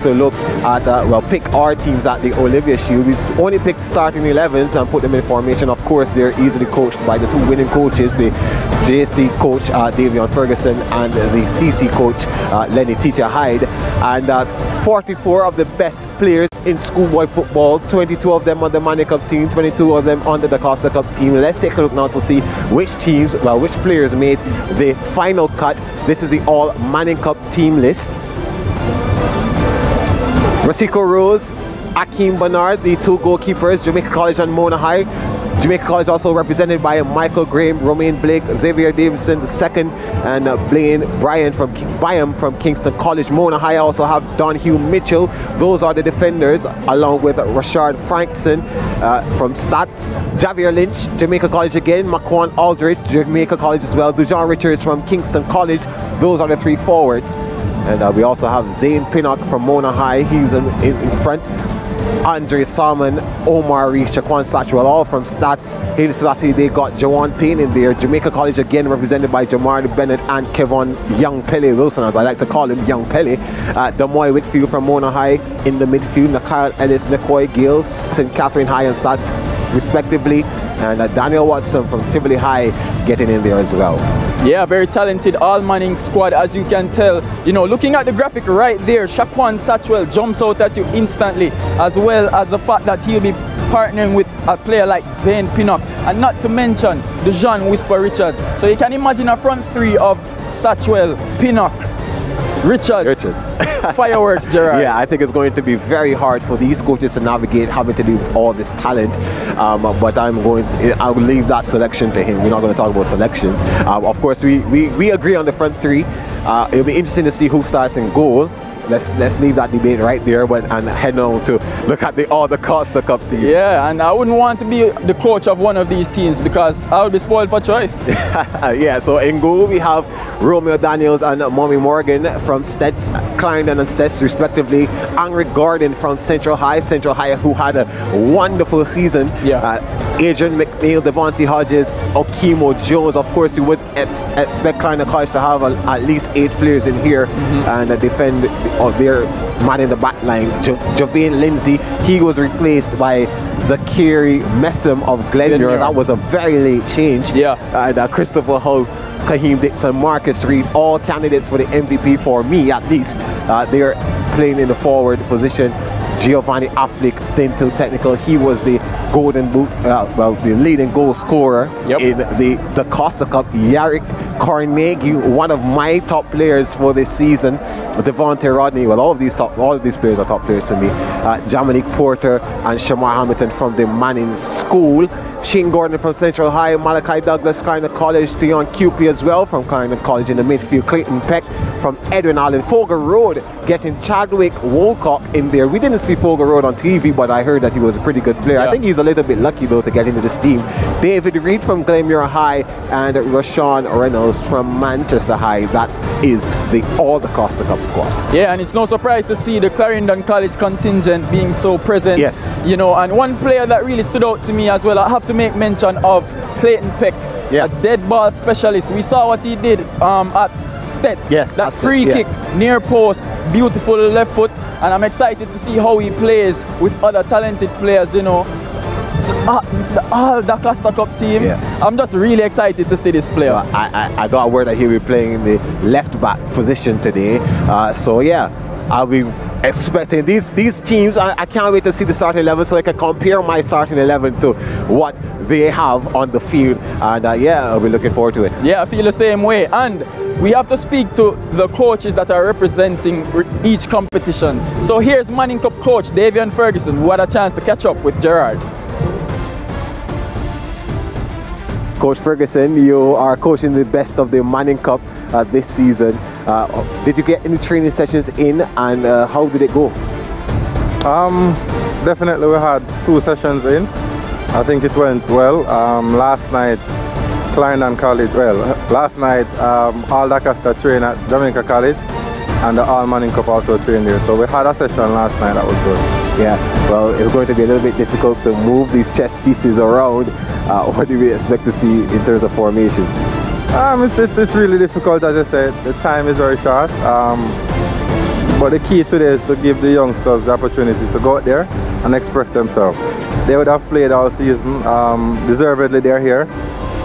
to look at, pick our teams at the Olivia Shield. We only picked starting 11s and put them in formation. Of course, they're easily coached by the two winning coaches, the JST coach, Davion Ferguson, and the CC coach, Lenny Teacher Hyde. And 44 of the best players in schoolboy football, 22 of them on the Manning Cup team, 22 of them on the DaCosta Cup team. Let's take a look now to see which teams, which players made the final cut. This is the All Manning Cup team list. Rosico Rose, Akeem Bernard, the two goalkeepers, Jamaica College and Mona High. Jamaica College also represented by Michael Graham, Romaine Blake, Xavier Davison II, and Blaine Bryan from Kingston College. Mona High also have Donhue Mitchell. Those are the defenders, along with Rashard Frankson from Stats. Javier Lynch, Jamaica College again. Maquan Aldridge, Jamaica College as well. Dujon Richards from Kingston College. Those are the three forwards. And we also have Zane Pinnock from Mona High. He's in front. Andre Salmon, Omar Reed, Shaquan Satchwell, all from Stats. Haile Selassie, they got Jawan Payne in there. Jamaica College again represented by Jamar Bennett and Kevon Young Pele Wilson, as I like to call him, Young Pele. Damoy Whitfield from Mona High in the midfield. Nakyle Ellis, Nicoy Gales, St. Catherine High and Stats respectively. And Daniel Watson from Tivoli High getting in there as well. Yeah, very talented all-Manning squad, as you can tell. You know, looking at the graphic right there, Shaquan Satchwell jumps out at you instantly, as well as the fact that he'll be partnering with a player like Zane Pinnock, and not to mention Dujon Whisper Richards. So you can imagine a front three of Satchwell, Pinnock, Richards. Fireworks, Gerard. Yeah, I think it's going to be very hard for these coaches to navigate having to do with all this talent. But I'll leave that selection to him. We're not going to talk about selections. Of course, we agree on the front three. It'll be interesting to see who starts in goal. Let's leave that debate right there and head on to look at the All-DaCosta Cup team. Yeah, and I wouldn't want to be the coach of one of these teams because I would be spoiled for choice. Yeah, so in goal we have Romeo Daniels and Mommy Morgan from Stets, Clarendon and Stets respectively. Angry Gordon from Central High, who had a wonderful season. Yeah. Adrian McNeil, Devontae Hodges, Okimo Jones. Of course, you would expect Clarendon College to have at least 8 players in here and defend their man in the back line. Javain Lindsay, he was replaced by Zakiri Messam of Glenmuir. That was a very late change. Yeah. And Christopher Hull, Kaheem Dixon, Marcus Reed, all candidates for the MVP for me at least. They're playing in the forward position. Giovanni Affleck, then till technical, he was the golden boot, the leading goal scorer in the DaCosta Cup. Yarrick Carnegie, one of my top players for this season. Devontae Rodney, well, all of these players are top players to me. Jamanique Porter and Shamar Hamilton from the Manning School. Shane Gordon from Central High, Malachi Douglas, Clarendon College, Theon Cupie as well from Clarendon College in the midfield, Clayton Peck from Edwin Allen. Fogel Road getting Chadwick Wolcock in there. We didn't see Fogel Road on TV, but I heard that he was a pretty good player. I think he's a little bit lucky though to get into this team. David Reed from Glenmuir High and Rashawn Reynolds from Manchester High. That is the All-DaCosta Cup squad. Yeah, and it's no surprise to see the Clarendon College contingent being so present. Yes. You know, and one player that really stood out to me as well, I have to make mention of Clayton Peck, a dead ball specialist. We saw what he did at Stets. Yes, that free kick, near post, beautiful left foot, and I'm excited to see how he plays with other talented players, you know. The All-DaCosta Cup team. I'm just really excited to see this player. Well, I got word that he'll be playing in the left back position today. So yeah, I'll be expecting these teams. I can't wait to see the starting 11 so I can compare my starting 11 to what they have on the field. And yeah, I'll be looking forward to it. Yeah, I feel the same way. And we have to speak to the coaches that are representing each competition. So here's Manning Cup coach Davion Ferguson, who had a chance to catch up with Gerard. Coach Ferguson, you are coaching the best of the Manning Cup this season. Did you get any training sessions in, and how did it go? Definitely we had 2 sessions in. I think it went well. Last night, Clarendon College, last night All-DaCosta trained at Jamaica College and the All Manning Cup also trained there. So we had a session last night that was good. Yeah, well, it's going to be a little bit difficult to move these chess pieces around. What do we expect to see in terms of formation? It's really difficult, as I said. The time is very short. But the key today is to give the youngsters the opportunity to go out there and express themselves. They would have played all season, deservedly they're here.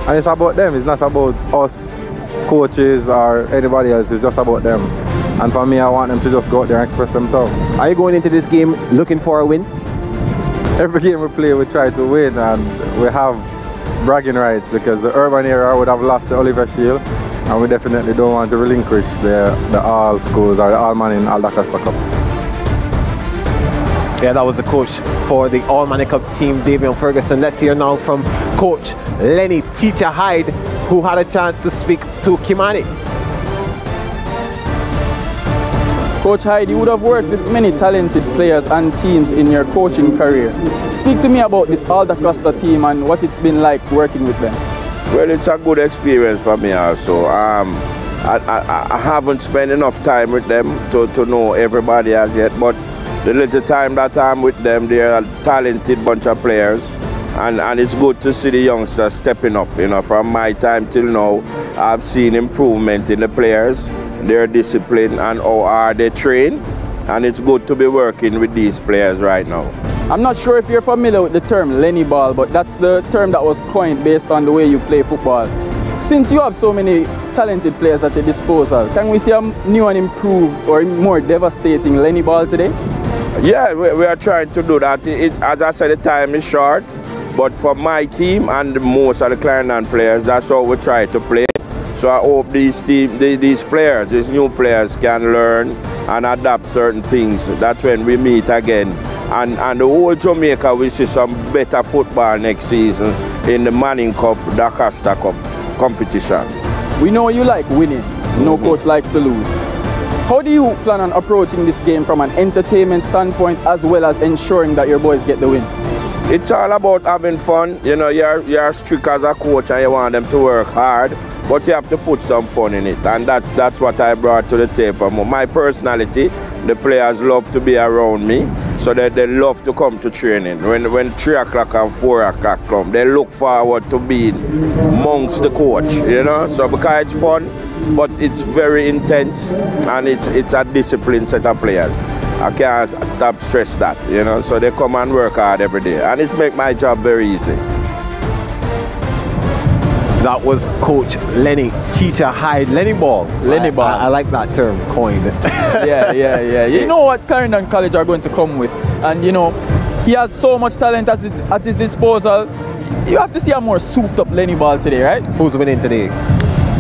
And it's about them, it's not about us, coaches or anybody else, it's just about them. And for me, I want them to just go out there and express themselves. Are you going into this game looking for a win? Every game we play, we try to win, and we have bragging rights because the urban area would have lost the Oliver Shield, and we definitely don't want to relinquish the All Schools or the All Man in All-DaCosta Cup. Yeah, that was the coach for the All Man Cup team, Davion Ferguson. Let's hear now from Coach Lenny Teacher Hyde, who had a chance to speak to Kimani. Coach Hyde, you would have worked with many talented players and teams in your coaching career. Speak to me about this All-DaCosta team and what it's been like working with them. Well, it's a good experience for me also. I haven't spent enough time with them to know everybody as yet, but the little time that I'm with them, they're a talented bunch of players, and it's good to see the youngsters stepping up. You know, from my time till now, I've seen improvement in the players, their discipline and how hard they train, and it's good to be working with these players right now. I'm not sure if you're familiar with the term Lenny Ball, but that's the term that was coined based on the way you play football. Since you have so many talented players at your disposal, can we see a new and improved or more devastating Lenny Ball today? Yeah, we are trying to do that. As I said, the time is short, but for my team and most of the Clarendon players, that's how we try to play. So I hope these players, these new players, can learn and adapt certain things. That when we meet again, and the whole Jamaica will see some better football next season in the Manning Cup, DaCosta Cup competition. We know you like winning. No coach likes to lose. How do you plan on approaching this game from an entertainment standpoint as well as ensuring that your boys get the win? It's all about having fun. You know, you're strict as a coach and you want them to work hard, but you have to put some fun in it, and that's what I brought to the table. My personality, the players love to be around me, so that they love to come to training. When 3 o'clock and 4 o'clock come, they look forward to being amongst the coach, you know. So because it's fun, but it's very intense, and it's a disciplined set of players. I can't stop stress that, you know. So they come and work hard every day, and it makes my job very easy. That was Coach Lenny Teacher Hyde. Lenny Ball. Lenny Ball. I like that term coined. Yeah. You know what Clarendon College are going to come with, and you know he has so much talent at his disposal. You have to see a more souped up Lenny Ball today, right? Who's winning today?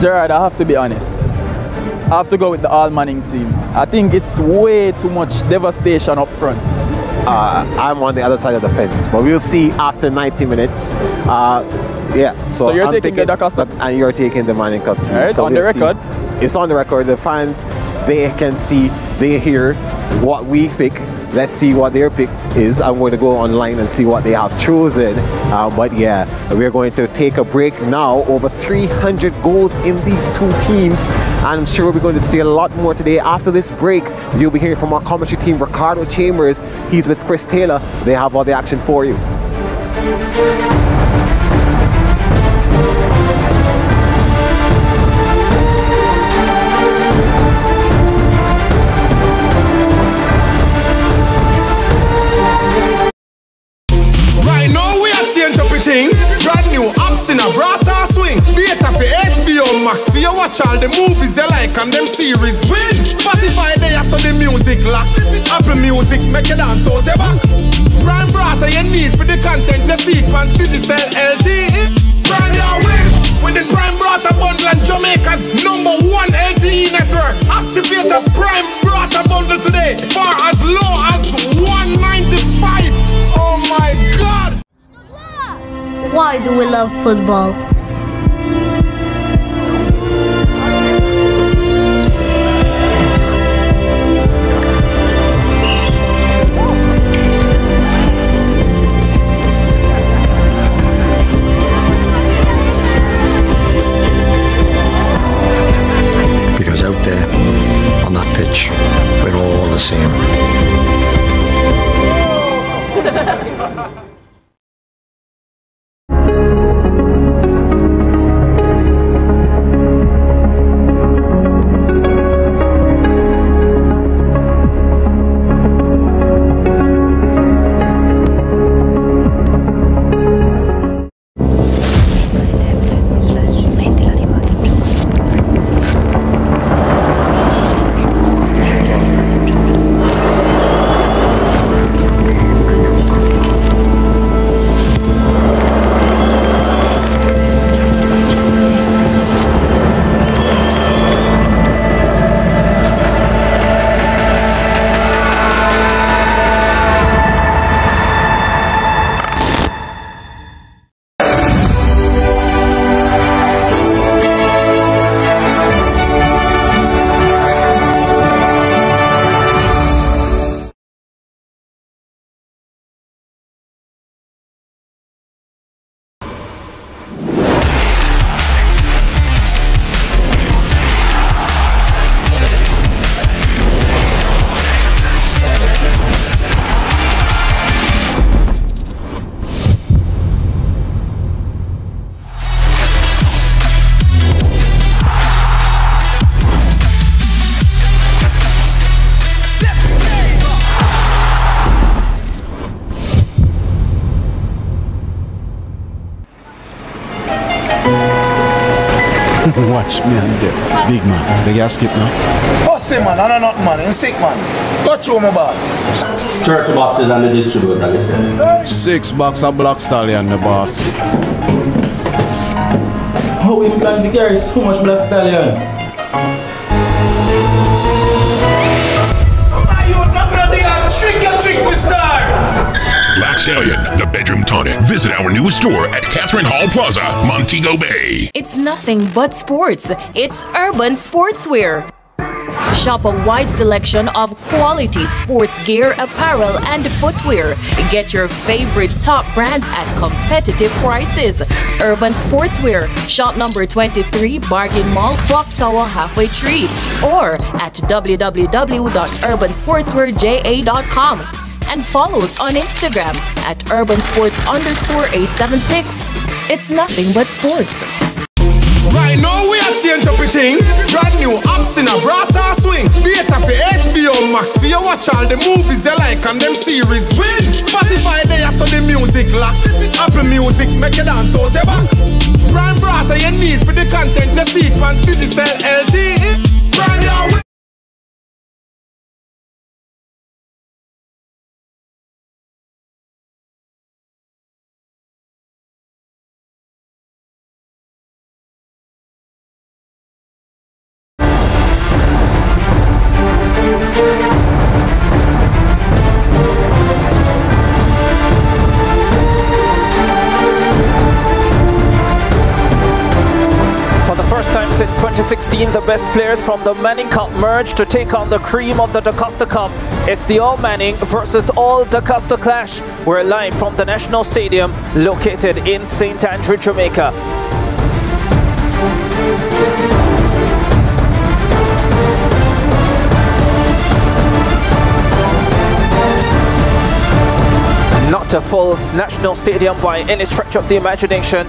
Gerard, I have to be honest. I have to go with the All Manning team. I think it's way too much devastation up front. I'm on the other side of the fence, but we'll see after 90 minutes. Yeah, so you're taking the DaCosta and you're taking the Manning Cup team. Right, so on the record. It's on the record. The fans, they can see, they hear what we pick. Let's see what their pick is. I'm going to go online and see what they have chosen. But yeah, we're going to take a break now. Over 300 goals in these two teams. And I'm sure we're going to see a lot more today. After this break, you'll be hearing from our commentary team, Ricardo Chambers. He's with Chris Taylor. They have all the action for you. Change up a thing, brand new apps in a brata swing. Beta for HBO Max, for you watch all the movies they like and them series win. Spotify there so the music lock. Apple Music make you dance out the back. Prime brata you need for the content the sequence digital LTE. Brand new win with the Prime Brata bundle and Jamaica's #1 LTE network. Activate the Prime Brata bundle today for as low as $195. Oh my God! Why do we love football? Because out there, on that pitch, we're all the same. Watch me and them. Big man. They got skip now. What's it, man? I'm not man. I'm sick, man. Touch you, my boss. 30 boxes and the distributor, listen. 6 boxes of Black Stallion, the boss. How we plan to carry so much Black Stallion? Trick with Star! Black Stallion, the bedroom tonic. Visit our new store at Catherine Hall Plaza, Montego Bay. It's nothing but sports. It's Urban Sportswear. Shop a wide selection of quality sports gear, apparel, and footwear. Get your favorite top brands at competitive prices. Urban Sportswear, shop number 23, Bargain Mall, Clock Tower, Halfway Tree, or at www.urbansportswearja.com. And follow us on Instagram at urbansports_876. It's nothing but sports. Right now we are change up a thing. Brand new apps in a brata swing. Beta for HBO Max for you watch all the movies you like and them series win. Spotify there so the music lock. Apple Music make you dance out your back. Prime brata you need for the content you seek from digital LTE. Brand new. Since 2016, the best players from the Manning Cup merged to take on the cream of the DaCosta Cup. It's the All Manning versus All-DaCosta clash. We're live from the National Stadium, located in St. Andrew, Jamaica. Not a full National Stadium by any stretch of the imagination,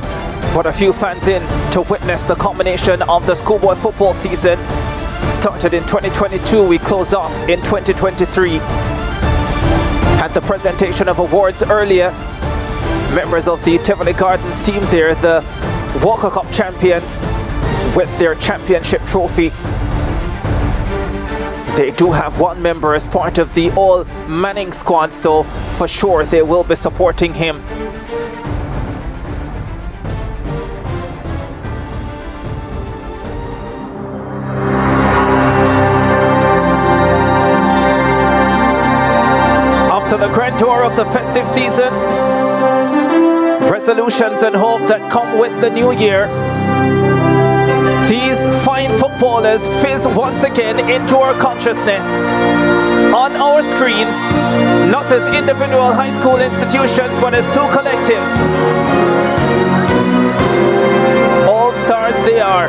but a few fans in to witness the culmination of the schoolboy football season. Started in 2022, we close off in 2023. Had the presentation of awards earlier. Members of the Tivoli Gardens team there, the Walker Cup champions, with their championship trophy. They do have one member as part of the All Manning squad, so for sure they will be supporting him. After the grand tour of the festive season, resolutions and hope that come with the new year, these fine footballers fizz once again into our consciousness, on our screens, not as individual high school institutions, but as two collectives. All stars they are,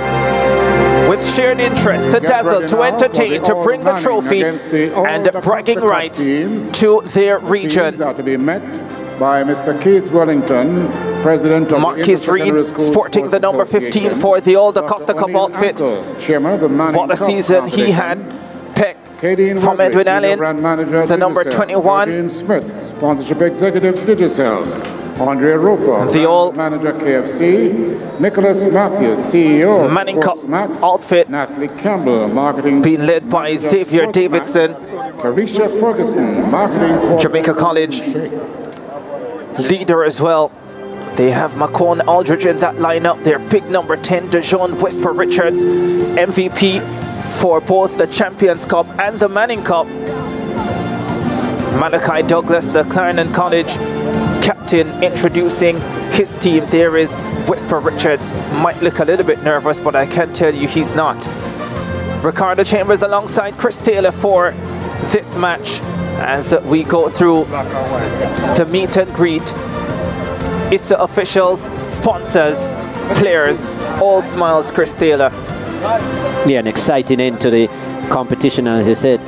with shared interest to dazzle, to entertain, to bring the trophy and bragging rights to their region. By Mr. Keith Wellington, President of Marquis Reed, sporting the number 15 for the All-DaCosta Cup outfit. What a season he had. Peck from Edwin Allen, the number 21. Smith, Sponsorship Executive Digicel. Andre Roper, the All Manager KFC. Nicholas Matthews, CEO Manning Cup SportsMax. outfit. Natalie Campbell, Marketing. Being led by Xavier Davidson. Carisha Ferguson, Marketing. Jamaica College leader as well. They have Macon Aldridge in that lineup. Their big number 10, Dejon Whisper Richards, MVP for both the Champions Cup and the Manning Cup. Malachi Douglas, the Clarendon College captain, introducing his team. There is Whisper Richards. Might look a little bit nervous, but I can tell you he's not. Ricardo Chambers alongside Chris Taylor for this match as we go through the meet and greet. ISSA officials, sponsors, players, all smiles, Chris Taylor. Yeah, an exciting end to the competition, as I said.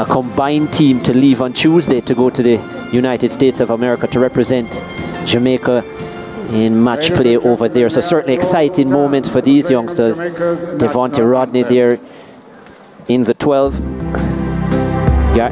A combined team to leave on Tuesday to go to the United States of America to represent Jamaica in match play over there. So certainly exciting moments for these youngsters. Devontae Rodney there in the 12. Yeah.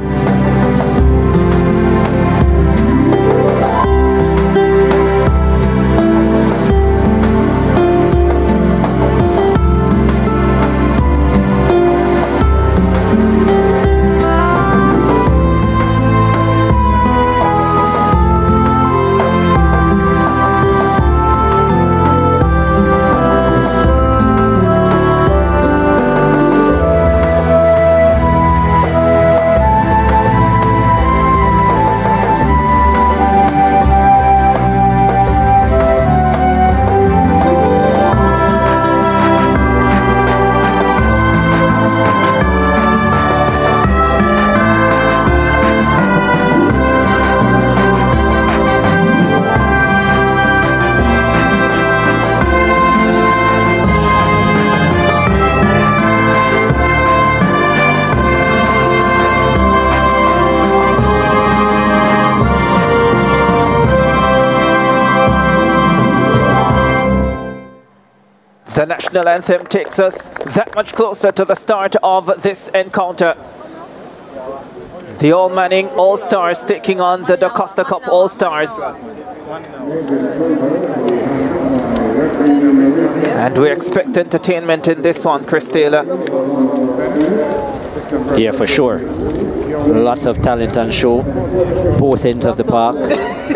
national anthem takes us that much closer to the start of this encounter. The All Manning All-Stars taking on the DaCosta Cup All-Stars. And we expect entertainment in this one, Chris Taylor. Yeah, for sure. Lots of talent on show, both ends of the park.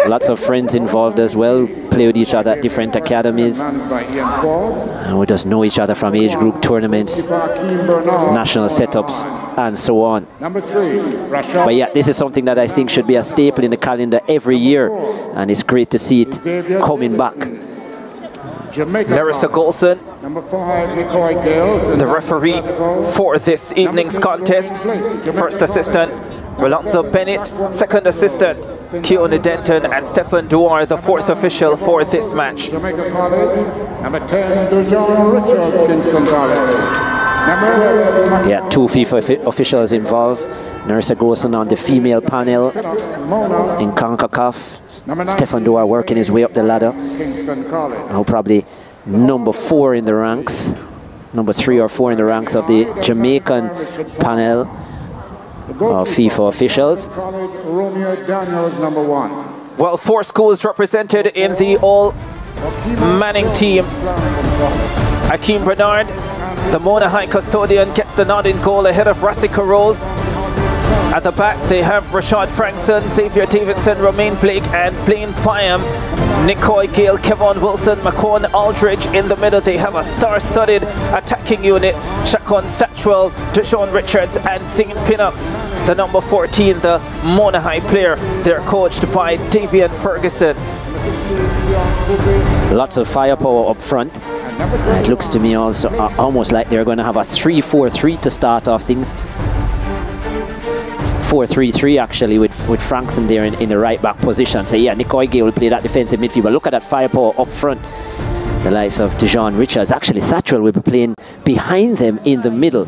Lots of friends involved as well, play with each other at different academies. And we just know each other from age group tournaments, national setups, and so on. But yeah, this is something that I think should be a staple in the calendar every year, and it's great to see it coming back. Larissa Golson, the referee for this evening's contest. First assistant, Rolonzo Bennett. Second assistant, Keone Denton, and Stephen Duar, the fourth official for this match. Yeah, two FIFA officials involved. Larissa Golson on the female panel in CONCACAF. Stephen Duar working his way up the ladder. Now probably number 4 in the ranks. Number 3 or 4 in the ranks of the Jamaican panel of FIFA officials. Well, 4 schools represented in the All Manning team. Akeem Bernard, the Mona High custodian, gets the nod in goal ahead of Rassika Rose. At the back, they have Rashad Frankson, Xavier Davidson, Romain Blake, and Blaine Pyam. Nicoy Gale, Kevon Wilson, Macon Aldridge. In the middle, they have a star-studded attacking unit. Shakon Satchwell, Deshaun Richards, and Zane Pinnock. The number 14, the Mona High player. They're coached by Davian Ferguson. Lots of firepower up front. It looks to me also almost like they're going to have a 3-4-3 to start off things. 4-3-3 actually with Frankson there in the right back position. So yeah, Nicoy Gay will play that defensive midfield. But look at that firepower up front. The likes of Deshaun Richards. Actually, Satchwell will be playing behind them in the middle.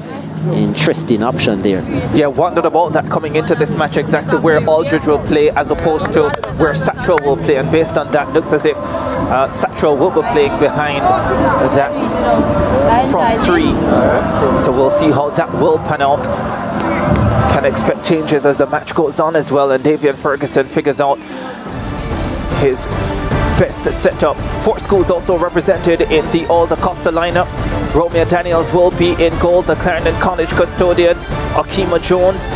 Interesting option there. Yeah, wondered about that coming into this match, exactly where Aldridge will play as opposed to where Satchwell will play. And based on that, looks as if Satchwell will be playing behind that front 3. So we'll see how that will pan out. Can expect changes as the match goes on as well, and Davian Ferguson figures out his best setup. 4 schools also represented in the All-DaCosta lineup. Romeo Daniels will be in goal, the Clarendon College custodian. Akima Jones,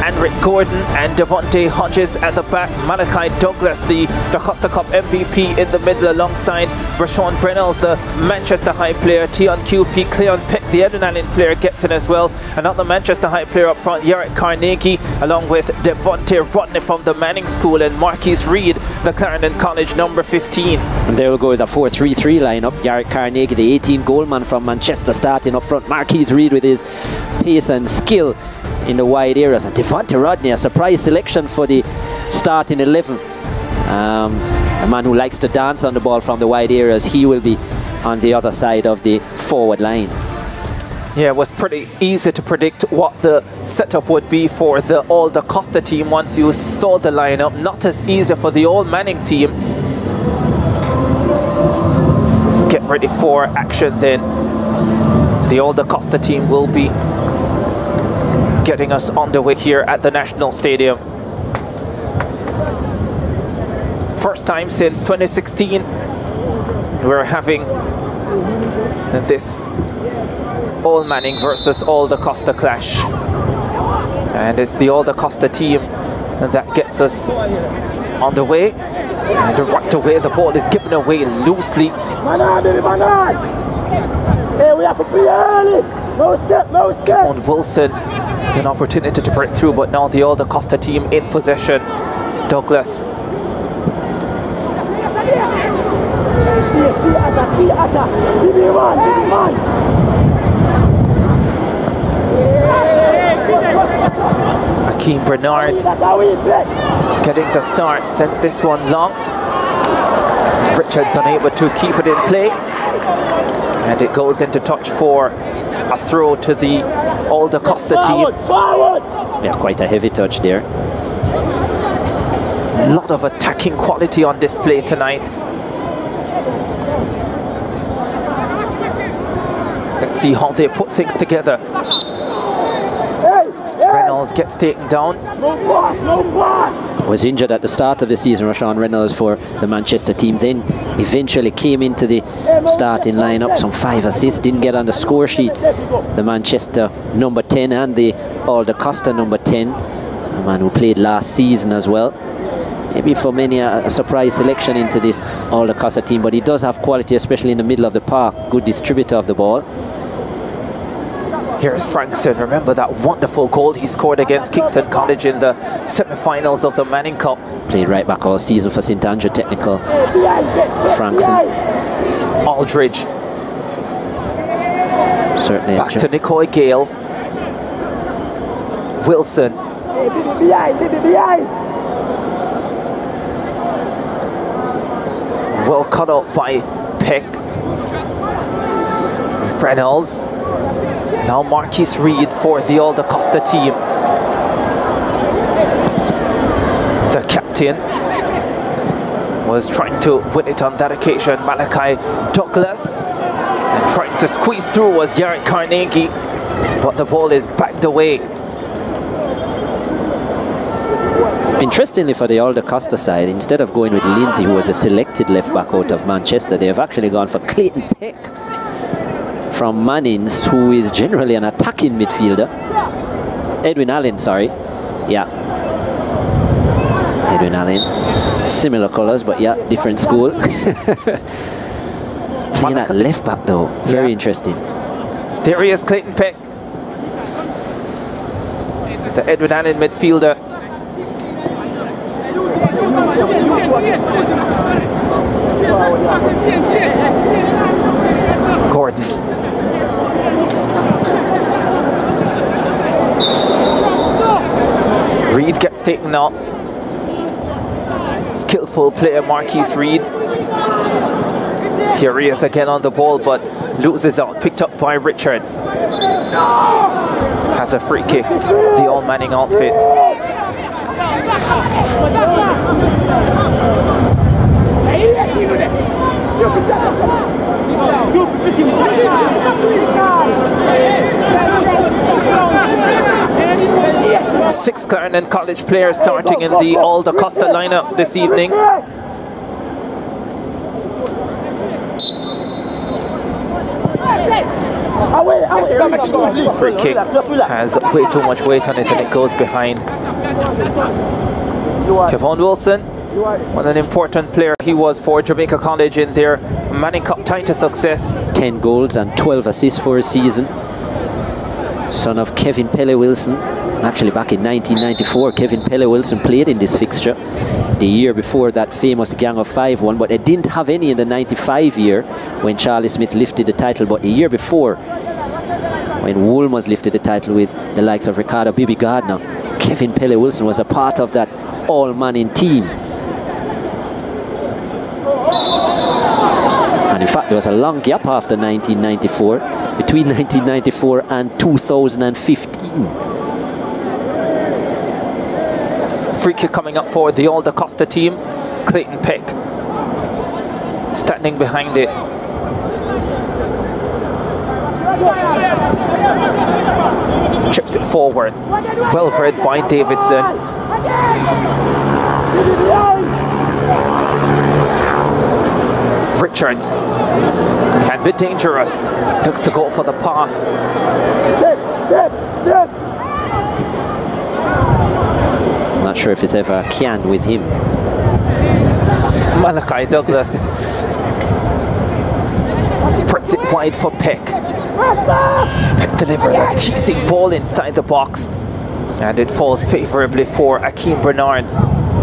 Anric Gordon, and Devontae Hodges at the back. Malachi Douglas, the DaCosta Cup MVP, in the middle alongside Rashawn Brennels, the Manchester High player. Tion QP, Cleon Peck, the Edinallen player, gets in as well. Another Manchester High player up front, Yarrick Carnegie, along with Devontae Rodney from the Manning School, and Marquise Reed, the Clarendon College number 15. And there we go with a 4-3-3 lineup. Yarrick Carnegie, the 18 goal man from Manchester, starting up front. Marquise Reed with his pace and skill in the wide areas. And Devontae Rodney, a surprise selection for the starting 11. A man who likes to dance on the ball from the wide areas. He will be on the other side of the forward line. Yeah, it was pretty easy to predict what the setup would be for the All-DaCosta team once you saw the lineup. Not as easy for the All Manning team. Get ready for action then. The All-DaCosta team will be getting us underway here at the National Stadium. First time since 2016 we're having this All Manning versus All-DaCosta clash, and it's the All-DaCosta team that gets us underway. And right away the ball is given away loosely. Hey, we have to play early. No step, no step. Kevon Wilson, an opportunity to break through, but now the All-DaCosta team in possession. Douglas. Akeem Bernard getting the start, sends this one long. Richards unable to keep it in play. And it goes into touch for a throw to the All-DaCosta team. Yeah, quite a heavy touch there. A lot of attacking quality on display tonight. See how they put things together. Reynolds gets taken down. Was injured at the start of the season, Rashawn Reynolds, for the Manchester team. Then eventually came into the starting lineup. Some 5 assists, didn't get on the score sheet. The Manchester number 10 and the All-DaCosta number 10. A man who played last season as well. Maybe for many a surprise selection into this All-DaCosta team, but he does have quality, especially in the middle of the park. Good distributor of the ball. Here's Frankson. Remember that wonderful goal he scored against Kingston College in the semi-finals of the Manning Cup. Played right back all season for St Andrew Technical. Frankson. Aldridge. Certainly. Back to Nicoy Gale. Wilson. Well cut out by Peck. Reynolds. Now Marquis Reed for the All-DaCosta team. The captain was trying to win it on that occasion. Malachi Douglas. And trying to squeeze through was Yarrick Carnegie. But the ball is backed away. Interestingly, for the All-DaCosta side, instead of going with Lindsay, who was a selected left back out of Manchester, they have actually gone for Clayton Peck from Mannings, who is generally an attacking midfielder. Edwin Allen, sorry. Yeah. Edwin Allen. Similar colours, but yeah, different school. Playing at left back though. Very interesting. There he is, Clayton Peck. The Edwin Allen midfielder. Gordon. Reed gets taken out. Skillful player Marquis Reed. Here he is again on the ball, but loses out. Picked up by Richards. Has a free kick. The All Manning outfit. Six Clarendon College players starting in the All-DaCosta lineup this evening. Free kick has way too much weight on it and it goes behind. Kevon Wilson, what an important player he was for Jamaica College in their Manning Cup title success. 10 goals and 12 assists for a season. Son of Kevin Pele Wilson. Actually, back in 1994, Kevin Pele Wilson played in this fixture. The year before that famous Gang of 5 won, but they didn't have any in the 95 year when Charlie Smith lifted the title. But the year before, when Woolmers lifted the title with the likes of Ricardo Bibi Gardner, Kevin Pele Wilson was a part of that all-Manning team. And in fact, there was a long gap after 1994, between 1994 and 2015. Free kick coming up for the All-DaCosta team. Clayton Peck standing behind it. Chips it forward. Well read by Davidson. Richards can be dangerous. Looks to go for the pass. Not sure if it's ever a can with him. Malachi Douglas spreads it wide for Peck. Peck delivers a teasing ball inside the box, and it falls favorably for Akeem Bernard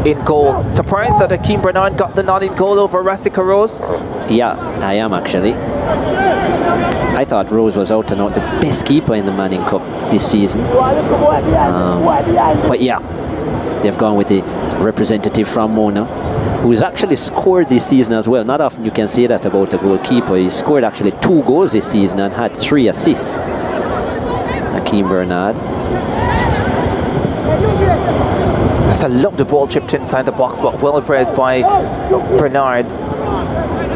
in goal. Surprised that Akeem Bernard got the nod in goal over Rasika Rose? Yeah, I am actually. I thought Rose was out and out the best keeper in the Manning Cup this season. But yeah, they've gone with the representative from Mona, who's actually scored this season as well. Not often you can say that about a goalkeeper. He scored actually 2 goals this season and had 3 assists. Akeem Bernard. I love the ball chipped inside the box, but well read by Bernard.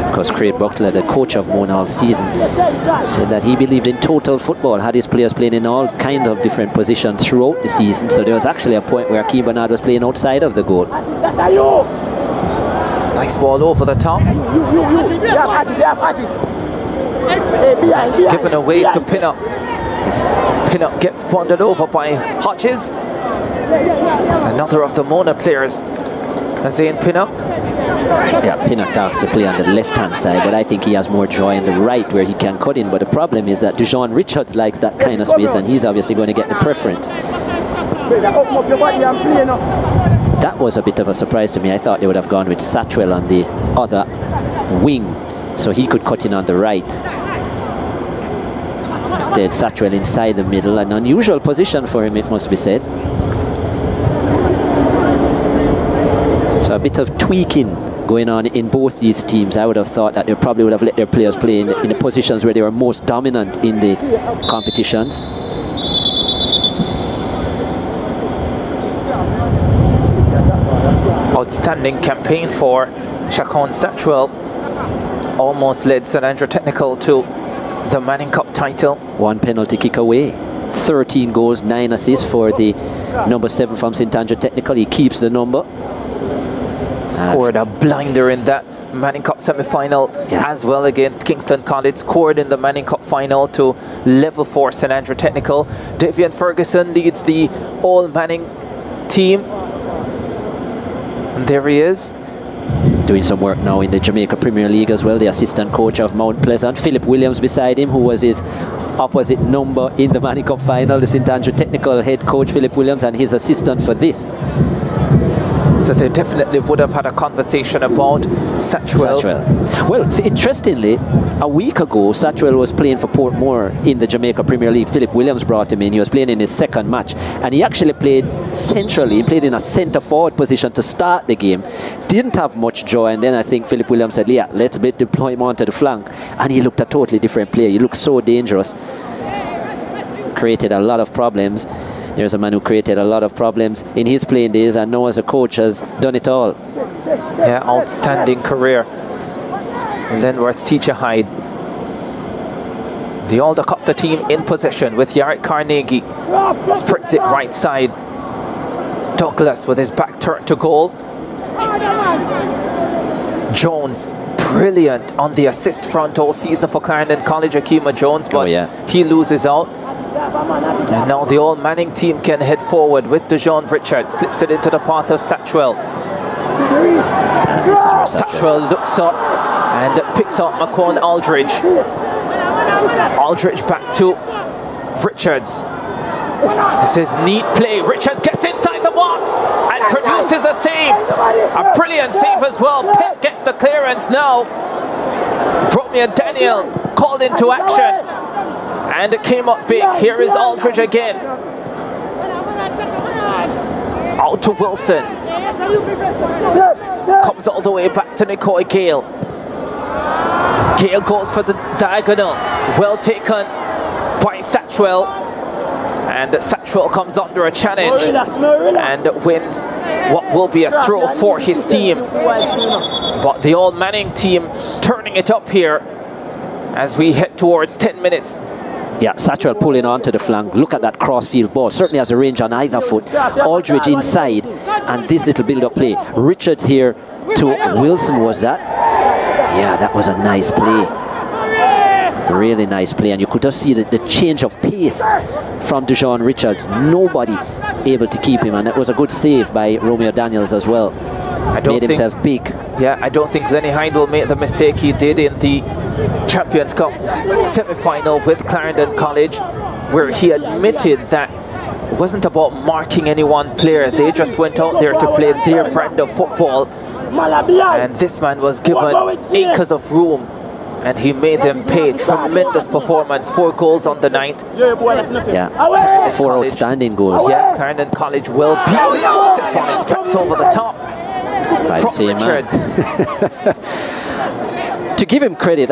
Because Craig Buckler, the coach of Mona all season, said that he believed in total football, had his players playing in all kinds of different positions throughout the season. So there was actually a point where Akeem Bernard was playing outside of the goal. Nice ball over the top. It's given away to Pinnock. Pinnock gets bundled over by Hodges. Another of the Mona players, Zane Pinnock. Yeah, Pinnock starts to play on the left-hand side, but I think he has more joy on the right where he can cut in. But the problem is that Dujon Richards likes that kind of space, and he's obviously going to get the preference. That was a bit of a surprise to me. I thought they would have gone with Satchwell on the other wing, so he could cut in on the right. Instead, Satchwell inside the middle, an unusual position for him, it must be said. So a bit of tweaking going on in both these teams. I would have thought that they probably would have let their players play in the positions where they were most dominant in the competitions. Outstanding campaign for Shakon Satchwell. Almost led St Andrew Technical to the Manning Cup title. One penalty kick away. 13 goals, 9 assists for the number 7 from St Andrew Technical. He keeps the number. Scored a blinder in that Manning Cup semi-final as well against Kingston College. Scored in the Manning Cup final to level for St Andrew Technical. Davian Ferguson leads the All-Manning team. And there he is. Doing some work now in the Jamaica Premier League as well. The assistant coach of Mount Pleasant. Philip Williams beside him, who was his opposite number in the Manning Cup final. The St Andrew Technical head coach Philip Williams and his assistant for this. So they definitely would have had a conversation about Satchwell. Well, interestingly, a week ago, Satchwell was playing for Portmore in the Jamaica Premier League. Philip Williams brought him in. He was playing in his second match. And he actually played centrally. He played in a centre-forward position to start the game. Didn't have much joy. And then I think Philip Williams said, yeah, let's deploy him onto the flank. And he looked a totally different player. He looked so dangerous. Created a lot of problems. There's a man who created a lot of problems in his playing days, and now as a coach has done it all. Yeah, outstanding career. Lenworth Teacher Hyde. The All-DaCosta team in possession with Yarrick Carnegie. Sprints it right side. Douglas with his back turned to goal. Jones, brilliant on the assist front all season for Clarendon College, Akima Jones, but he loses out. And now the All-Manning team can head forward with Dujon Richards. Slips it into the path of Satchwell. Satchwell looks up and picks up Macron Aldridge. Aldridge back to Richards. This is neat play. Richards gets inside the box and produces a save. A brilliant save as well. Peck gets the clearance now. Romeo Daniels called into action. And it came up big. Here is Aldridge again. Out to Wilson. Comes all the way back to Nicoy Gale. Gale goes for the diagonal. Well taken by Satchwell. And Satchwell comes under a challenge and wins what will be a throw for his team. But the All-Manning team turning it up here as we head towards 10 minutes. Yeah, Satchwell pulling onto the flank. Look at that cross-field ball. Certainly has a range on either foot. Aldridge inside. And this little build-up play. Richards here to Wilson, was that? Yeah, that was a nice play. Really nice play. And you could just see the change of pace from Dujon Richards. Nobody able to keep him. And that was a good save by Romeo Daniels as well. Made himself big. Yeah, I don't think Lenny Heindel made the mistake he did in the Champions Cup semi-final with Clarendon College, where he admitted that it wasn't about marking any one player. They just went out there to play their brand of football. And this man was given acres of room and he made them pay. Tremendous performance. 4 goals on the night. Yeah, 4 outstanding goals. Yeah, Clarendon College will beat. This one is pecked over the top from Richards. To give him credit,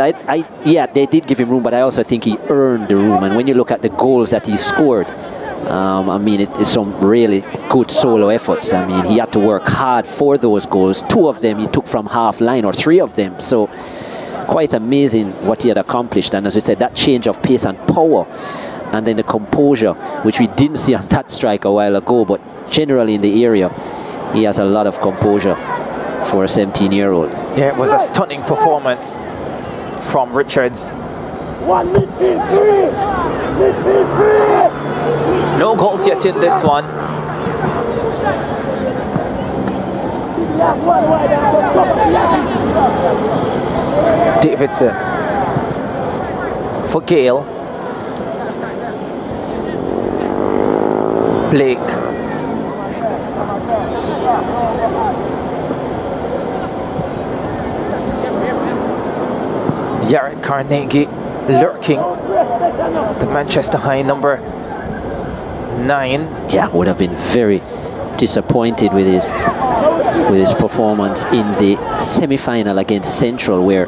yeah, they did give him room, but I also think he earned the room. And when you look at the goals that he scored, I mean, it's some really good solo efforts. I mean, he had to work hard for those goals. 2 of them he took from half line, or 3 of them. So quite amazing what he had accomplished. And as we said, that change of pace and power, and then the composure, which we didn't see on that strike a while ago, but generally in the area, he has a lot of composure for a 17-year-old. Yeah, it was a stunning performance from Richards. No goals yet in this one. Davidson for Gale. Blake. Jarrett Carnegie lurking. The Manchester High number 9. Yeah, would have been very disappointed with his performance in the semi-final against Central, where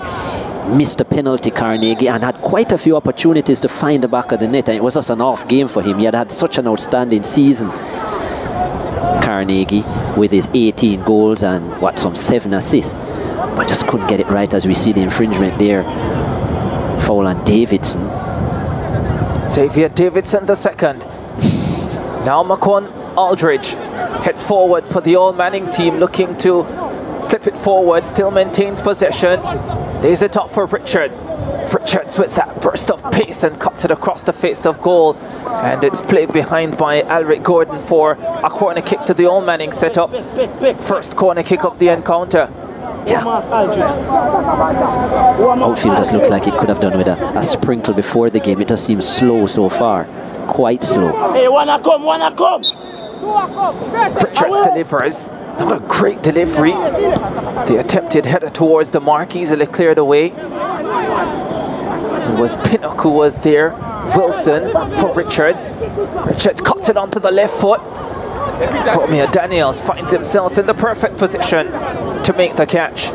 missed a penalty, Carnegie, and had quite a few opportunities to find the back of the net, and it was just an off game for him. He had had such an outstanding season, Carnegie, with his 18 goals and some 7 assists, but just couldn't get it right, as we see the infringement there. Foul on Davidson. Xavier Davidson the second. Now Macon Aldridge heads forward for the All Manning team, looking to slip it forward, still maintains possession. Lays it up for Richards. Richards with that burst of pace and cuts it across the face of goal. And it's played behind by Alric Gordon for a corner kick to the All Manning setup. First corner kick of the encounter. Yeah. Outfielders looks like it could have done with a sprinkle before the game. It does seem slow so far. Quite slow. Hey, wanna come. Richards delivers. Not a great delivery. The attempted header towards the mark easily cleared away. It was Pinnock who was there. Wilson for Richards. Richards cuts it onto the left foot. Romeo Daniels finds himself in the perfect position to make the catch.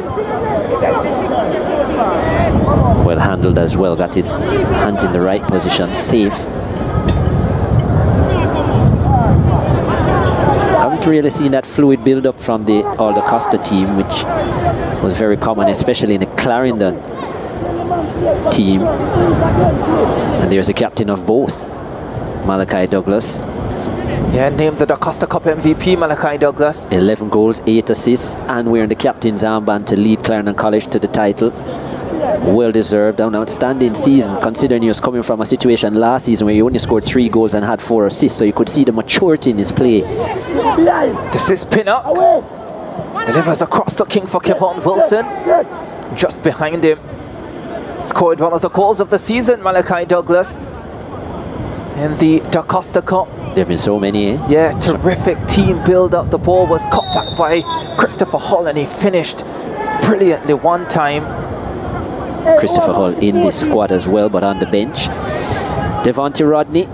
Well handled as well. Got his hands in the right position. Safe. Haven't really seen that fluid build-up from the All-DaCosta team, which was very common, especially in the Clarendon team. And there's a captain of both, Malachi Douglas. Yeah, named the DaCosta Cup MVP, Malachi Douglas. 11 goals, 8 assists, and wearing the captain's armband to lead Clarendon College to the title. Well deserved, an outstanding season, considering he was coming from a situation last season where he only scored 3 goals and had 4 assists, so you could see the maturity in his play. This is Pinnock. Delivers across, looking for Kevon Wilson. Just behind him. Scored one of the goals of the season, Malachi Douglas, in the DaCosta Cup. There have been so many, eh? Yeah, terrific team build-up. The ball was cut back by Christopher Hull, and he finished brilliantly one time. Christopher Hull in this squad as well, but on the bench. Devontae Rodney.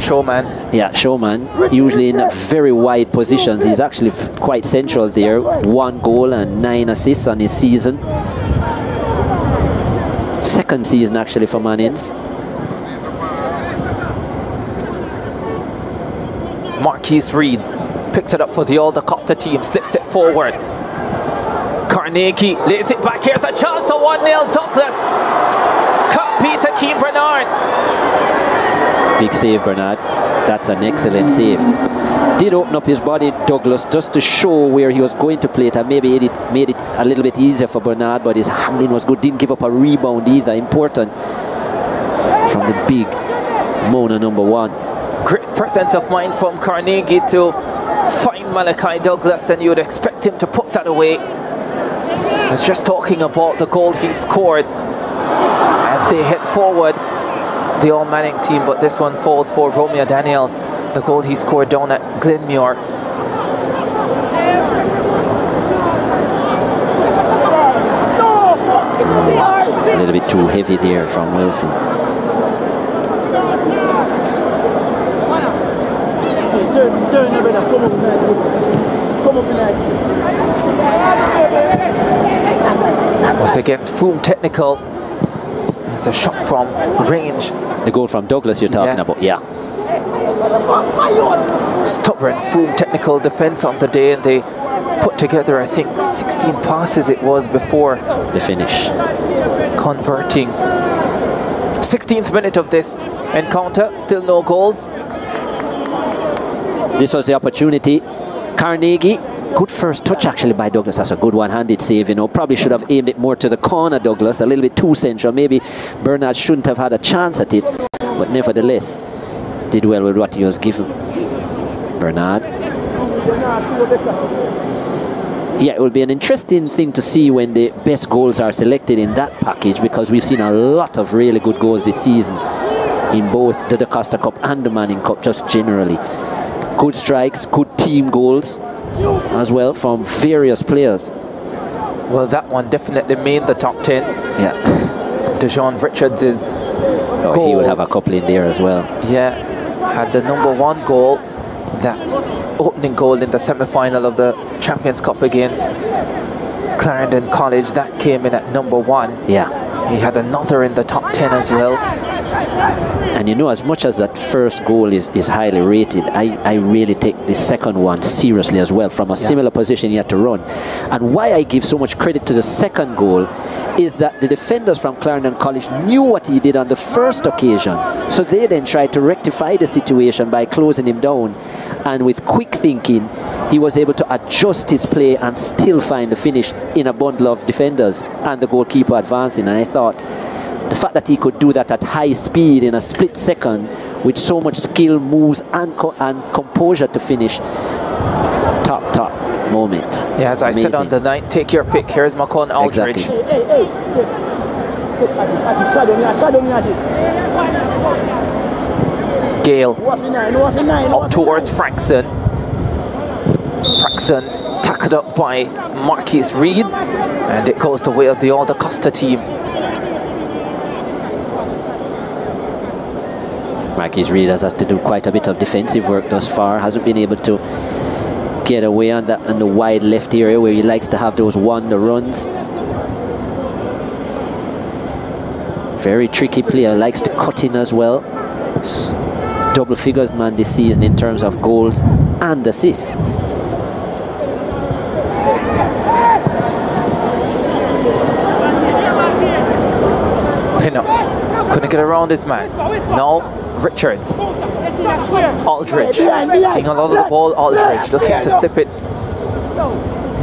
Showman. Yeah, showman. Usually in very wide positions. He's actually quite central there. 1 goal and 9 assists on his season. Second season actually for Mannings. Marquise Reed picks it up for the All-DaCosta team, slips it forward. Carnegie lays it back. Here's the chance for 1-0. Douglas cut Peter Keane Bernard. Big save, Bernard. That's an excellent save. Did open up his body, Douglas, just to show where he was going to play it, and maybe it made it a little bit easier for Bernard, but his handling was good. Didn't give up a rebound either. Important from the big Mona number 1. Great presence of mind from Carnegie to find Malachi Douglas, and you would expect him to put that away. I was just talking about the goal he scored as they head forward, the All Manning team, but this one falls for Romeo Daniels, the goal he scored down at Glenmuir. A little bit too heavy there from Wilson. Was against Froome Technical. It's a shot from range. The goal from Douglas you're talking about, yeah. Stubborn Froome Technical defense on the day, and they put together, I think, 16 passes it was before the finish. Converting. 16th minute of this encounter, still no goals. This was the opportunity. Carnegie, good first touch actually by Douglas. That's a good one-handed save, you know. Probably should have aimed it more to the corner, Douglas. A little bit too central. Maybe Bernard shouldn't have had a chance at it, but nevertheless, did well with what he was given. Bernard. Yeah, it will be an interesting thing to see when the best goals are selected in that package, because we've seen a lot of really good goals this season in both the DaCosta Cup and the Manning Cup, just generally. Good strikes, good team goals as well from various players. Well, that one definitely made the top 10. Yeah. Dejon Richards is goal. He will have a couple in there as well. Yeah, had the #1 goal, that opening goal in the semi-final of the Champions Cup against Clarendon College. That came in at #1. Yeah. He had another in the top 10 as well. And you know, as much as that first goal is highly rated, I really take the second one seriously as well. From a similar position he had to run. And why I give so much credit to the second goal is that the defenders from Clarendon College knew what he did on the first occasion. So they then tried to rectify the situation by closing him down. And with quick thinking, he was able to adjust his play and still find the finish in a bundle of defenders and the goalkeeper advancing. And I thought the fact that he could do that at high speed in a split second with so much skill, moves and composure to finish, top moment. Yeah, as I said on the night, take your pick. Here's Macon Aldridge. Exactly. Gale up towards Frankson. Frankson tackled up by Marquis Reed, and it goes the way of the All-DaCosta team. Marquis Reed has to do quite a bit of defensive work thus far. Hasn't been able to get away on the wide left area where he likes to have those wonder runs. Very tricky player, likes to cut in as well. Double figures man this season in terms of goals and assists. Pin up. Couldn't get around this man. No, Richards. Aldridge. Seeing a lot of the ball. Aldridge looking to slip it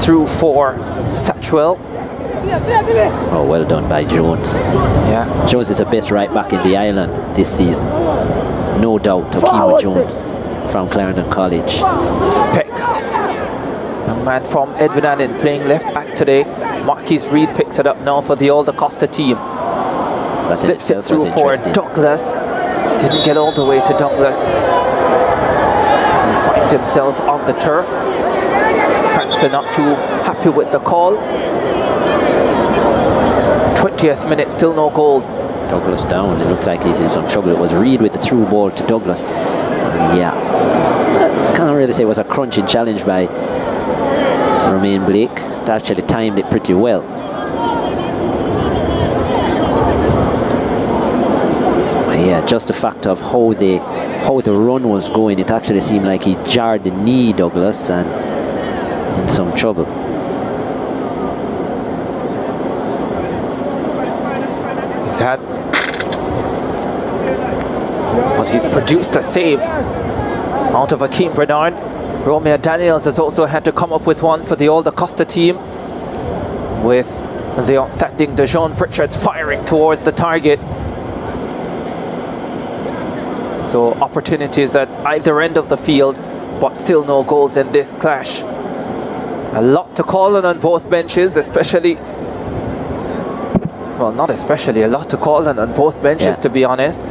through for Satchwell. Oh, well done by Jones. Yeah. Jones is the best right back in the island this season. No doubt, Okimo Jones from Clarendon College. Peck. Young man from Edwin Allen playing left back today. Marquis Reed picks it up now for the All-DaCosta team. Slips it through for Douglas. Didn't get all the way to Douglas. He finds himself on the turf. Frankson not too happy with the call. 20th minute, still no goals. Douglas down. It looks like he's in some trouble. It was Reed with the through ball to Douglas. Yeah. Can't really say it was a crunching challenge by Romain Blake. They actually timed it pretty well. Yeah, just the fact of how the run was going, it actually seemed like he jarred the knee, Douglas, and in some trouble. He's had, but he's produced a save out of Akeem Bernard. Romeo Daniels has also had to come up with one for the All-DaCosta team, with the outstanding Dejon Richards firing towards the target. So opportunities at either end of the field, but still no goals in this clash. A lot to call on both benches, especially, well, not especially, a lot to call on both benches, to be honest.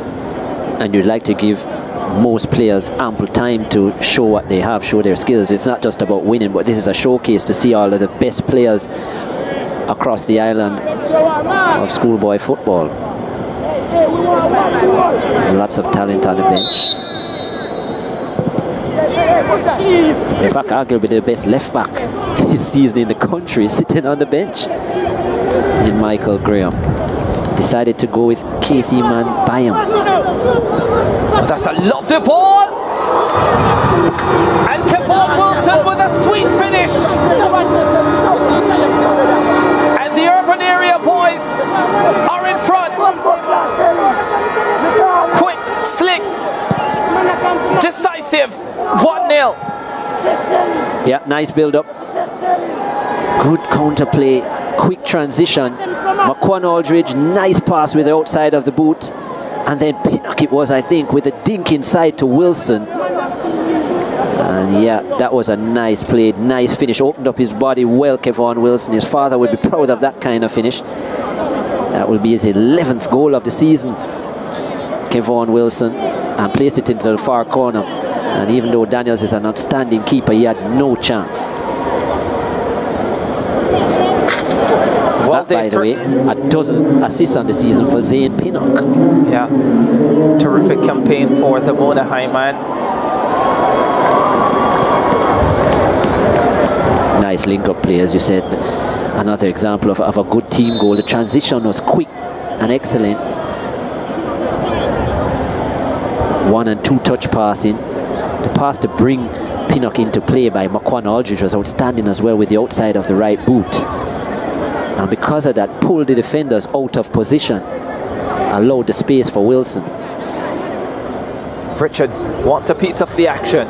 And you'd like to give most players ample time to show what they have, show their skills. It's not just about winning, but this is a showcase to see all of the best players across the island of schoolboy football. Lots of talent on the bench. In fact, arguably the best left back this season in the country sitting on the bench in Michael Graham. Decided to go with Casey Man Byam. Oh, that's a lovely ball! And Kevon Wilson with a sweet finish. And the urban area boys are in front. Quick, slick, decisive, 1-0. Yeah, nice build-up. Good counterplay, quick transition. McQuan Aldridge, nice pass with the outside of the boot. And then Pinnock it was, I think, with a dink inside to Wilson. And yeah, that was a nice play, nice finish. Opened up his body well, Kevon Wilson. His father would be proud of that kind of finish. That will be his 11th goal of the season, Kevon Wilson. And placed it into the far corner. And even though Daniels is an outstanding keeper, he had no chance. Well, that, by the way, a dozen assists on the season for Zane Pinnock. Yeah, terrific campaign for the Monaghan man. Nice link-up play, as you said. Another example of a good team goal. The transition was quick and excellent. 1- and 2-touch passing. The pass to bring Pinnock into play by McQuan Aldridge was outstanding as well with the outside of the right boot. And because of that, pulled the defenders out of position, allowed the space for Wilson. Richards wants a piece of the action.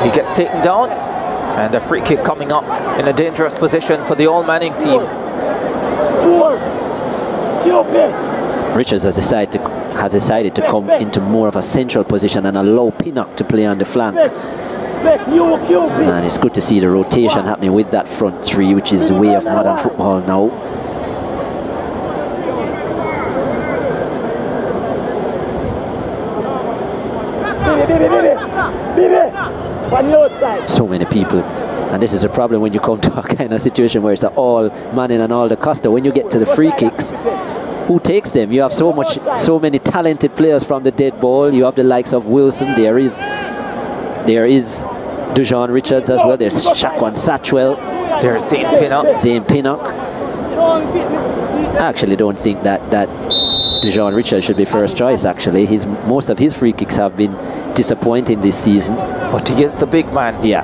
He gets taken down, and a free kick coming up in a dangerous position for the All Manning team. Richards has decided to come into more of a central position and allow Pinnock to play on the flank. And it's good to see the rotation happening with that front three, which is the way of modern football now. So many people, and this is a problem when you come to a kind of situation where it's an all Manning and All-DaCosta. When you get to the free kicks, who takes them? You have so many talented players from the dead ball. You have the likes of Wilson. There is Dujon Richards as well. There's Shaquan Satchwell. There's Zane Pinnock. Zane Pinnock. I actually don't think that Dujon Richards should be first choice, actually. Most of his free kicks have been disappointing this season. But he is the big man. Yeah.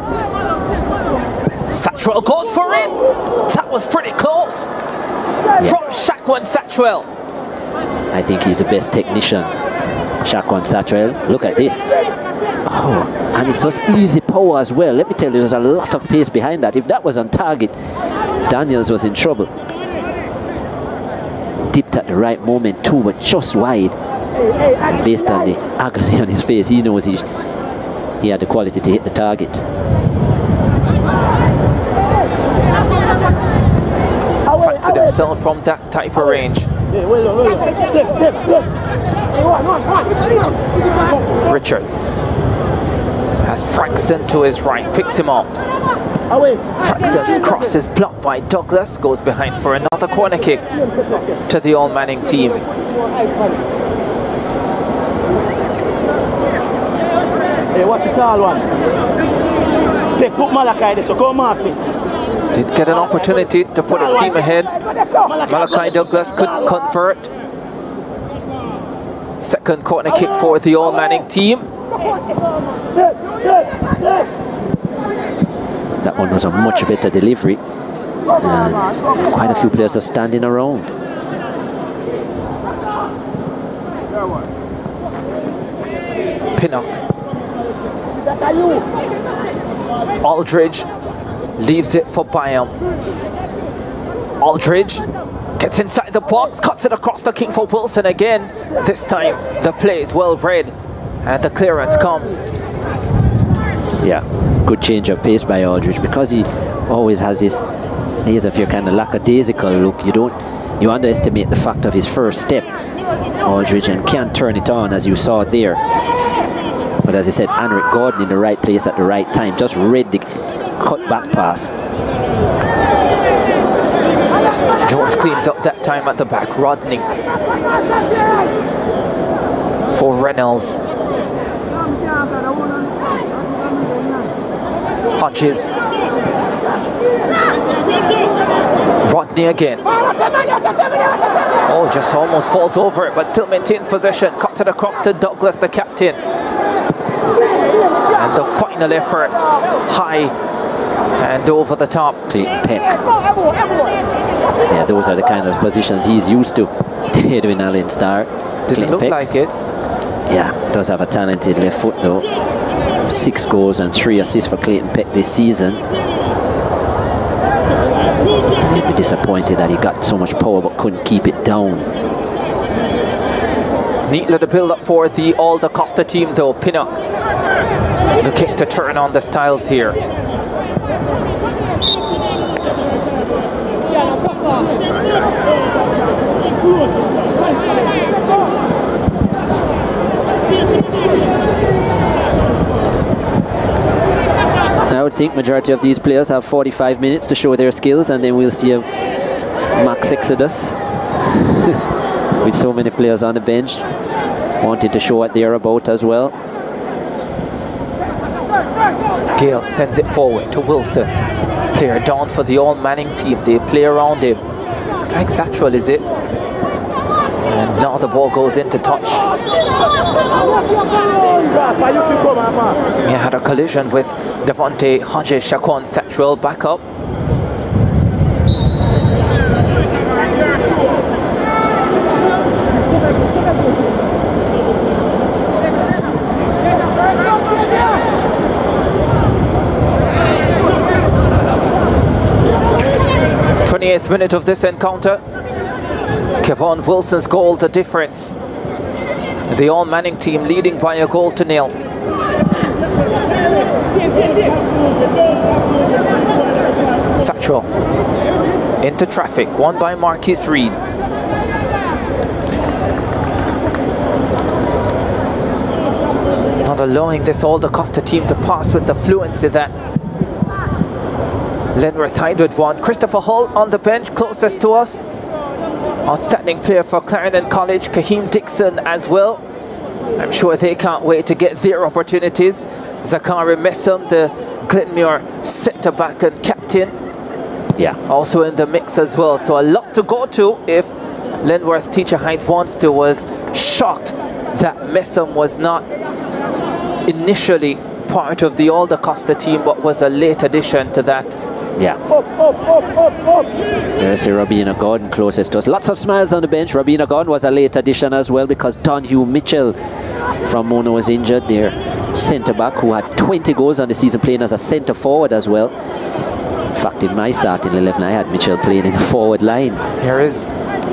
Satchwell goes for it. That was pretty close. From Shaquan Satchwell. I think he's the best technician. Shaquan Satchwell. Look at this. Oh, and it's just easy power as well. Let me tell you, there's a lot of pace behind that. If that was on target, Daniels was in trouble. Dipped at the right moment too, but just wide. And based on the agony on his face, he knows he had the quality to hit the target. Fancied himself from that type of range. Richards has Fraxon to his right, picks him up. Fraxon's cross is blocked by Douglas, goes behind for another corner kick to the All Manning team. Hey, watch the tall one. They put Malachi there, so come on. Did get an opportunity to put his team ahead. Malachi Douglas couldn't convert. Second corner kick for the All Manning team. That one was a much better delivery. And quite a few players are standing around. Pinnock. Aldridge leaves it for Byam. Aldridge gets inside the box, cuts it across the king for Wilson again. This time the play is well read and the clearance comes. Yeah, good change of pace by Aldridge, because he always has this days of your kind of lackadaisical look. You underestimate the fact of his first step, Aldridge, and can't turn it on as you saw there. But as I said, Henrik Gordon in the right place at the right time, just read the cut back pass. Jones cleans up that time at the back. Rodney for Reynolds. Hodges. Rodney again. Oh, just almost falls over it, but still maintains possession. Cuts it across to Douglas, the captain. And the final effort, high and over the top. Clayton Peck. Yeah, those are the kind of positions he's used to. Edwin Allstar. Didn't look like it. Yeah, does have a talented left foot though. 6 goals and 3 assists for Clayton Peck this season. He'd be disappointed that he got so much power but couldn't keep it down. Neat little build-up for the All-DaCosta team though. Pinnock looking to turn on the styles here. I would think majority of these players have 45 minutes to show their skills, and then we'll see a max exodus with so many players on the bench wanting to show what they're about as well. Gale sends it forward to Wilson. Player down for the all-Manning team. They play around him. Looks like Satchwell, is it? And now the ball goes into touch. He had a collision with Devontae Hodges. Shaquan Satchwell back up. Minute of this encounter. Kevon Wilson's goal, the difference. The all-Manning team leading by a goal to nil. Satchwell into traffic, won by Marquis Reed. Not allowing this All-DaCosta team to pass with the fluency that Lenworth Hyde would want. Christopher Hull on the bench, closest to us. Outstanding player for Clarendon College. Kaheem Dixon as well. I'm sure they can't wait to get their opportunities. Zachary Messam, the Glenmuir centre-back and captain. Yeah, also in the mix as well. So a lot to go to if Lenworth Teacher Hyde wants to. Was shocked that Messam was not initially part of the All-DaCosta team, but was a late addition to that. Yeah. There's Robina Gordon closest to us. Lots of smiles on the bench. Robina Gordon was a late addition as well because Donhue Mitchell from Mona was injured. Their centre-back who had 20 goals on the season playing as a centre-forward as well. In fact, in my starting 11, I had Mitchell playing in the forward line. Here is.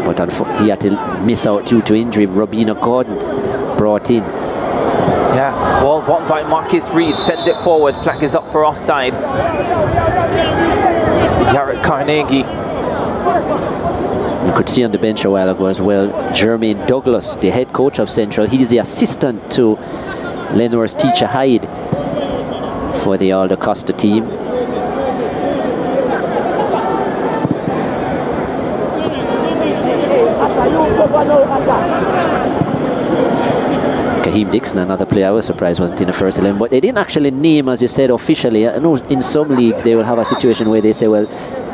But he had to miss out due to injury. Robina Gordon brought in. Yeah, ball won by Marcus Reed, sends it forward, flag is up for offside. Garrett Carnegie. You could see on the bench a while ago as well, Jermaine Douglas, the head coach of Central. He's the assistant to Lenworth Teacher Hyde for the All-DaCosta team. Kaheem Dixon, another player I was surprised wasn't in the first 11, but they didn't actually name, as you said, officially. I know in some leagues they will have a situation where they say, well,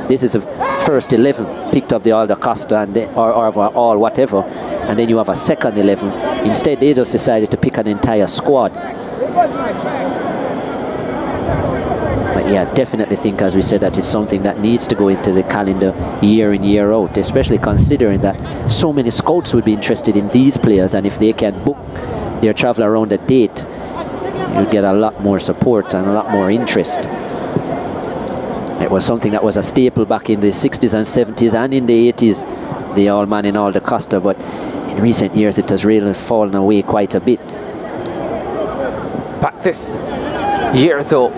this is the first 11 picked up the All-DaCosta and or all whatever, and then you have a second 11. Instead, they just decided to pick an entire squad. But yeah, definitely think, as we said, that it's something that needs to go into the calendar year in, year out, especially considering that so many scouts would be interested in these players, and if they can book their travel around the date, you get a lot more support and a lot more interest. It was something that was a staple back in the 60s and 70s and in the 80s, the All-Man in All-DaCosta, but in recent years it has really fallen away quite a bit. Back this year though,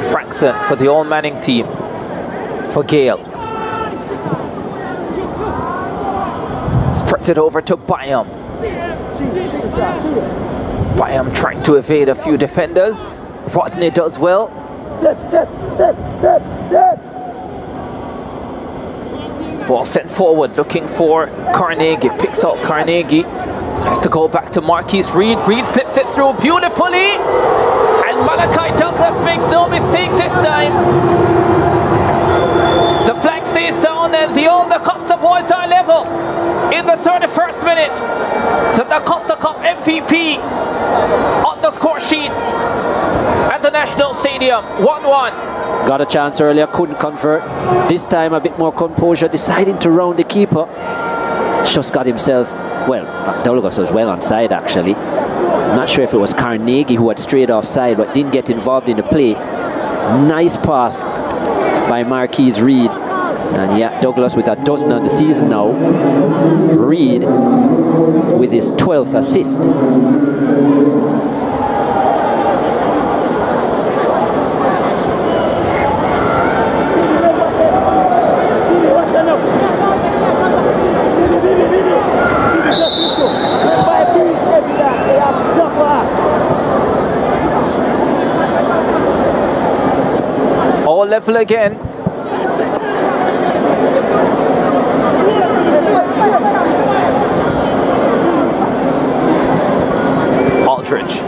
Frankson for the All-Manning team, for Gale. Spreads it over to Byam. Byam trying to evade a few defenders. Rodney does well. Ball sent forward, looking for Carnegie. Picks out Carnegie. Has to go back to Marquis Reed. Reed slips it through beautifully. And Malachi Douglas makes no mistake this time. The flag stays down and the All-DaCosta boys are level. In the 31st minute, the DaCosta Cup MVP on the score sheet at the National Stadium, 1-1. Got a chance earlier, couldn't convert. This time a bit more composure, deciding to round the keeper. Just got himself, well, All-DaCosta was well onside actually. I'm not sure if it was Carnegie who had strayed offside, but didn't get involved in the play. Nice pass by Marquise Reed. And yeah, Douglas with a dozen on the season now. Reed with his 12th assist. All level again. Aldridge.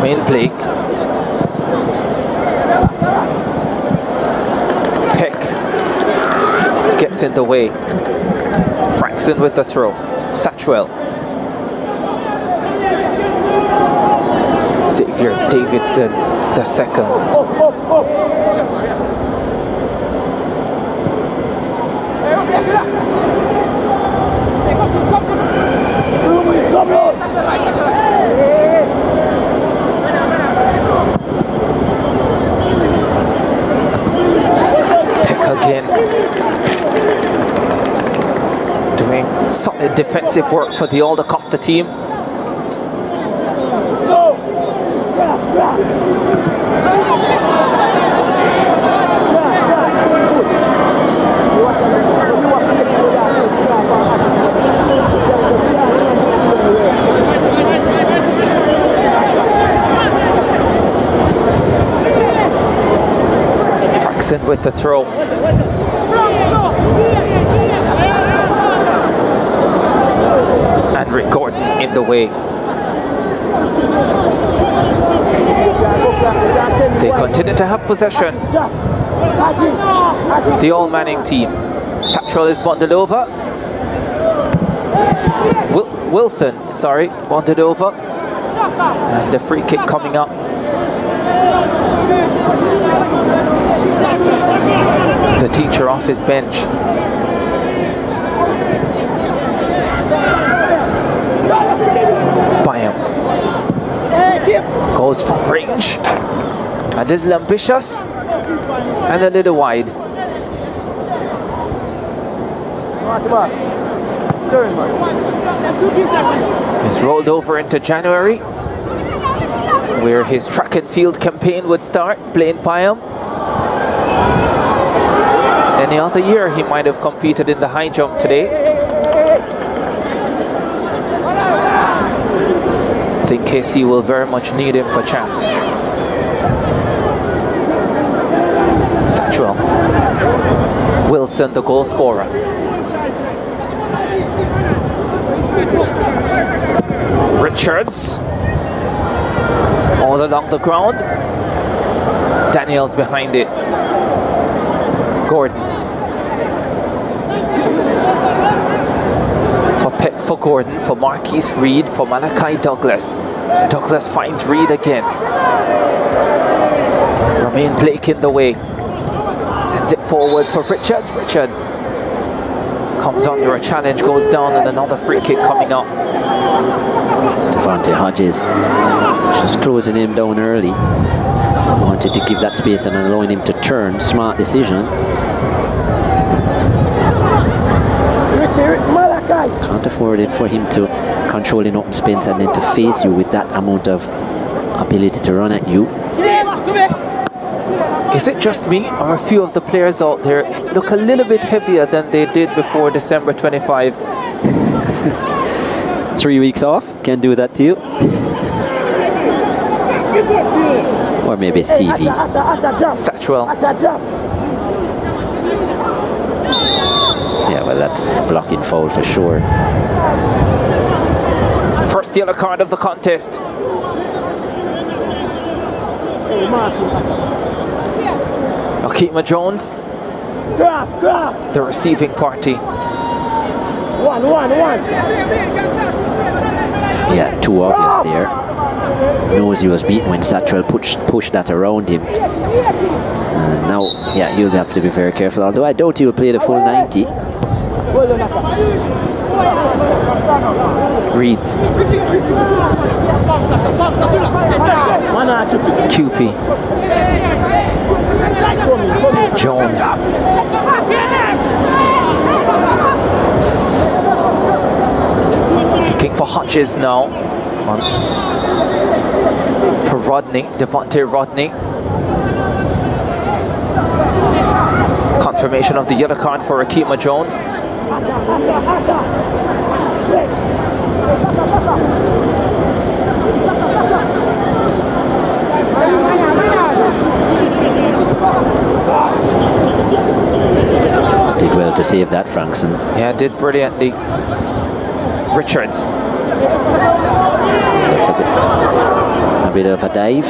Wayne Blake. Peck gets in the way. Frankson with the throw. Satchwell. Xavier Davidson, the second. Pick again. Doing solid defensive work for the All-DaCosta team. Frankson with the throw. And Rick Gordon in the way. They continue to have possession. The All Manning team. Satchwell is bundled over. Wilson, sorry, bundled over. And the free kick coming up. The teacher off his bench. Byam. Goes from range. A little ambitious and a little wide. He's rolled over into January, where his track and field campaign would start, playing Byam. Any other year he might have competed in the high jump today. I think KC will very much need him for champs. Satchwell. Wilson, the goal scorer. Richards. All along the ground. Daniels behind it. Gordon. For Gordon, for Marquise Reed, for Malachi Douglas. Douglas finds Reed again. Romain Blake in the way. Sends it forward for Richards. Richards comes under a challenge, goes down, and another free kick coming up. Devontae Hodges just closing him down early. Wanted to give that space and allowing him to turn. Smart decision. Can't afford it for him to control in open space and then to face you with that amount of ability to run at you. Is it just me, or a few of the players out there look a little bit heavier than they did before December 25? 3 weeks off can do that to you. Or maybe it's TV. Satchwell. Yeah, well, that's a blocking foul for sure. First yellow card of the contest. Akima Jones, the receiving party. Yeah, too obvious there. Knows he was beaten when Satchwell pushed that around him. And now, yeah, he'll have to be very careful. Although I doubt he'll play the full 90. Reed. QP. Jones. Looking for Hodges now. For Rodney, Devontae Rodney. Confirmation of the yellow card for Akima Jones. Did well to save that, Frankson. Yeah, did brilliantly. Richards. That's a bit of a dive.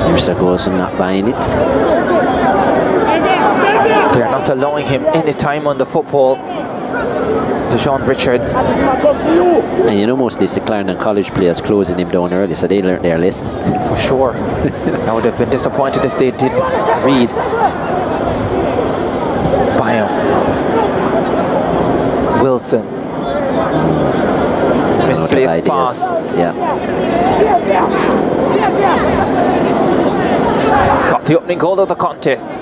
There's a goal, not buying it. They're not allowing him any time on the football. Deshaun Richards. And you know, most of these Clarendon College players closing him down early, so they learned their lesson. For sure. I would have been disappointed if they didn't read. Bio. Wilson. Misplaced pass. Yeah. Got the opening goal of the contest.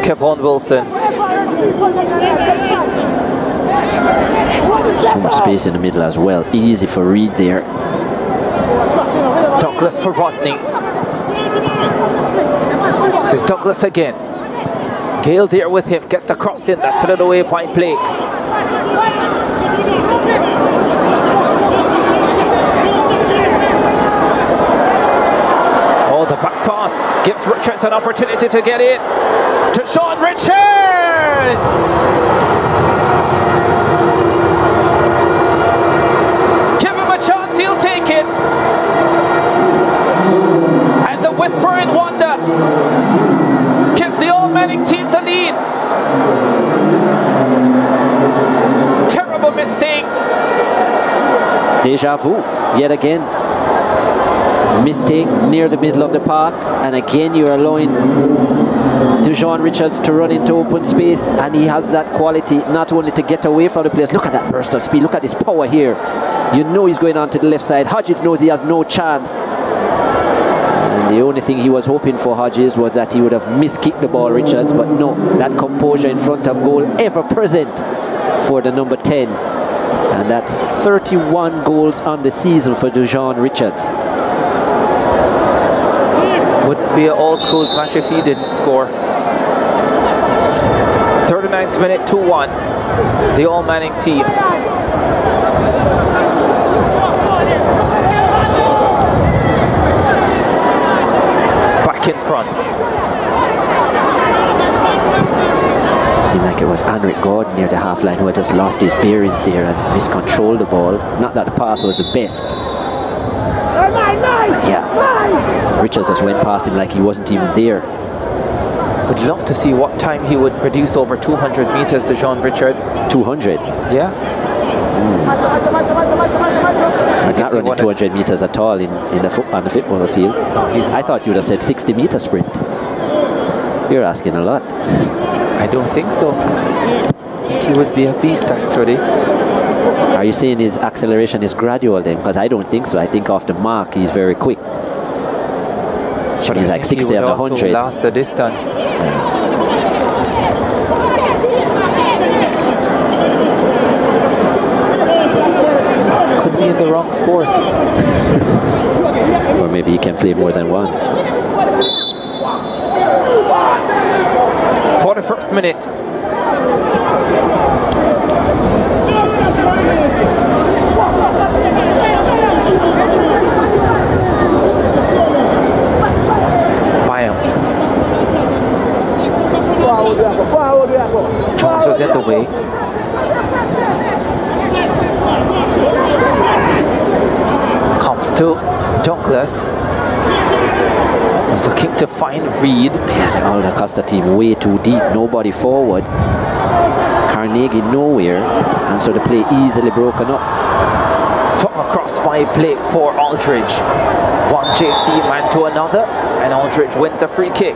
Kevon Wilson. So much space in the middle as well. Easy for Reed there. Douglas for Rodney. This is Douglas again. Gale there with him. Gets the cross in. That's headed away by Blake. Oh, the back pass gives Richards an opportunity to get in. To Sean Richards! Give him a chance, he'll take it. And the Whispering Wonder gives the Old Manning team the lead. Terrible mistake. Deja vu, yet again. Mistake near the middle of the park, and again you're allowing Deshaun Richards to run into open space, and he has that quality not only to get away from the players. Look at that burst of speed, look at his power here. You know he's going on to the left side. Hodges knows he has no chance. And the only thing he was hoping for, Hodges, was that he would have miskicked the ball, Richards, but no, that composure in front of goal ever present for the number 10. And that's 31 goals on the season for Deshaun Richards. Would be an all-schools match if he didn't score. 39th minute, 2-1. The All Manning team. Back in front. Seemed like it was Anric Gordon near the half line who had just lost his bearings there and miscontrolled the ball. Not that the pass was the best. Yeah. Richards just went past him like he wasn't even there. Would love to see what time he would produce over 200 meters, Deshaun Richards. 200? Yeah. He's not running 200 meters at all on the football field. I thought you would have said 60-meter sprint. You're asking a lot. I don't think so. I think he would be a beast, actually. Are you saying his acceleration is gradual then? Because I don't think so. I think off the mark he's very quick. He's like 60 and 100. He last the distance. Could be in the wrong sport. Or maybe he can play more than one. 41st minute. Jones was in the way. Comes to Douglas. Was looking to find Reed. Yeah, the All-DaCosta team way too deep. Nobody forward. Carnegie nowhere, and so the play easily broken up. Swung across by Blake for Aldridge. One JC man to another, and Aldridge wins a free kick.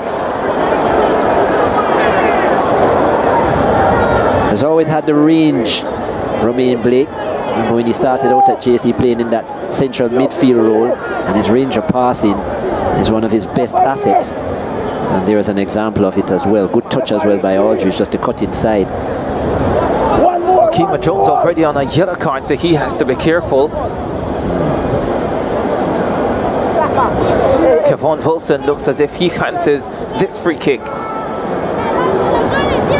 Has always had the range, Romain Blake. Remember when he started out at JC playing in that central midfield role, and his range of passing is one of his best assets. And there is an example of it as well. Good touch as well by Aldridge, just to cut inside. Kima Jones already on a yellow card, so he has to be careful. Kevon Wilson looks as if he fancies this free kick.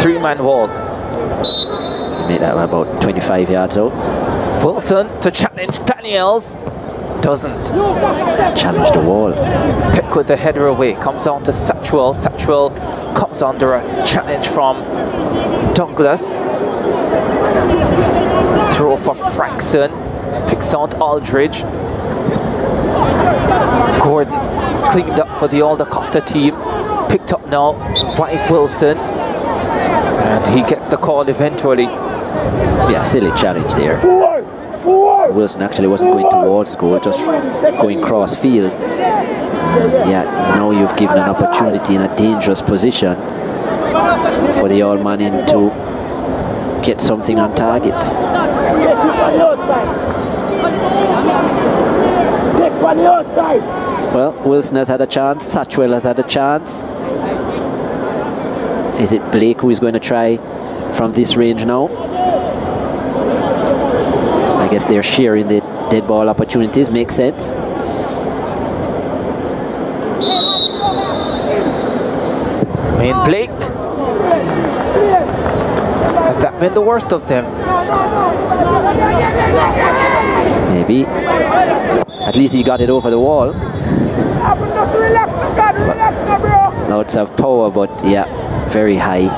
Three-man wall. He made that about 25 yards out. Wilson to challenge Daniels. Doesn't. Challenge the wall. Pick with the header away. Comes on to Satchwell. Satchwell comes under a challenge from Douglas. Throw for Frankson. Picks out Aldridge. Gordon cleaned up for the All-DaCosta team. Picked up now by Wilson. And he gets the call eventually. Yeah, silly challenge there. Wilson actually wasn't going towards goal, just going cross field. And yeah, now you've given an opportunity in a dangerous position for the All Man in to get something on target. Well, Wilson has had a chance, Satchwell has had a chance. Is it Blake who is going to try from this range now? I guess they're sharing the dead ball opportunities, makes sense. Main Blake. Has that been the worst of them? Maybe. At least he got it over the wall. Lots of power, but yeah, very high.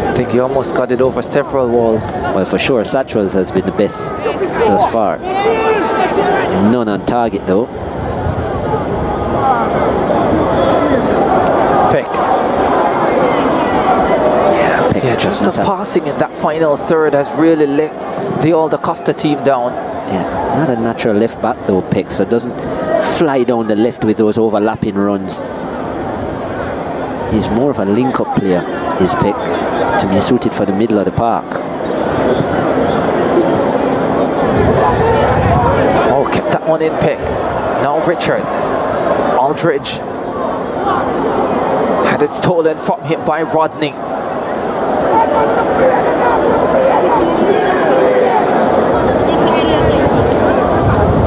I think he almost got it over several walls. Well, for sure, Satchwell's has been the best thus far. None on target, though. Peck. Yeah, just the passing in that final third has really let the All-DaCosta team down. Yeah, not a natural left back, though, Peck, so doesn't fly down the left with those overlapping runs. He's more of a link-up player, is Peck, to be suited for the middle of the park. Oh, kept that one in, Peck. Now Richards. Aldridge. Had it stolen from him by Rodney.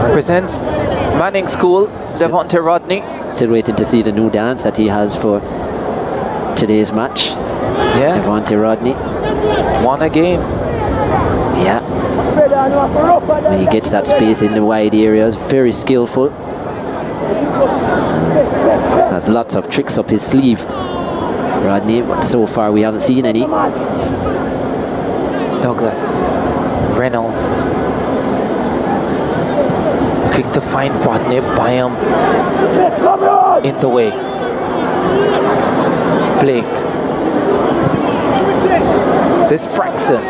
Represents Manning School, Devontae Rodney. Still waiting to see the new dance that he has for today's match. Yeah. Devontae Rodney. Won a game. Yeah. When he gets that space in the wide areas, very skillful. Has lots of tricks up his sleeve, Rodney, but so far we haven't seen any. Douglas. Reynolds. Looking to find Rodney. Byam in the way. Blake. This is Frankson.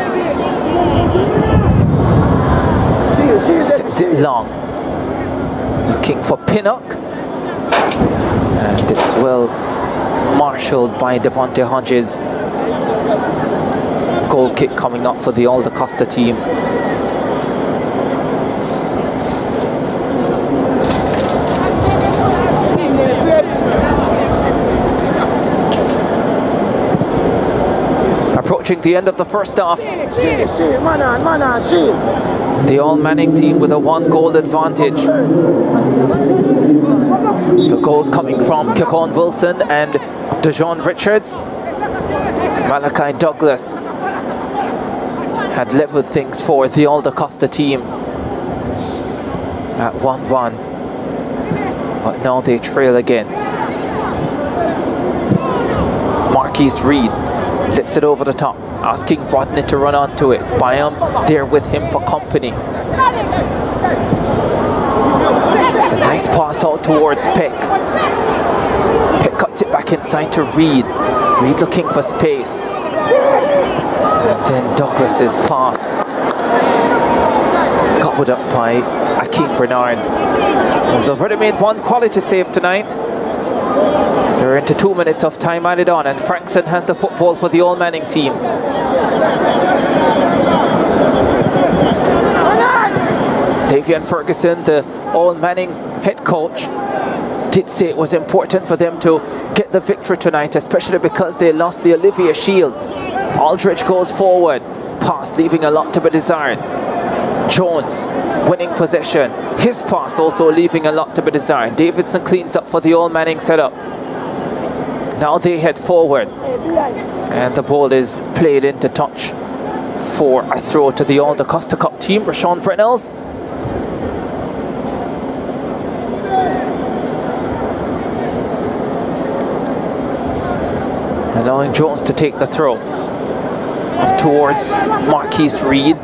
Sends it long. Looking for Pinnock. And it's well marshaled by Devontae Hodges. Goal kick coming up for the All-DaCosta team. Approaching the end of the first half. The All Manning team with a 1-goal advantage. The goals coming from Kevon Wilson and DeJohn Richards. Malachi Douglas had leveled things for the All-DaCosta team at 1-1. But now they trail again. Marquise Reed lifts it over the top, asking Rodney to run onto it. Byam there with him for company. It's a nice pass out towards Peck. Peck cuts it back inside to Reed. Reed looking for space. Then Douglas's pass gobbled up by Akeem Bernard. He's already made one quality save tonight. They're into 2 minutes of time added on, and Frankson has the football for the Old Manning team. Davian Ferguson, the Old Manning head coach, did say it was important for them to get the victory tonight, especially because they lost the Olivier Shield. Aldridge goes forward, pass leaving a lot to be desired. Jones winning possession, his pass also leaving a lot to be desired. Davidson cleans up for the Old Manning setup. Now they head forward, and the ball is played into touch for a throw to the All-DaCosta Cup team. Rashawn Brennels. Allowing Jones to take the throw up towards Marquise Reed.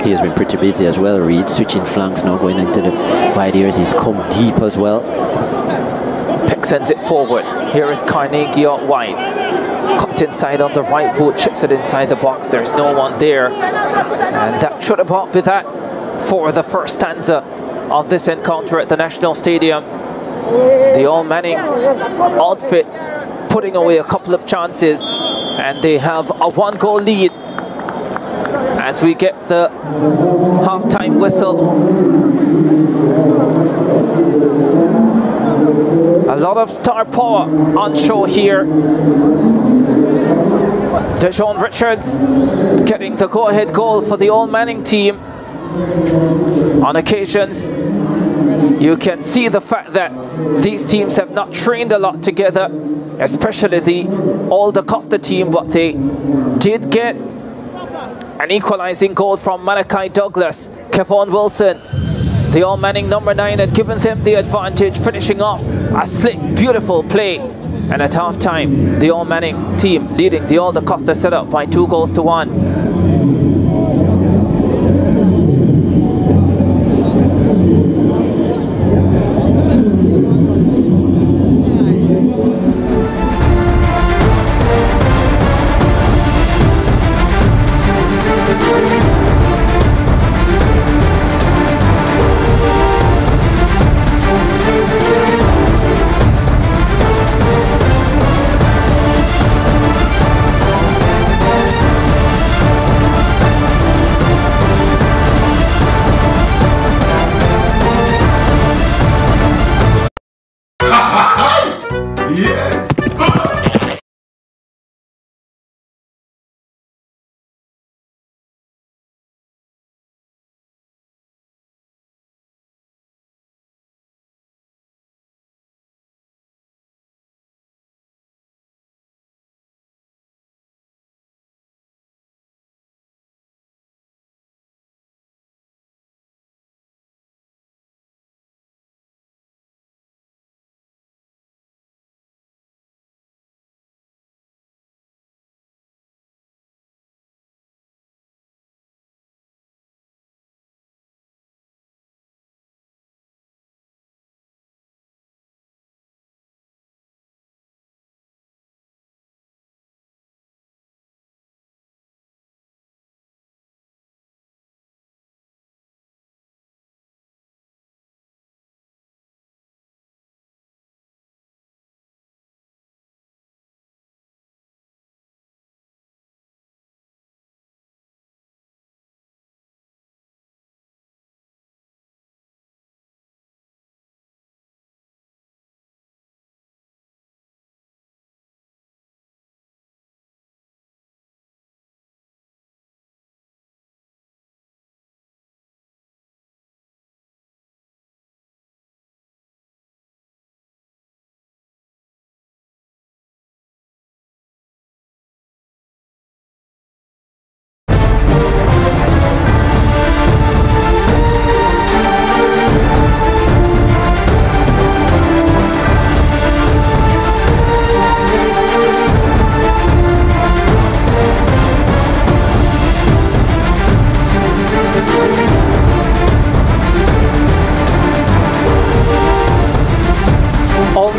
He has been pretty busy as well, Reed, switching flanks now, going into the wide areas. He's come deep as well. Peck sends it forward. Here is Carnegie out wide. Cuts inside on the right boot, chips it inside the box. There's no one there. And that should about be that for the first stanza of this encounter at the National Stadium. The Old Manning outfit putting away a couple of chances, and they have a 1-goal lead as we get the half-time whistle. A lot of star power on show here. Deshaun Richards getting the go-ahead goal for the Old Manning team. On occasions, you can see the fact that these teams have not trained a lot together, especially the All-DaCosta team, but they did get an equalizing goal from Malachi Douglas. Kevon Wilson, the Old Manning number 9, had given them the advantage, finishing off a slick, beautiful play. And at halftime, the Old Manning team leading the All-DaCosta setup by 2-1.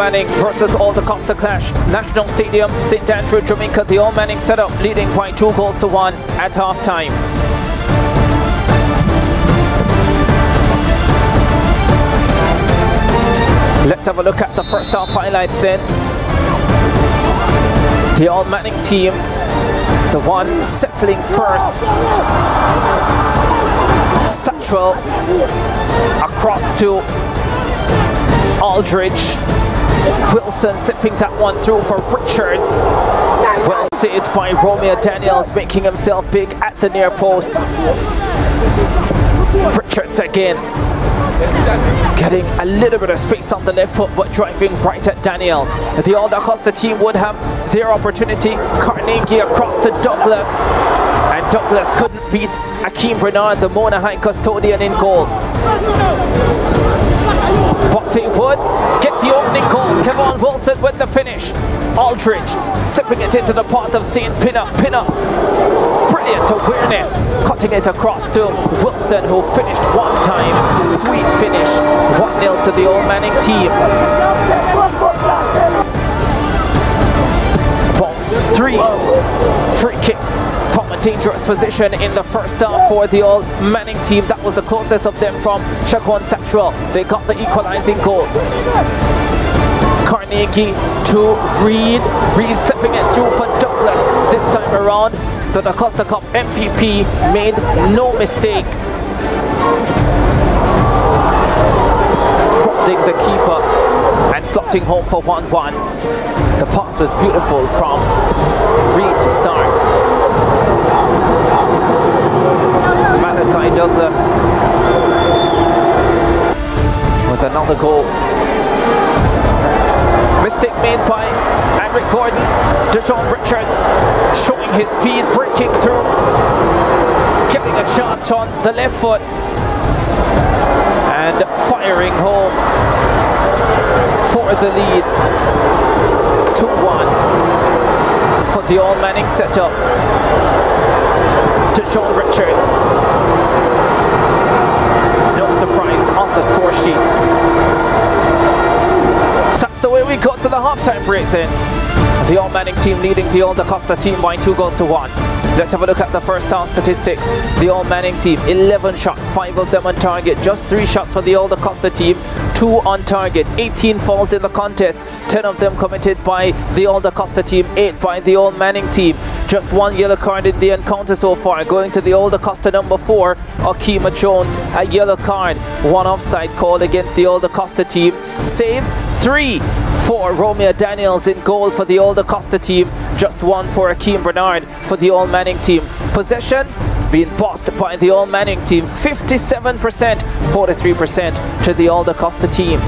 Manning versus All-DaCosta clash. National Stadium, St. Andrew, Jamaica. The All Manning setup leading by 2-1 at halftime. Let's have a look at the first half highlights then. The All Manning team, the one settling first. Satchwell across to Aldridge. Wilson slipping that one through for Richards. Well saved by Romeo Daniels, making himself big at the near post. Richards again, getting a little bit of space on the left foot, but driving right at Daniels. The All-DaCosta team would have their opportunity. Carnegie across to Douglas, and Douglas couldn't beat Akeem Bernard, the Mona High custodian, in goal. But they would get the opening goal. Kevon Wilson with the finish. Aldridge slipping it into the path of St. Pinner. Brilliant awareness, cutting it across to Wilson, who finished one time. Sweet finish. 1-0 to the All Manning team. About 3 free kicks from a dangerous position in the first half for the All Manning team. That was the closest of them from Shaquan Satchwell. They got the equalizing goal. Carnegie to Reed. Reed slipping it through for Douglas. This time around, the DaCosta Cup MVP made no mistake. Prodding the keeper and slotting home for 1-1. The pass was beautiful from Reed to start. Malachi Douglas with another goal. Mistake made by Eric Gordon. Deshaun Richards showing his speed, breaking through, getting a chance on the left foot and firing home for the lead. 2-1 for the All Manning setup. Deshaun Richards. No surprise on the score sheet. That's the way we got to the halftime break then. The All Manning team leading the All-DaCosta team by 2-1. Let's have a look at the first half statistics. The All Manning team, 11 shots, 5 of them on target. Just 3 shots for the All-DaCosta team, 2 on target. 18 fouls in the contest, 10 of them committed by the All-DaCosta team, 8 by the All Manning team. Just 1 yellow card in the encounter so far. Going to the All-DaCosta number 4, Akima Jones, a yellow card. 1 offside call against the All-DaCosta team. Saves 3 for Romeo Daniels in goal for the All-DaCosta team. Just 1 for Akeem Bernard for the All Manning team. Possession being bossed by the All Manning team. 57%, 43% to the All-DaCosta team.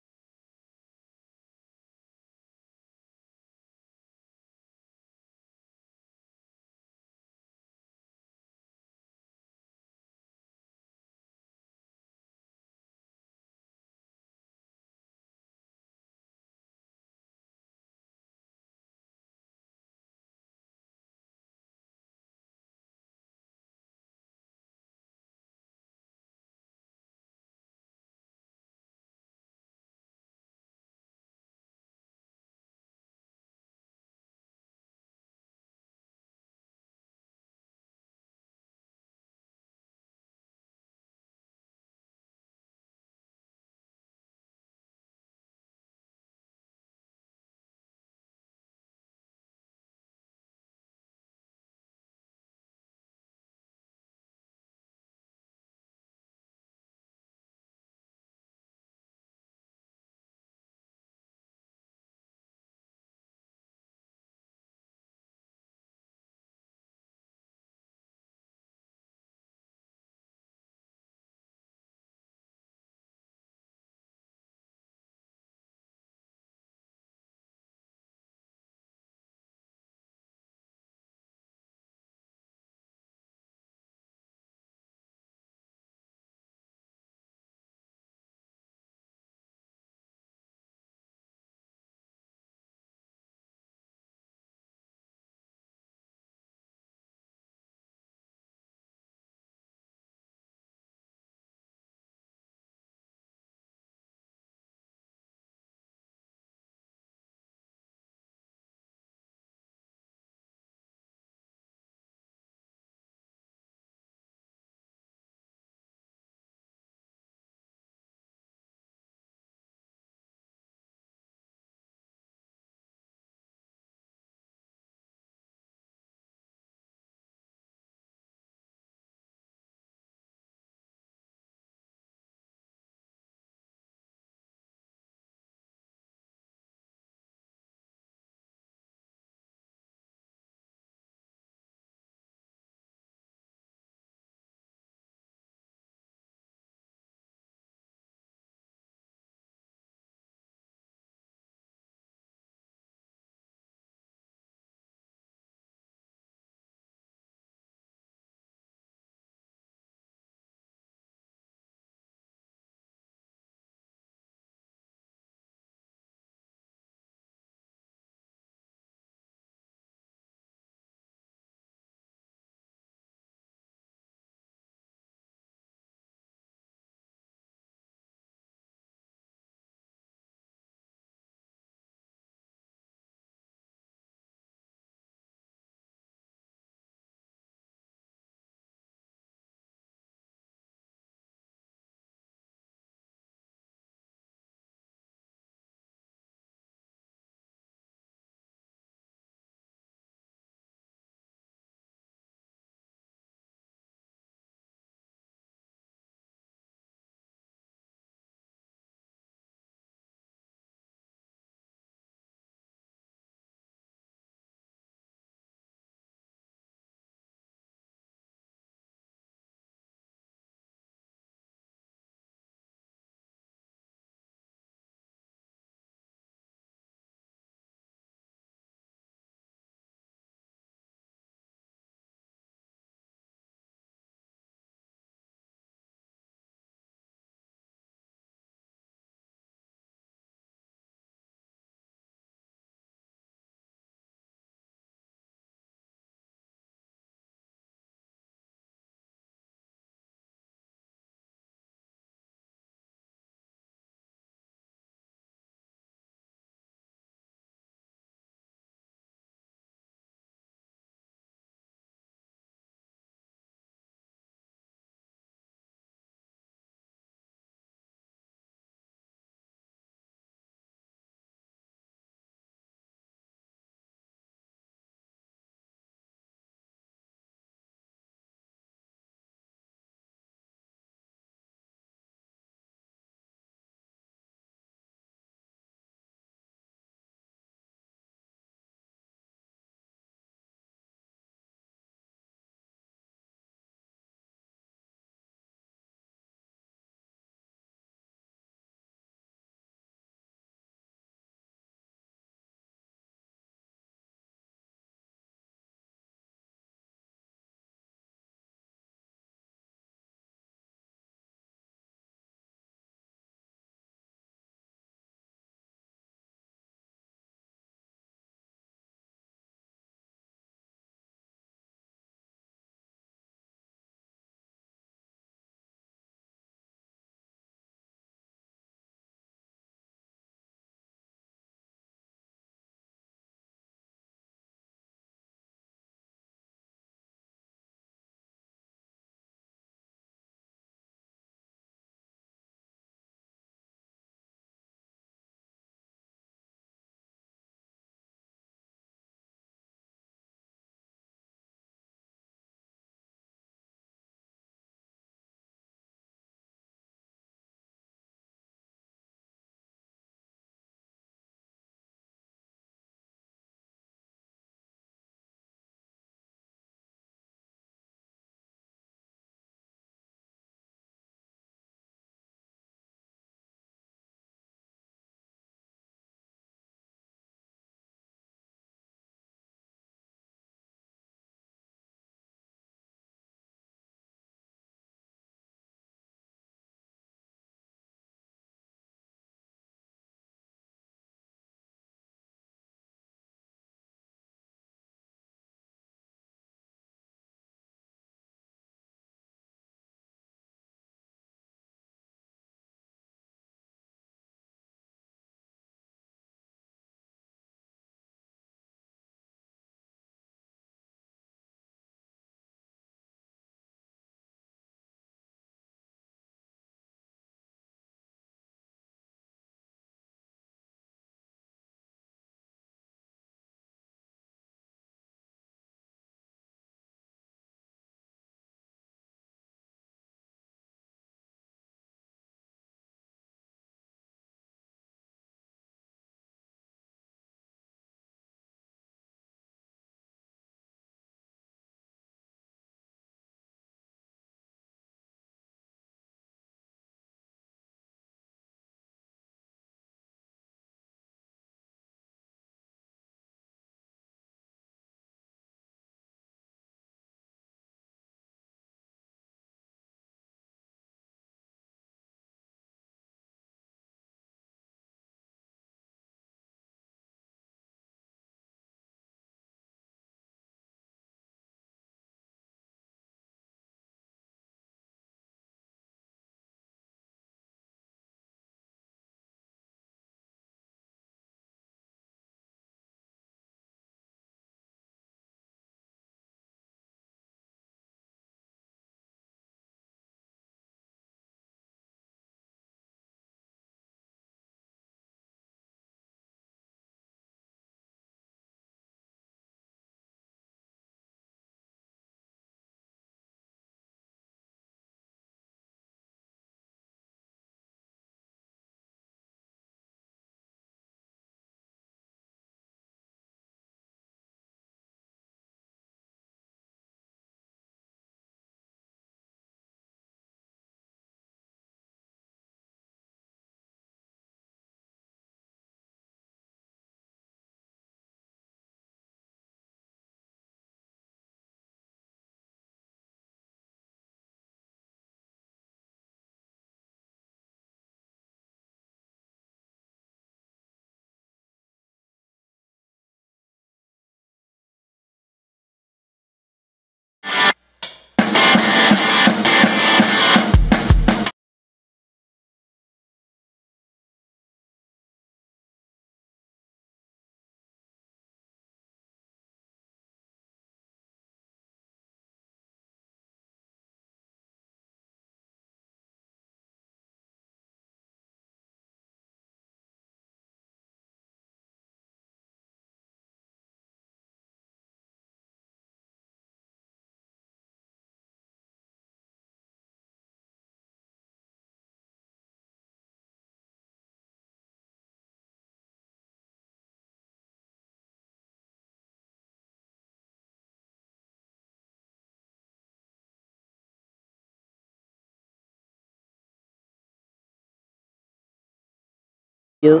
And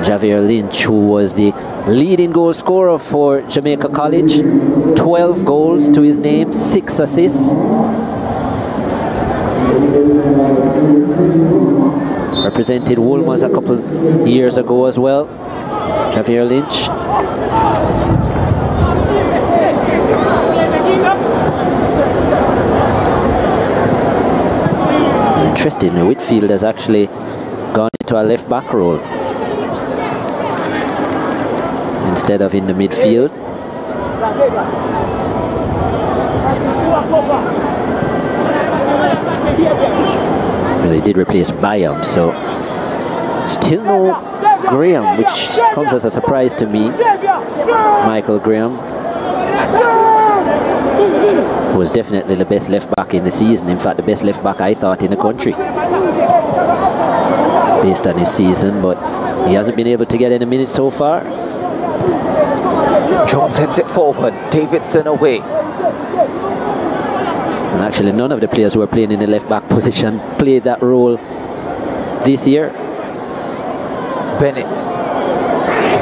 Javier Lynch, who was the leading goal scorer for Jamaica College, 12 goals to his name, 6 assists. Represented Wolmer's a couple years ago as well, Javier Lynch. Interesting, Whitfield has actually gone into a left back role instead of in the midfield. Well, he did replace Byam, so still no Graham, which comes as a surprise to me. Michael Graham was definitely the best left back in the season. In fact, the best left back I thought in the country based on his season, but he hasn't been able to get any minutes so far. Jones heads it forward, Davidson away. And actually none of the players who are playing in the left back position played that role this year. Bennett,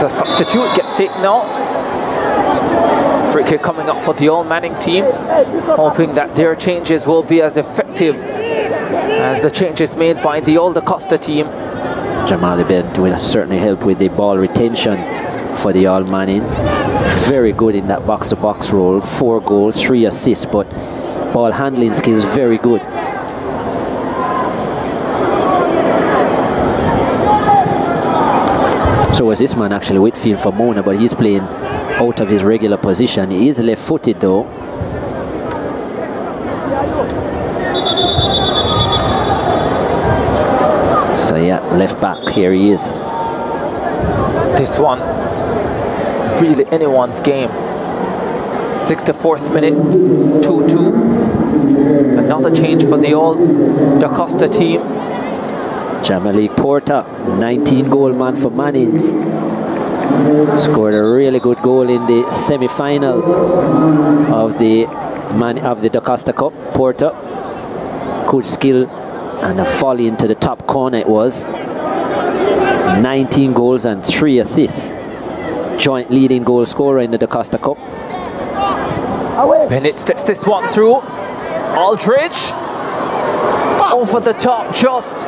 the substitute, gets taken out. Free kick coming up for the All Manning team, hoping that their changes will be as effective as the changes made by the All-DaCosta team. Jamali Bennett will certainly help with the ball retention for the All Manning. Very good in that box-to-box role, 4 goals, 3 assists, but ball handling skills very good. So was this man actually, Whitfield for Mona, but he's playing out of his regular position. He is left-footed though. So yeah, left back, here he is. This one, really anyone's game. 64th minute, 2-2. Another change for the All-DaCosta team. Jamali Porter, 19-goal man for Mannings. Scored a really good goal in the semi-final of the DaCosta Cup. Porter, good skill and a volley into the top corner it was. 19 goals and 3 assists. Joint leading goal scorer in the DaCosta Cup. Bennett slips this one through. Aldridge over the top, just.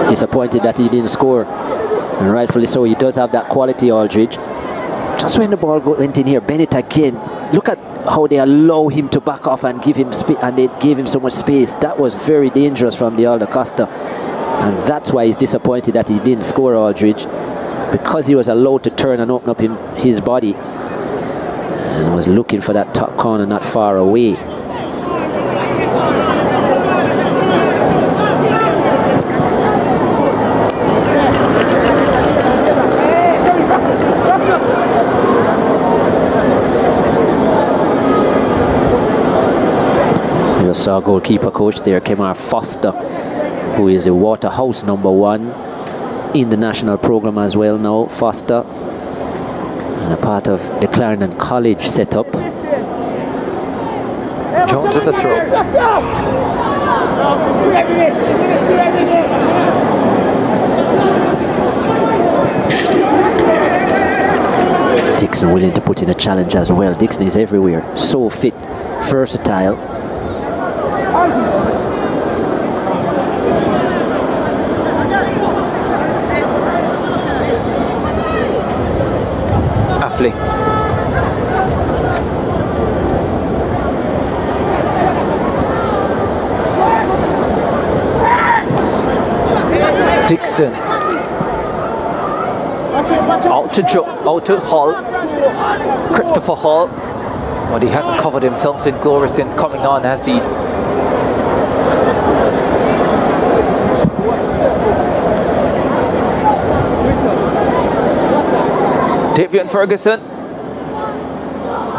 Disappointed that he didn't score, and rightfully so. He does have that quality, Aldridge. Just when the ball went in here, Bennett again. Look at how they allow him to back off and give him and they gave him so much space. That was very dangerous from the All-DaCosta, and that's why he's disappointed that he didn't score, Aldridge, because he was allowed to turn and open up his body and was looking for that top corner not far away. You saw goalkeeper coach there, Kemar Foster, who is the Waterhouse #1 in the national program as well now, Foster, and a part of the Clarendon College setup. Jones at the throw. Dixon willing to put in a challenge as well. Dixon is everywhere, so fit, versatile. Affley. Dixon. Out to Hall. Christopher Hall. But he hasn't covered himself in glory since coming on, has he? Davian Ferguson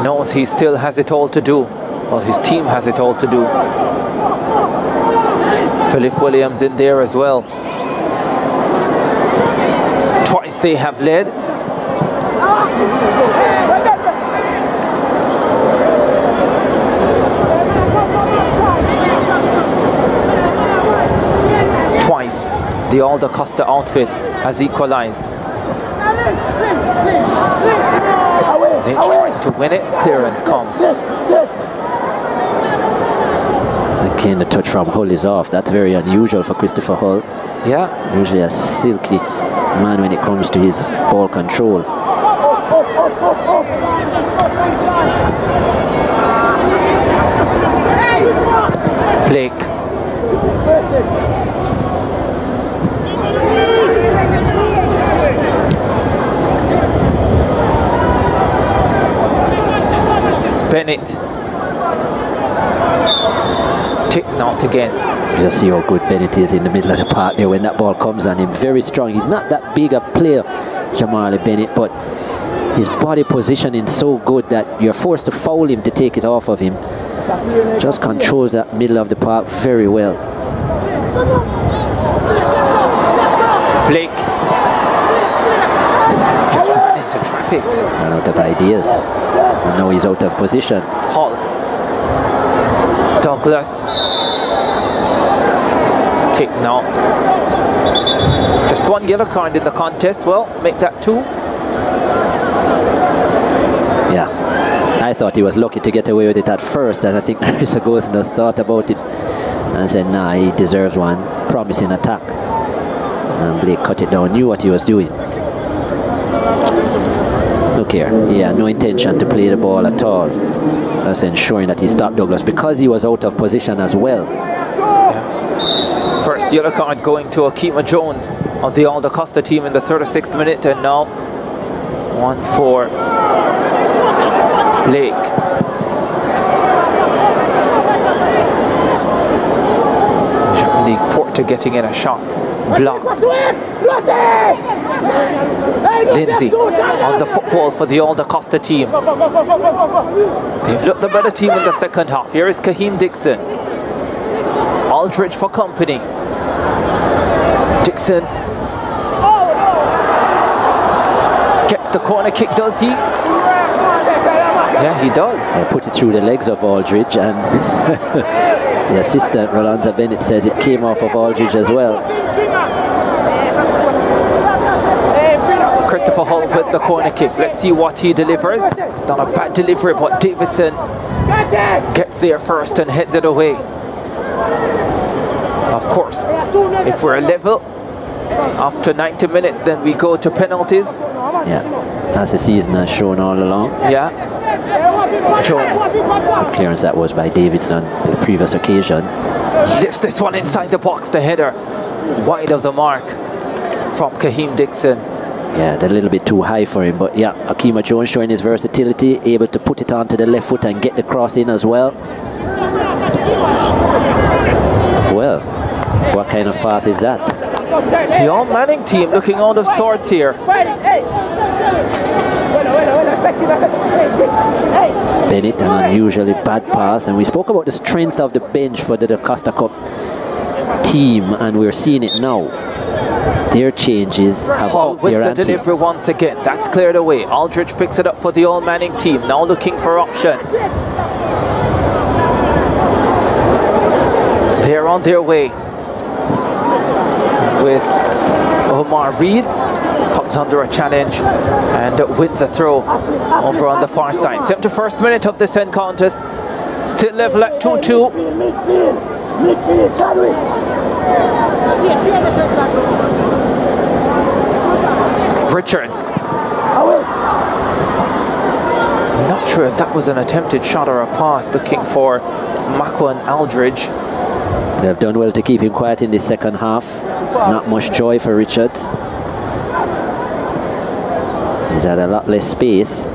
knows he still has it all to do. Well, his team has it all to do. Philip Williams in there as well. Twice they have led. The All-DaCosta outfit has equalized. Lynch trying to win it. Clearance comes. Again, the touch from Hull is off. That's very unusual for Christopher Hull. Yeah. Usually a silky man when it comes to his ball control. Blake. Bennett. Tick not again. You see how good Bennett is in the middle of the park there when that ball comes on him. Very strong. He's not that big a player, Jamali Bennett, but his body positioning so good that you're forced to foul him to take it off of him. Just controls that middle of the park very well. Blake. Just ran into traffic. Ran out of ideas. And now he's out of position. Hall. Douglas. Take not. Just one yellow card in the contest. Well, make that 2. Yeah. I thought he was lucky to get away with it at first, and I think ISSASBF thought about it and said, nah, he deserves one. Promising attack. And Blake cut it down, knew what he was doing. Look here, he had no intention to play the ball at all. That's ensuring that he stopped Douglas because he was out of position as well. Yeah. First yellow card going to Akima Jones of the All-DaCosta team in the 36th minute, and now 1 for Blake. League Porter getting in a shot. Blocked. Lindsay on the football for the All-DaCosta team. They've looked the better team in the second half. Here is Kaheem Dixon. Aldridge for company. Dixon gets the corner kick, does he? Yeah, he does. I put it through the legs of Aldridge, and the assistant, Rolanda Bennett, says it came off of Aldridge as well. Christopher Hull with the corner kick. Let's see what he delivers. It's not a bad delivery, but Davison gets there first and heads it away. Of course, if we're level after 90 minutes, then we go to penalties. Yeah, as the season has shown all along. Yeah. Jones. The clearance that was by Davidson on the previous occasion. Lifts this one inside the box, the header. Wide of the mark from Kaheem Dixon. Yeah, they're a little bit too high for him, but yeah, Akima Jones showing his versatility, able to put it onto the left foot and get the cross in as well. Well, what kind of pass is that? The All Manning team looking out of sorts here. Bennett, an unusually bad pass, and we spoke about the strength of the bench for the Costa Cup team, and we're seeing it now. Their changes have Hall with the delivery once again. That's cleared away. Aldridge picks it up for the All Manning team, now looking for options. They're on their way with Omar Reed. Comes under a challenge and wins a throw over on the far side. 71st minute of this end contest. Still level at 2-2. Richards. Not sure if that was an attempted shot or a pass, looking for Makwa and Aldridge. They've done well to keep him quiet in the second half. Not much joy for Richards. He's had a lot less space.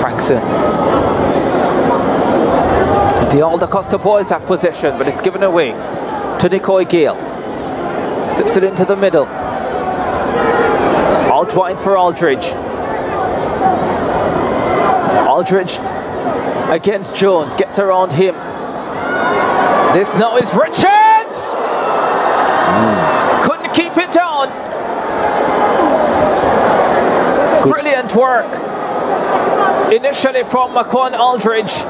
Frankson. The All-DaCosta boys have possession, but it's given away to Nicoy Gale. Slips it into the middle. Out wide for Aldridge. Aldridge against Jones, gets around him. This now is Richards! Couldn't keep it down. Brilliant work. initially from McCon Aldridge.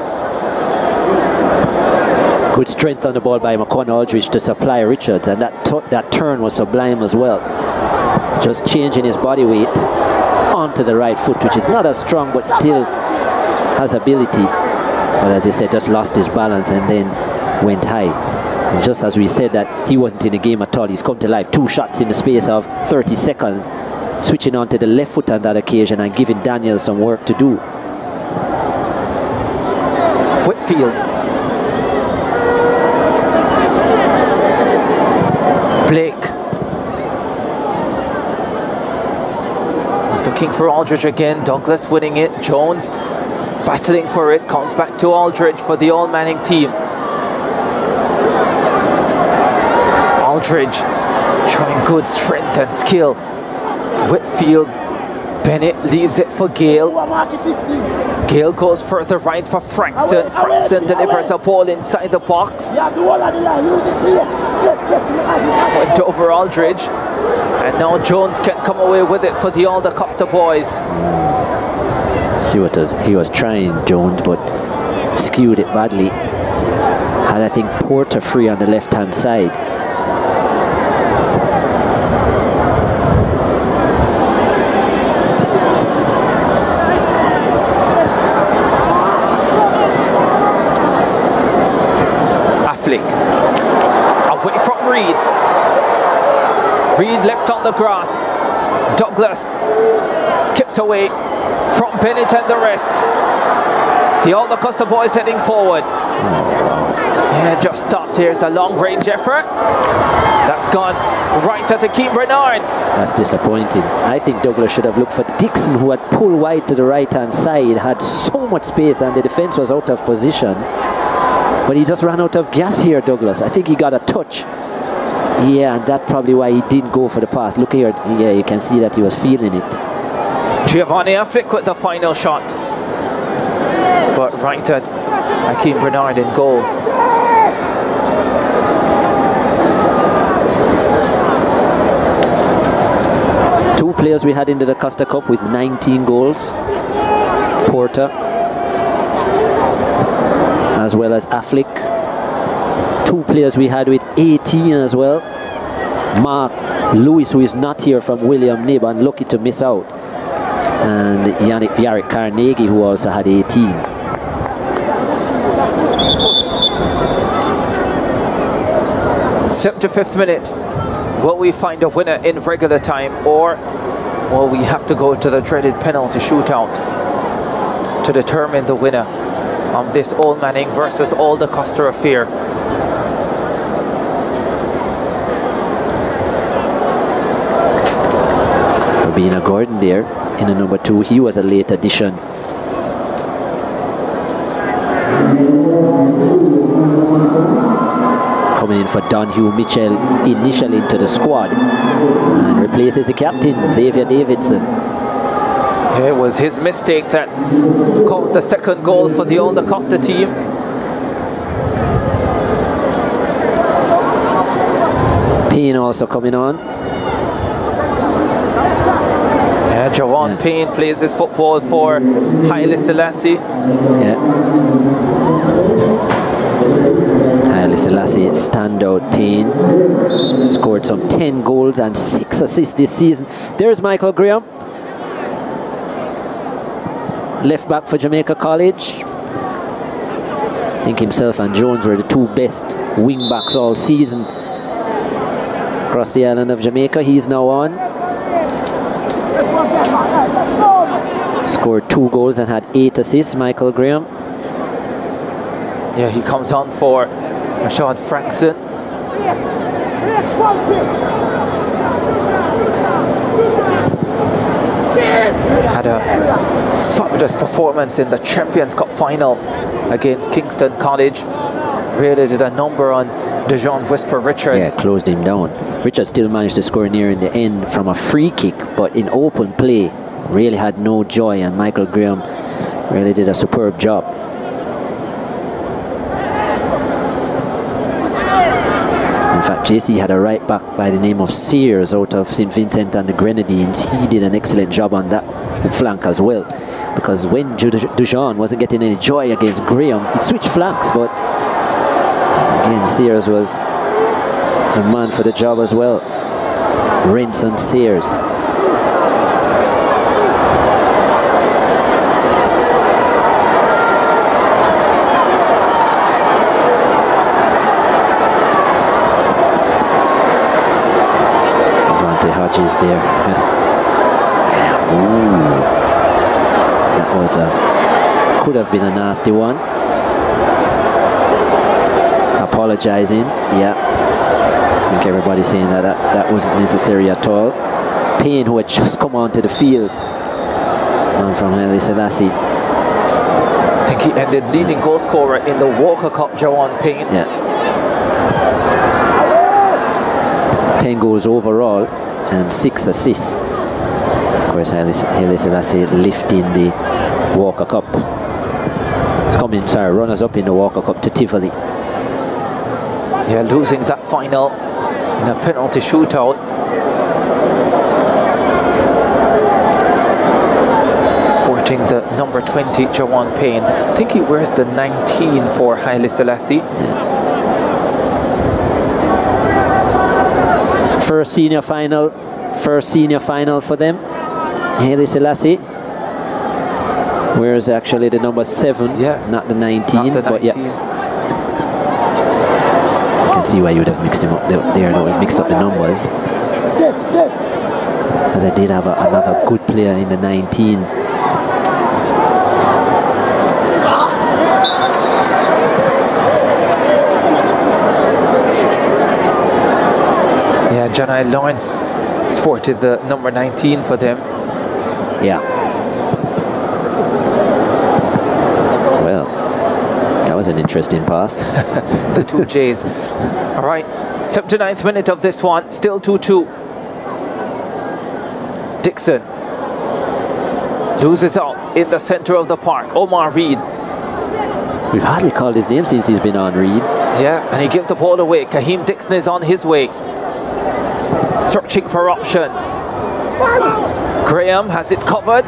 Good strength on the ball by McCon Aldridge to supply Richards, and that turn was sublime as well. Just changing his body weight onto the right foot, which is not as strong but still has ability. But as I said, just lost his balance and then went high. And just as we said that he wasn't in the game at all, he's come to life. 2 shots in the space of 30 seconds, switching on to the left foot on that occasion and giving Daniel some work to do. Whitfield. Blake. He's looking for Aldridge again. Douglas winning it. Jones battling for it. Comes back to Aldridge for the all-Manning team. Aldridge showing good strength and skill. Whitfield. Bennett leaves it for Gale. Gale goes further right for Frankson. Frankson delivers a ball inside the box. Went over Aldridge. And now Jones can come away with it for the All-DaCosta boys. See what he was trying, Jones, but skewed it badly. Had, I think, Porter free on the left-hand side. Away from Reed. Reed left on the grass. Douglas skips away from Bennett and the rest. The All-DaCosta boys heading forward. Yeah, just stopped. Here's a long range effort. That's gone right at Akeem Bernard. That's disappointing. I think Douglas should have looked for Dixon, who had pulled wide to the right-hand side, had so much space and the defense was out of position. But he just ran out of gas here, Douglas. I think he got a touch. Yeah, and that's probably why he didn't go for the pass. Look here. Yeah, you can see that he was feeling it. Giovanni Affleck with the final shot. But right at Akeem Bernard in goal. Two players we had into the Costa Cup with 19 goals. Porter, as well as Affleck. Two players we had with 18 as well. Mark Lewis, who is not here from William Knibb, and lucky to miss out. And Yarrick Carnegie, who also had 18. '75th minute. Will we find a winner in regular time, or will we have to go to the dreaded penalty shootout to determine the winner of this all-Manning versus All-DaCosta affair? Robina Gordon there in the number 2. He was a late addition. Coming in for Donhue Mitchell initially into the squad and replaces the captain, Xavier Davidson. It was his mistake that caused the second goal for the All-DaCosta team. Payne also coming on. Yeah, Jawan Payne plays his football for Haile Selassie. Yeah. Haile Selassie, standout Payne. Scored some 10 goals and 6 assists this season. There's Michael Graham. Left back for Jamaica College. I think himself and Jones were the 2 best wing backs all season across the island of Jamaica. He's now on. Scored 2 goals and had 8 assists, Michael Graham. Yeah, he comes on for Rashad Frankson. Had a fabulous performance in the Champions Cup final against Kingston College. Really did a number on Dejon Whisper Richards. Yeah, closed him down. Richards still managed to score near in the end from a free kick, but in open play, really had no joy, and Michael Graham really did a superb job. In fact, JC had a right back by the name of Sears out of St. Vincent and the Grenadines. He did an excellent job on that flank as well. because when Dujon wasn't getting any joy against Graham, he switched flanks, but again, Sears was the man for the job as well. Renson Sears. Hodges there. Ooh. That was could have been a nasty one. Apologizing. Yeah. I think everybody's saying that wasn't necessary at all. Payne, who had just come onto the field. From Haile Selassie. I think he ended leading goal scorer in the Walker Cup, Jawan Payne. Yeah. 10 goals overall and 6 assists. Of course, Haile Selassie lifting the Walker Cup. Runners up in the Walker Cup to Tivoli. Yeah, losing that final in a penalty shootout. Sporting the number 20, Jawan Payne. I think he wears the 19 for Haile Selassie. Yeah. First senior final for them. Haile Selassie. Whereas actually the number 7, yeah, not the 19, not the 19. But yeah. I can see why you would have mixed him up there, mixed up the numbers. As I did have another good player in the 19. Yeah, John I. Lawrence sported the number 19 for them. Yeah. Well, that was an interesting pass. The 2 J's. All right, 79th minute of this one, still 2-2. Dixon loses out in the center of the park. Omar Reed. We've hardly called his name since he's been on, Reed. Yeah, and he gives the ball away. Kaheem Dixon is on his way. Searching for options. Graham has it covered,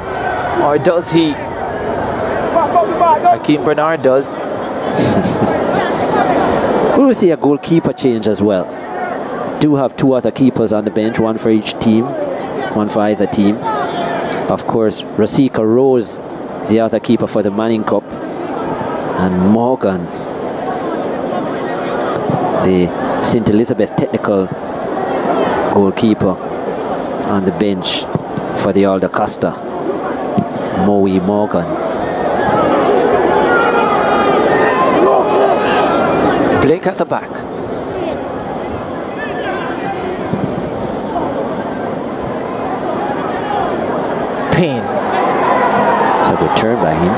or does he? Hakeem Bernard does. We will see a goalkeeper change as well. Do have 2 other keepers on the bench, one for each team, one for either team. Of course, Rasika Rose, the other keeper for the Manning Cup, and Morgan, the St. Elizabeth Technical goalkeeper, on the bench for the All-DaCosta, Moe Morgan. Blake at the back. Payne. It's a good turn by him.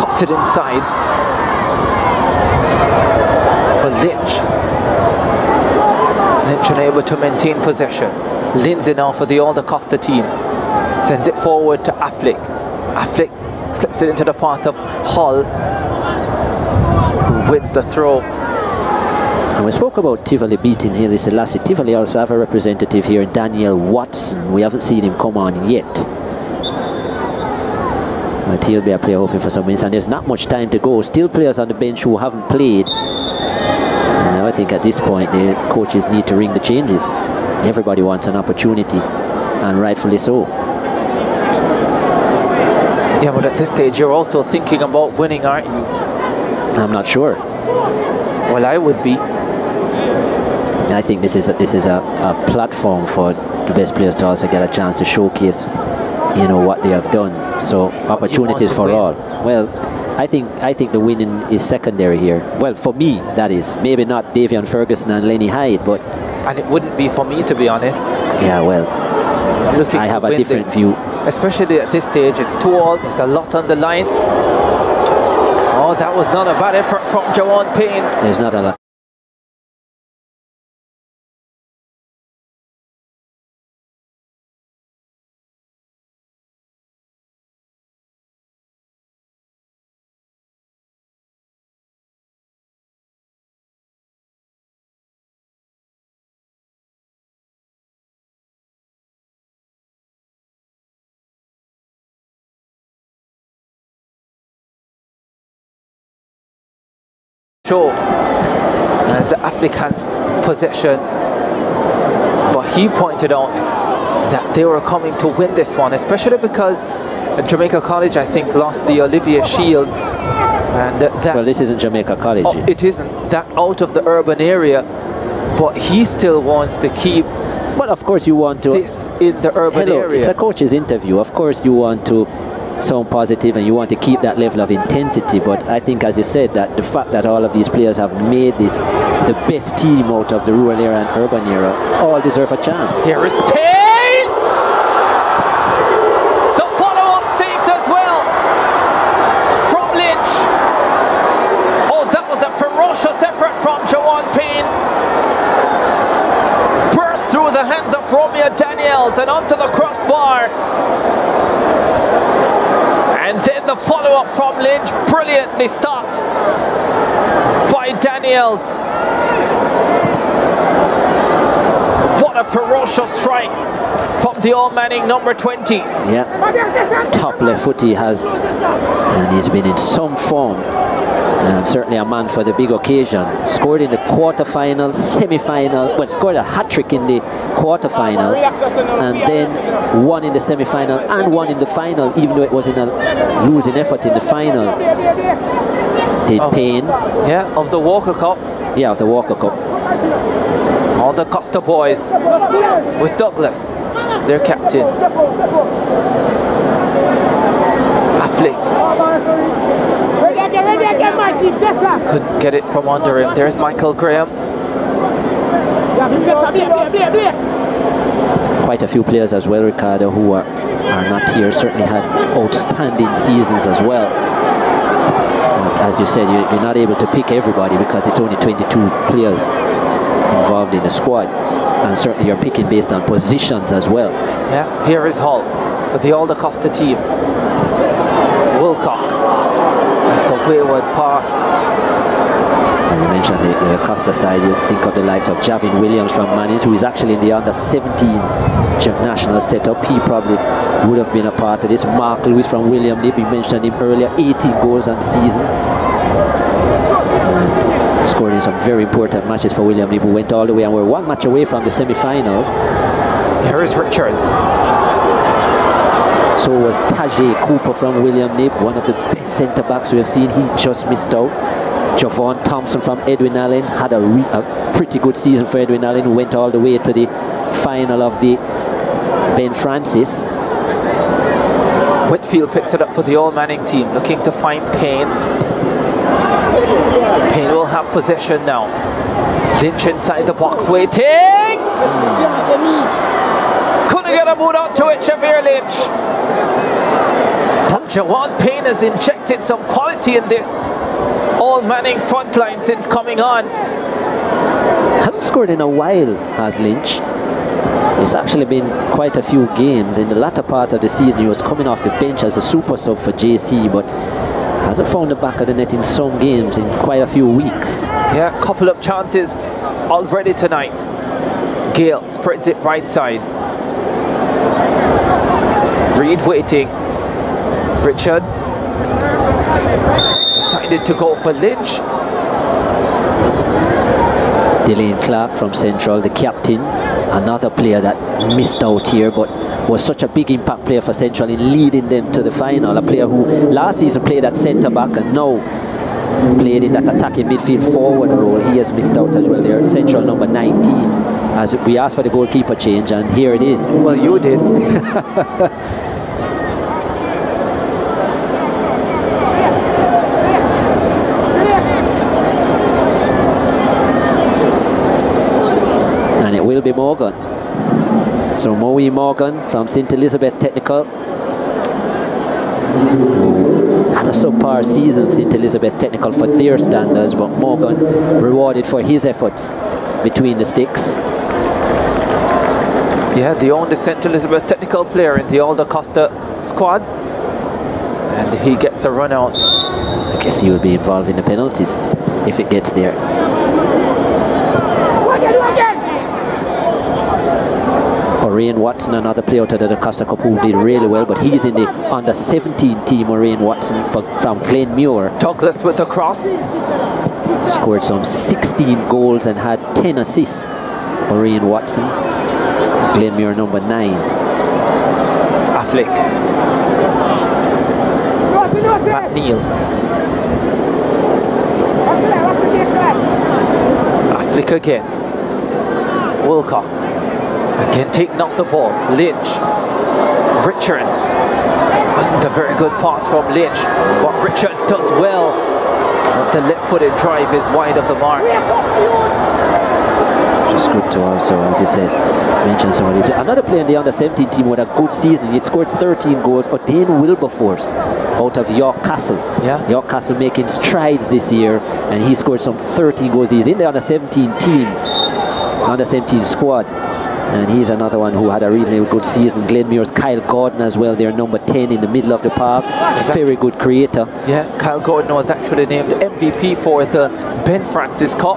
Cups it inside for Lynch. Lynch unable to maintain possession. Lindsay now for the All-DaCosta team. Sends it forward to Affleck. Affleck slips it into the path of Hull, who wins the throw. And we spoke about Tivoli beating Haile Selassie. Tivoli also have a representative here, Daniel Watson. We haven't seen him come on yet. But he'll be a player hoping for some wins. And there's not much time to go. Still players on the bench who haven't played. And I think at this point the coaches need to ring the changes. Everybody wants an opportunity, and rightfully so. Yeah, but at this stage you're also thinking about winning, aren't you? I'm not sure. Well, I would be. I think this is a platform for the best players to also get a chance to showcase, you know, what they have done. So opportunities for all. Well, I think the winning is secondary here. Well, for me, that is. Maybe not Davian Ferguson and Lenny Hyde, but... And it wouldn't be for me, to be honest. Yeah, well, I have a different view. Especially at this stage, it's 2-all, there's a lot on the line. Oh, that was not a bad effort from Jawan Payne. There's not a lot. show as Affleck has possession. But he pointed out that they were coming to win this one, especially because Jamaica College, I think, lost the Olivier Shield. And that, well, this isn't Jamaica College. Oh, it isn't. That out of the urban area. But he still wants to keep. Well, of course you want to. This in the urban area. It's a coach's interview. Of course you want to sound positive and you want to keep that level of intensity. But I think, as you said, that the fact that all of these players have made this the best team out of the rural area and urban area, all deserve a chance. Here is Payne! The follow-up saved as well from Lynch. Oh, that was a ferocious effort from Jawan Payne. Burst through the hands of Romeo Daniels and onto the crossbar. And then the follow-up from Lynch, brilliantly stopped by Daniels. What a ferocious strike from the Old Manning number 20. Yeah, top left foot he has, and he's been in some form. And certainly a man for the big occasion. Scored in the quarter-final, semi-final, well, scored a hat-trick in the quarter-final, and then won in the semi-final and won in the final, even though it was in a losing effort in the final. Did Payne. Yeah, of the Walker Cup. Yeah, of the Walker Cup. All-DaCosta boys with Douglas, their captain. Affleck. Couldn't get it from under him. There's Michael Graham. Quite a few players as well, Ricardo, who are not here, certainly had outstanding seasons as well. As you said, you're not able to pick everybody because it's only 22 players involved in the squad. And certainly you're picking based on positions as well. Yeah, here is Hull for the All-DaCosta team. Wilcock. That's a wayward pass. And you mentioned the Costa side, you think of the likes of Javin Williams from Mannings, who is actually in the under-17 national setup. He probably would have been a part of this. Mark Lewis from William Nib, we mentioned him earlier, 18 goals on the season. And scored in some very important matches for William Nib, who went all the way and were one match away from the semi-final. Here is Richards. So was Tajay Cooper from William Nib, one of the best centre-backs we have seen. He just missed out. Javon Thompson from Edwin Allen had a pretty good season for Edwin Allen, who went all the way to the final of the Ben Francis. Whitfield picks it up for the Old Manning team, looking to find Payne. Payne will have possession now. Lynch inside the box waiting. Couldn't get a boot onto it, Shavir Lynch. But Jawan Payne has injected some quality in this Old Manning front line since coming on. Hasn't scored in a while, has Lynch. It's actually been quite a few games. In the latter part of the season, he was coming off the bench as a super sub for JC, but hasn't found the back of the net in some games in quite a few weeks. Yeah, a couple of chances already tonight. Gale spreads it right side. Reed waiting. Richards decided to go for Lynch. Delane Clark from Central, the captain, another player that missed out here but was such a big impact player for Central in leading them to the final. A player who last season played at centre back and now played in that attacking midfield forward role. He has missed out as well there. Central number 19, as we asked for the goalkeeper change, and here it is. Well, you did. And it will be Morgan. So Moe Morgan from St. Elizabeth Technical. Had a subpar season, St. Elizabeth Technical, for their standards, but Morgan rewarded for his efforts between the sticks. Yeah, the only St. Elizabeth Technical player in the All-DaCosta squad, and he gets a run out. I guess he will be involved in the penalties if it gets there. Orion Watson, another player out of the Costa Cup who did really well, but he's in the under-17 team. Orion Watson from Glenmuir. Douglas with the cross. scored some 16 goals and had 10 assists. Maureen Watson, Glenmuir number 9. Affleck. McNeil. Affleck again. Wilcock. Again taking off the ball. Lynch. Richards. Wasn't a very good pass from Lynch. What Richards does well. But the left-footed drive is wide of the mark. Just good to also, as you said, mention somebody. Another player in the under-17 team with a good season. He scored 13 goals. O'Dane Wilberforce out of York Castle. Yeah. York Castle making strides this year, and he scored some 13 goals. He's in the under-17 team, under-17 squad. And he's another one who had a really good season. Glenmuir's Kyle Gordon as well. They're number 10 in the middle of the park. Very good creator. Yeah, Kyle Gordon was actually named MVP for the Ben Francis Cup.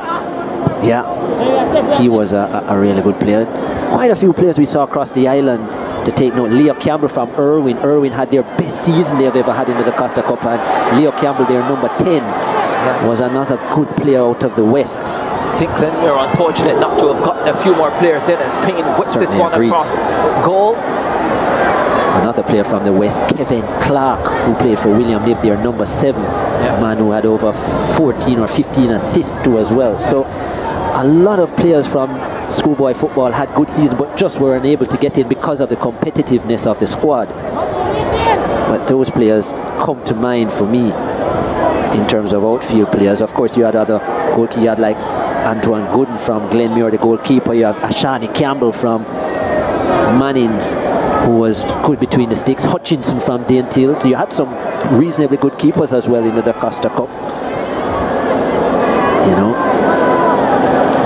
Yeah, he was a really good player. Quite a few players we saw across the island to take note. Leo Campbell from Irwin. Irwin had their best season they've ever had in the DaCosta Cup. And Leo Campbell, their number 10, was another good player out of the West. I think Glenmuir unfortunate not to have gotten a few more players in as Payne whips this one across goal. Another player from the West, Kevin Clark, who played for William Knibb, their number 7. A man who had over 14 or 15 assists too as well. So a lot of players from schoolboy football had good seasons but just were unable to get in because of the competitiveness of the squad. But those players come to mind for me in terms of outfield players. Of course, you had other goalkeepers. You had like Antoine Gooden from Glenmuir, the goalkeeper. You have Ashani Campbell from Mannings, who was good between the sticks. Hutchinson from Daintill. So you had some reasonably good keepers as well in the DaCosta Cup. You know.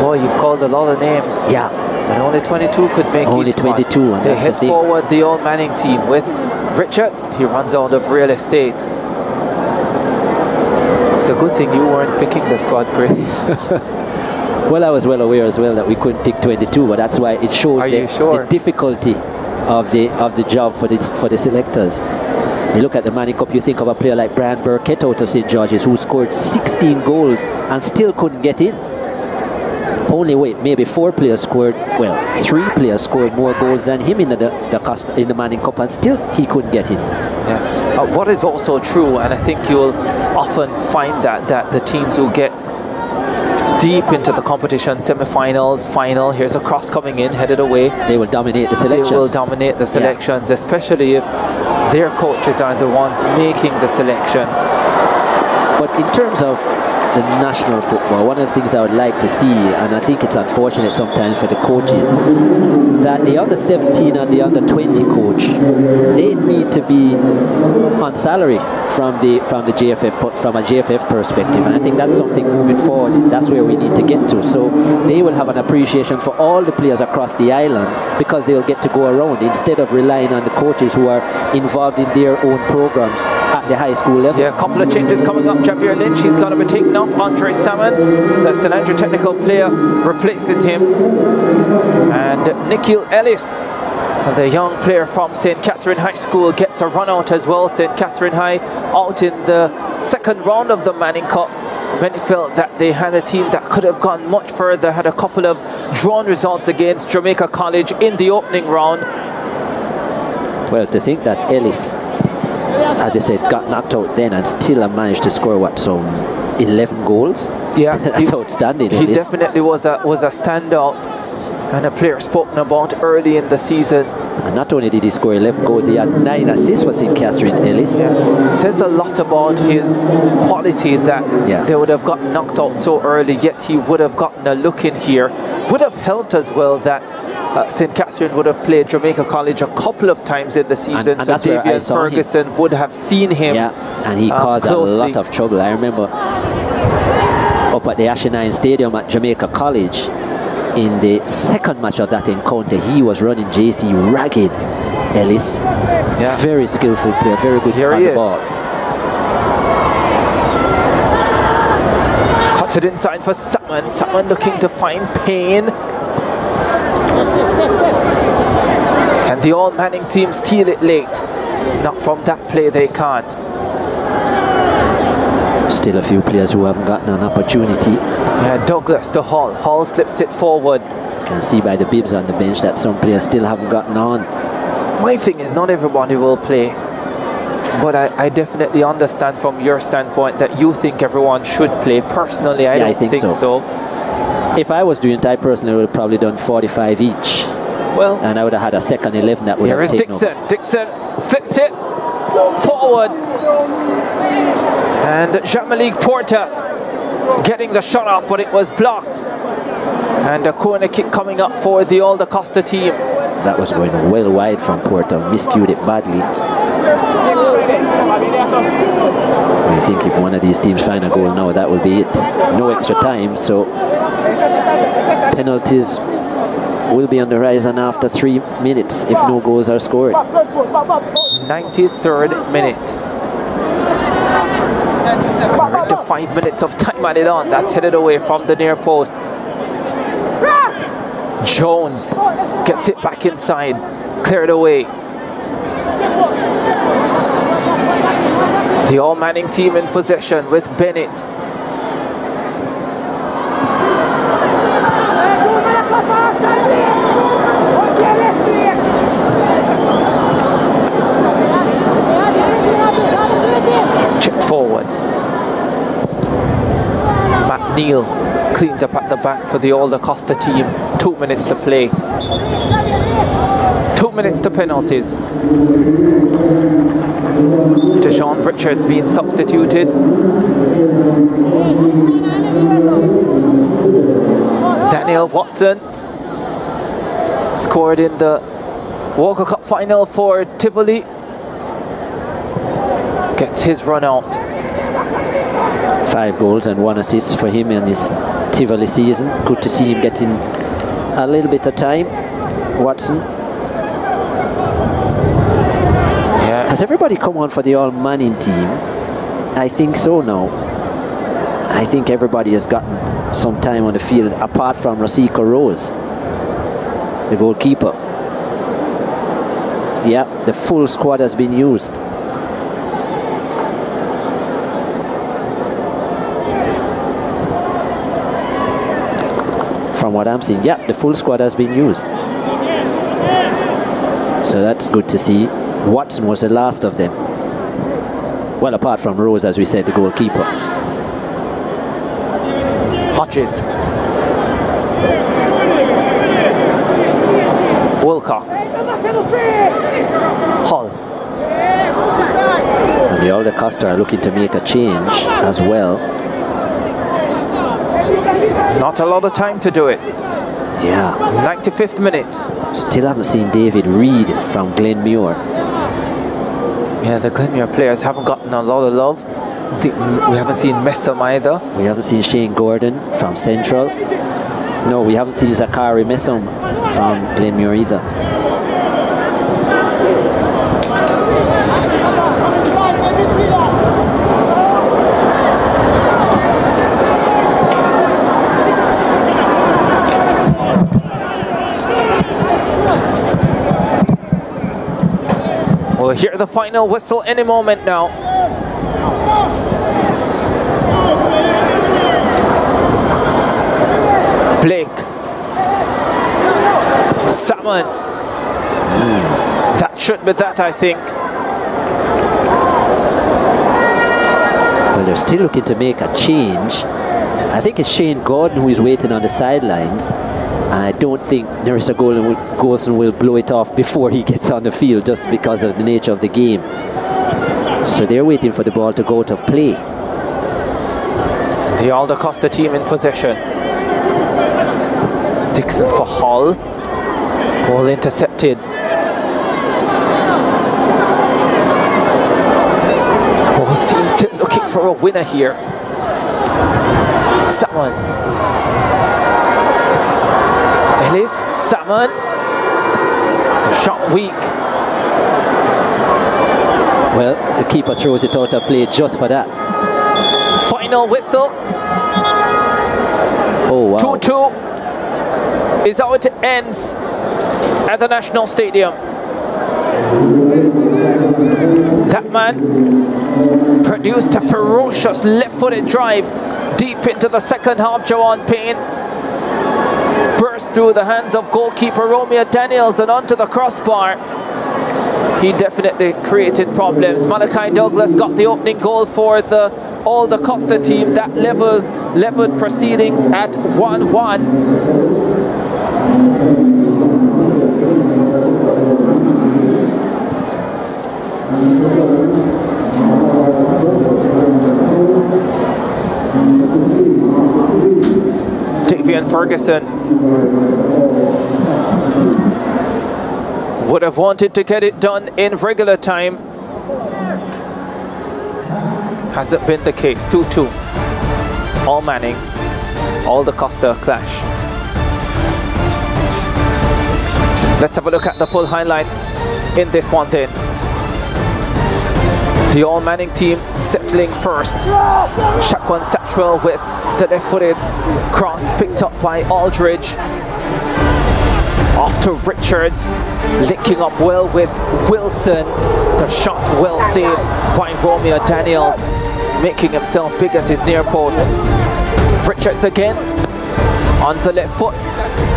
Boy, you've called a lot of names. Yeah. And only 22 could make only each 22. And they head forward the old Manning team with Richards. He runs out of real estate. It's a good thing you weren't picking the squad, Chris. Well, I was well aware as well that we couldn't pick 22, but that's why it shows the difficulty of the job for the selectors. You look at the Manning Cup, you think of a player like Brian Burkett out of St. George's, who scored 16 goals and still couldn't get in. Only maybe 4 players scored, well, 3 players scored more goals than him in the Manning Cup, and still he couldn't get in. Yeah. What is also true, and I think you'll often find that the teams who get deep into the competition, semi-finals, final, here's a cross coming in, headed away. They will dominate the selections. They will dominate the selections, especially if their coaches are the ones making the selections. But in terms of the national football, one of the things I would like to see, and I think it's unfortunate sometimes for the coaches, that the under-17 and the under-20 coach, they need to be on salary from a JFF perspective, and I think that's something moving forward. That's where we need to get to. So they will have an appreciation for all the players across the island because they'll get to go around instead of relying on the coaches who are involved in their own programs at the high school level. Yeah, a couple of changes coming up. Javier Lynch, he's going to be taken off. Andre Salmon, the St. Andrew technical player, replaces him. And Nikhil Ellis, the young player from St. Catherine High School, gets a run out as well. St. Catherine High out in the second round of the Manning Cup. Many felt that they had a team that could have gone much further, had a couple of drawn results against Jamaica College in the opening round. Well, to think that Ellis, as I said, got knocked out then and still managed to score, what, some 11 goals? Yeah. That's outstanding. He definitely was a standout and a player spoken about early in the season. And not only did he score 11 goals, he had 9 assists for St. Catherine Ellis. Yeah. Says a lot about his quality that they would have gotten knocked out so early, yet he would have gotten a look in here. Would have helped as well that St. Catherine would have played Jamaica College a couple of times in the season, and so Davian Ferguson would have seen him. Yeah, and he caused closely. a lot of trouble. I remember up at the Ashenine Stadium at Jamaica College, in the second match of that encounter, he was running JC ragged. Ellis, very skillful player, very good on the ball. Cuts it inside for Salmon. Salmon looking to find Payne. Can the All Manning team steal it late? Not from that play, they can't. Still a few players who haven't gotten an opportunity. Yeah, Douglas to Hall. Hall slips it forward. You can see by the bibs on the bench that some players still haven't gotten on. My thing is, not everybody will play. But I definitely understand from your standpoint that you think everyone should play. Personally, I don't think so. If I was doing it, I personally would have probably done 45 each. Well, and I would have had a second 11 that would have taken Dixon. Over. Dixon slips it forward. And Jean-Malik Porter getting the shot off, but it was blocked. And a corner kick coming up for the All-DaCosta team. That was going well wide from Porter, miscued it badly. I think if one of these teams find a goal now, that will be it. No extra time, so penalties will be on the horizon after 3 minutes if no goals are scored. 93rd minute. We're into 5 minutes of time added on. That's headed away from the near post. Jones gets it back inside, cleared away. The all-Manning team in possession with Bennett. Check forward. Matt Neal cleans up at the back for the All-DaCosta team. 2 minutes to play. 2 minutes to penalties. Deshaun Richards being substituted. Daniel Watson scored in the Walker Cup final for Tivoli. Gets his run out. 5 goals and 1 assist for him in his Tivoli season. Good to see him getting a little bit of time. Watson. Yeah. Has everybody come on for the all-Manning team? I think so now. I think everybody has gotten some time on the field apart from Rosica Rose, the goalkeeper. Yeah, the full squad has been used. From what I'm seeing, yeah, the full squad has been used. So that's good to see. Watson was the last of them. Well, apart from Rose, as we said, the goalkeeper. Hodges. Wilcock. Hull. And the All-DaCosta are looking to make a change as well. Not a lot of time to do it. Yeah. 95th minute. Still haven't seen David Reed from Glenmuir. Yeah, the Glenmuir players haven't gotten a lot of love. I think we haven't seen Messam either. We haven't seen Shane Gordon from Central. No, we haven't seen Zachary Messam from Glenmuir either. We'll hear the final whistle any moment now. Blake. Salmon. That should be that, I think. Well, they're still looking to make a change. I think it's Shane Gordon who is waiting on the sidelines. And I don't think Nerissa Golson will blow it off before he gets on the field, just because of the nature of the game. So they're waiting for the ball to go out of play. The All-DaCosta team in possession. Dixon for Hull. Ball intercepted. Both teams still looking for a winner here. Salmon. Ellis, Salmon. Shot weak. Well, the keeper throws it out of play just for that. Final whistle. Oh, wow. 2-2 is how it ends at the National Stadium. That man produced a ferocious left-footed drive deep into the second half. Jawan Payne burst through the hands of goalkeeper Romeo Daniels and onto the crossbar. He definitely created problems. Malachi Douglas got the opening goal for the All-DaCosta team. That leveled proceedings at 1-1. Davian Ferguson would have wanted to get it done in regular time. Hasn't been the case. 2-2. All Manning, All-DaCosta clash. Let's have a look at the full highlights in this one then. The All Manning team settling first. Shaquan Satchwell with the left-footed cross picked up by Aldridge. Off to Richards, linking up well with Wilson. The shot well saved by Romeo Daniels, making himself big at his near post. Richards again on the left foot,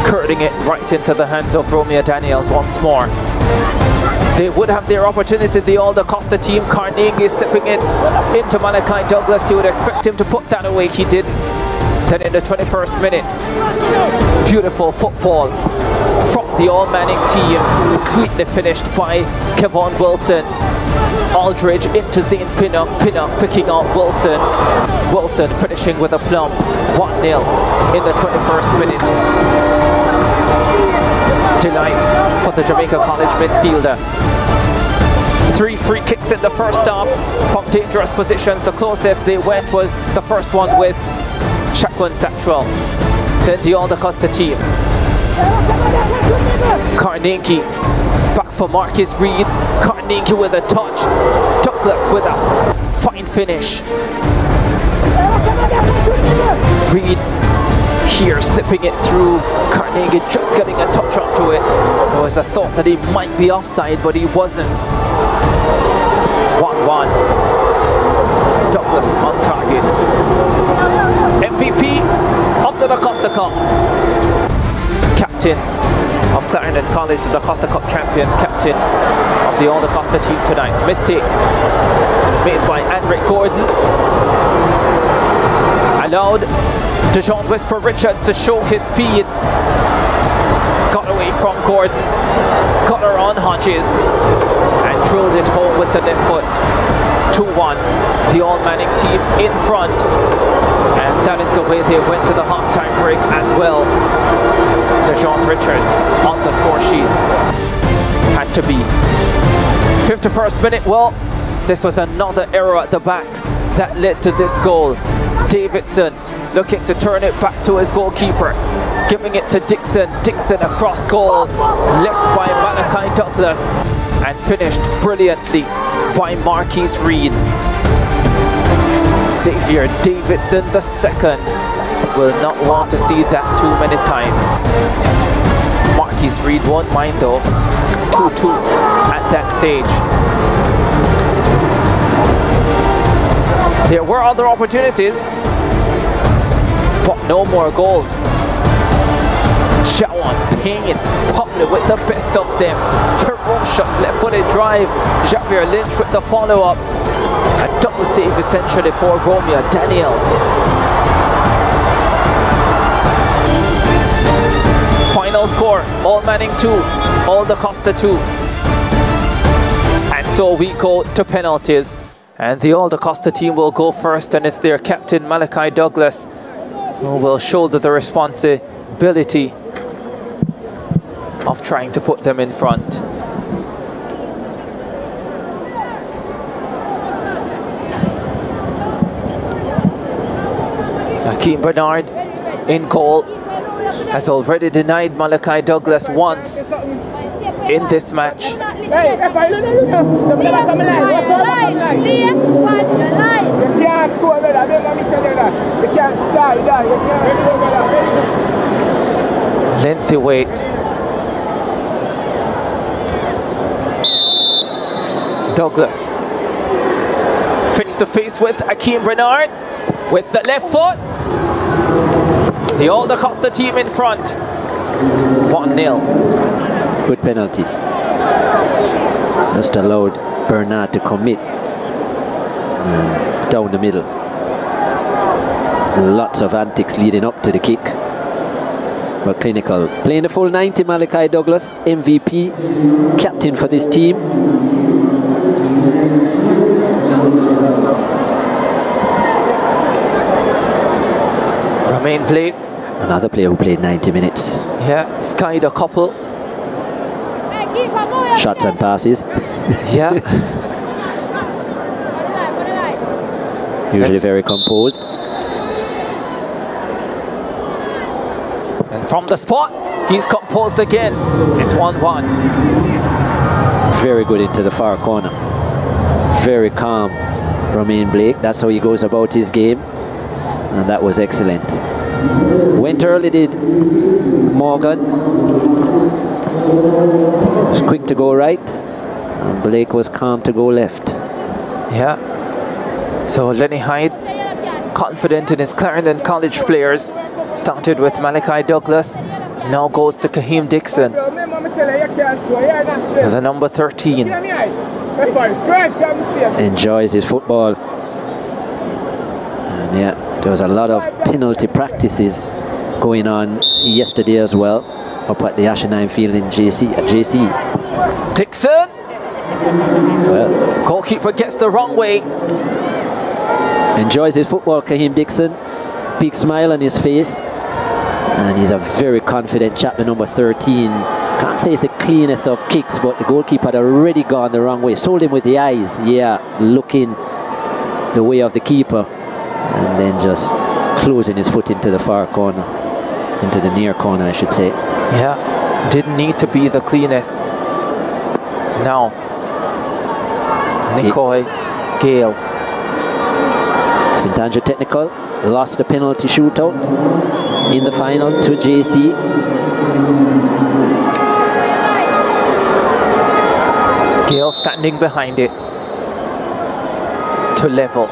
curling it right into the hands of Romeo Daniels once more. They would have their opportunity, the All-DaCosta team. Carnegie slipping it into Malachi Douglas. You would expect him to put that away. He didn't. Then in the 21st minute, beautiful football from the All Manning team, sweetly finished by Kevon Wilson. Aldridge into Zane Pinnock. Pinnock picking out Wilson. Wilson finishing with a plumb. 1-0 in the 21st minute. Delight for the Jamaica College midfielder. 3 free kicks in the first half from dangerous positions. The closest they went was the first one with Shaquan Satchwell. Then the All-DaCosta team. Carnegie back for Marcus Reed. Carnegie with a touch. Douglas with a fine finish. Reed here slipping it through. Carnegie just getting a touch onto it. There was a thought that he might be offside, but he wasn't. 1-1. Douglas on target. MVP of the DaCosta Cup. Captain of Clarendon College, the DaCosta Cup champions, captain of the All-DaCosta team tonight. Mistake made by Andrick Gordon. Allowed DeJohn Whisper Richards to show his speed. Got away from Gordon. Got her on Hodges. And drilled it home with the left foot. 2-1. The All Manning team in front. And that is the way they went to the halftime break as well. DeJohn Richards on the score sheet. Had to be. 51st minute. Well, this was another error at the back that led to this goal. Davidson looking to turn it back to his goalkeeper. Giving it to Dixon. Dixon across goal. Left by Malachi Douglas. And finished brilliantly by Marquise Reed. Xavier Davidson II will not want to see that too many times. Marquise Reed won't mind though. 2-2 at that stage. There were other opportunities, but no more goals. Shawan Payne probably with the best of them. Ferocious left-footed drive. Javier Lynch with the follow-up. A double save essentially for Romeo Daniels. Final score, All Manning 2, All-DaCosta 2. And so we go to penalties. And the All-DaCosta team will go first, and it's their captain Malachi Douglas who will shoulder the responsibility of trying to put them in front. Hakeem Bernard in goal has already denied Malachi Douglas once in this match. Lengthy wait. Douglas Face to face with Akeem Bernard with the left foot. The All-DaCosta team in front. 1-0. Good penalty. Just allowed Bernard to commit down the middle. Lots of antics leading up to the kick, but clinical. Playing the full 90, Malachi Douglas, MVP, captain for this team. Romain Blake, another player who played 90 minutes. Yeah, skied a couple. Shots and passes. Yeah. Usually very composed. And from the spot, he's composed again. It's 1-1. Very good into the far corner. Very calm, Romain Blake. That's how he goes about his game. And that was excellent. Went early, did Morgan. Was quick to go right. And Blake was calm to go left. Yeah. So Lenny Hyde, confident in his Clarendon College players. Started with Malachi Douglas, now goes to Kaheem Dixon, the number 13. Enjoys his football. And yeah, there was a lot of penalty practices going on yesterday as well, up at the Ashenheim field in JC. Dixon! Well, goalkeeper gets the wrong way. Enjoys his football, Kaheem Dixon. Big smile on his face, and he's a very confident chap, the number 13. Can't say it's the cleanest of kicks, but the goalkeeper had already gone the wrong way. Sold him with the eyes, yeah, looking the way of the keeper, and then just closing his foot into the far corner, into the near corner, I should say. Yeah, didn't need to be the cleanest. Now, Nicoy Gale. St. Andrew Technical lost the penalty shootout in the final to JC. Gale standing behind it to level.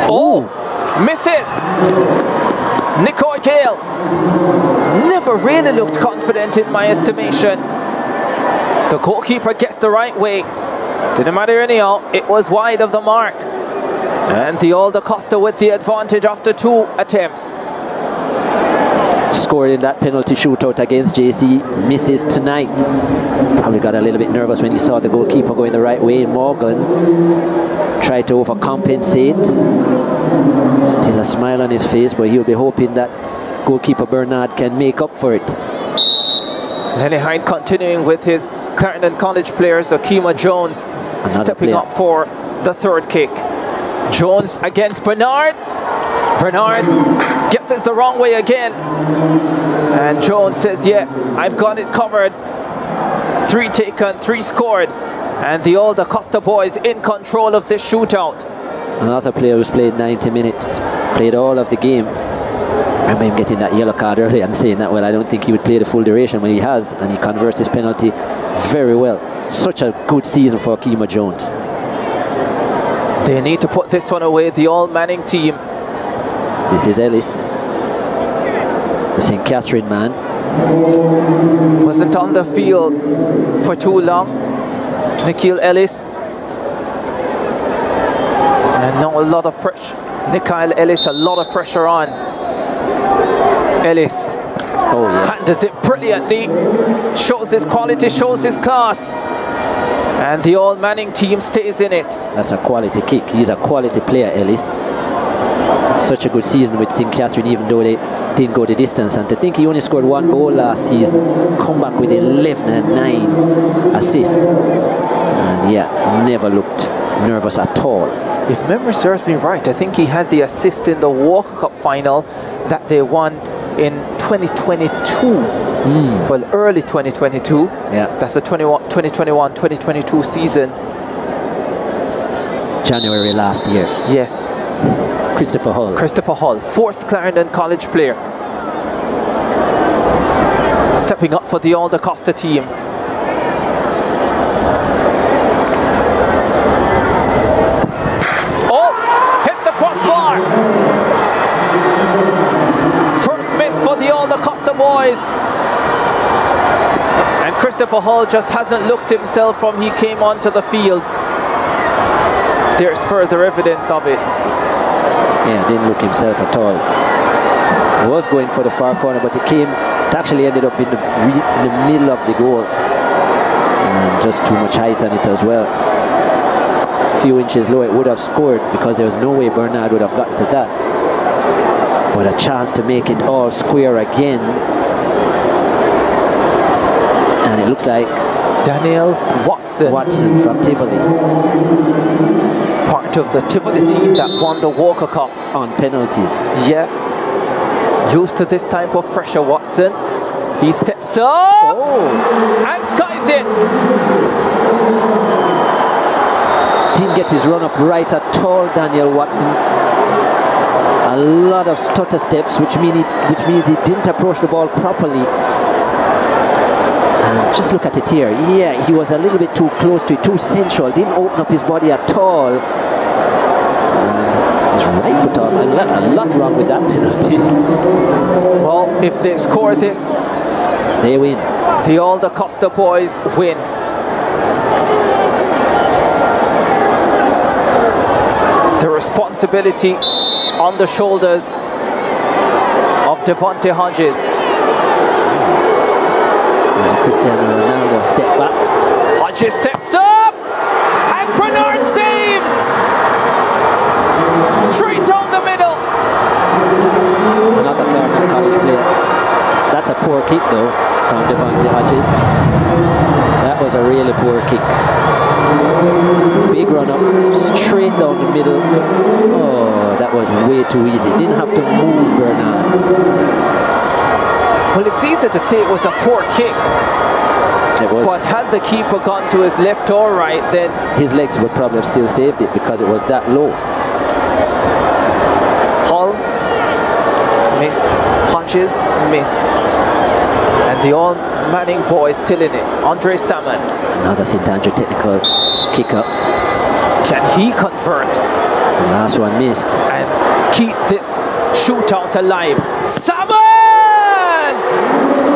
Oh, misses! Nicoy Gale never really looked confident in my estimation. The goalkeeper gets the right way. Didn't matter anyhow, it was wide of the mark. And the All-DaCosta with the advantage after 2 attempts. Scored in that penalty shootout against JC, misses tonight. Probably got a little bit nervous when he saw the goalkeeper going the right way. Morgan tried to overcompensate. Still a smile on his face, but he'll be hoping that goalkeeper Bernard can make up for it. Lenny Hyde continuing with his Clarendon College players. Akima Jones stepping up for the third kick. Jones against Bernard. Bernard guesses the wrong way again. And Jones says, yeah, I've got it covered. 3 taken, 3 scored. And the All-DaCosta boys in control of this shootout. Another player who's played 90 minutes, played all of the game. I remember him getting that yellow card early and saying that, well, I don't think he would play the full duration, when he has, and he converts his penalty very well. Such a good season for Akima Jones. They need to put this one away, the All-Manning team. This is Ellis, the St. Catherine man. Wasn't on the field for too long. Nikhil Ellis. And now a lot of pressure. Nikhil Ellis, a lot of pressure on. Ellis handles it brilliantly. Shows his quality, shows his class. And the All-Manning team stays in it. That's a quality kick. He's a quality player, Ellis. Such a good season with St. Catherine, even though they didn't go the distance. And to think he only scored 1 goal last season, come back with 11 and 9 assists. And yeah, never looked nervous at all. If memory serves me right, I think he had the assist in the Walker Cup final that they won in 2022. Well, early 2022. Yeah. That's the 2021-2022 season. January last year. Yes. Christopher Hall. Christopher Hall, 4th Clarendon College player. Stepping up for the All-DaCosta team. Christopher Hull just hasn't looked himself from he came onto the field. There's further evidence of it. Yeah, didn't look himself at all. He was going for the far corner, but it actually ended up in the middle of the goal. And just too much height on it as well. A few inches low, it would have scored because there was no way Bernard would have gotten to that. But a chance to make it all square again. And it looks like Daniel Watson from Tivoli. Part of the Tivoli team that won the Walker Cup. On penalties. Yeah. Used to this type of pressure, Watson. He steps up and skies it. Didn't get his run up right at all, Daniel Watson. A lot of stutter steps, which means he didn't approach the ball properly. And just look at it here. Yeah, he was a little bit too close to it, too central. Didn't open up his body at all. And his right foot off. A lot wrong with that penalty. Well, if they score this, they win. The All-DaCosta boys win. The responsibility on the shoulders of Devontae Hodges. There's a Cristiano Ronaldo step back. Hodges steps up and Bernard saves! Straight down the middle. Another Clarendon College player. That's a poor kick though from Devontae Hodges. That was a really poor kick. Big run up, straight down the middle. Oh, that was way too easy. Didn't have to move Bernard. Well, it's easy to say it was a poor kick. It was. But had the keeper gone to his left or right, then his legs would probably have still saved it because it was that low. Hull missed, Hodges missed, and the All Manning boy is still in it. Andre Salmon. Another St. Andrew technical kick up. Can he convert? The last one missed. And keep this shootout alive. Salmon!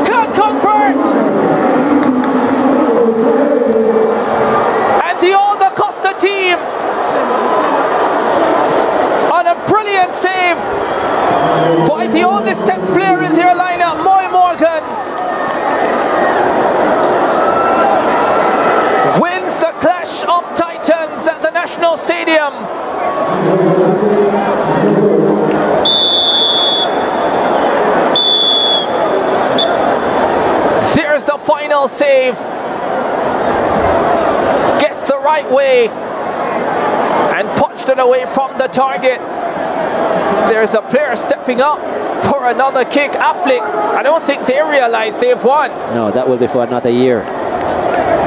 Can't convert! And the All-DaCosta team on a brilliant save by the oldest Steps player in their lineup, Moy Morgan, wins the Clash of Titans at the National Stadium. There's the final save. Guessed the right way and punched it away from the target. There's a player stepping up for another kick. Affleck, I don't think they realize they've won. No, that will be for another year.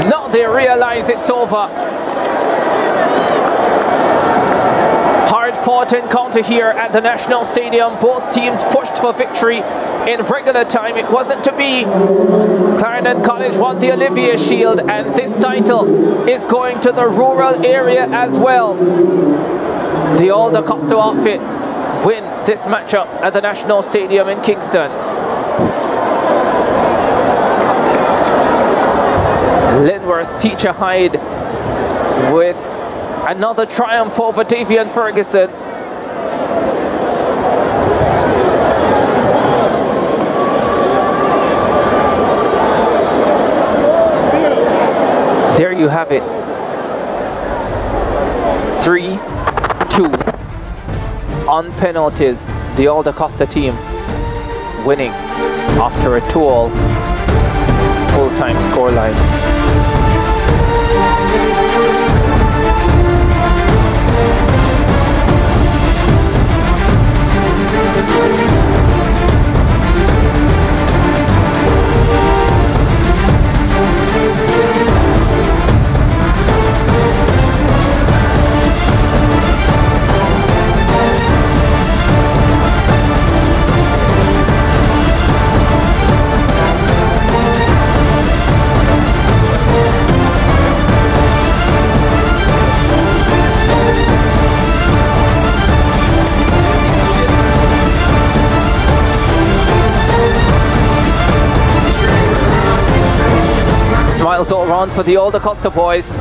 Now they realize it's over. Hard-fought encounter here at the National Stadium. Both teams pushed for victory in regular time. It wasn't to be. Clarendon College won the Olivier Shield, and this title is going to the rural area as well. The All-DaCosta outfit win this matchup at the National Stadium in Kingston. Linworth Teacher Hyde with another triumph over Davian Ferguson. There you have it. 3-2 on penalties. The All-DaCosta team winning after a 2-all full-time scoreline. Daniels all around for the All-DaCosta boys.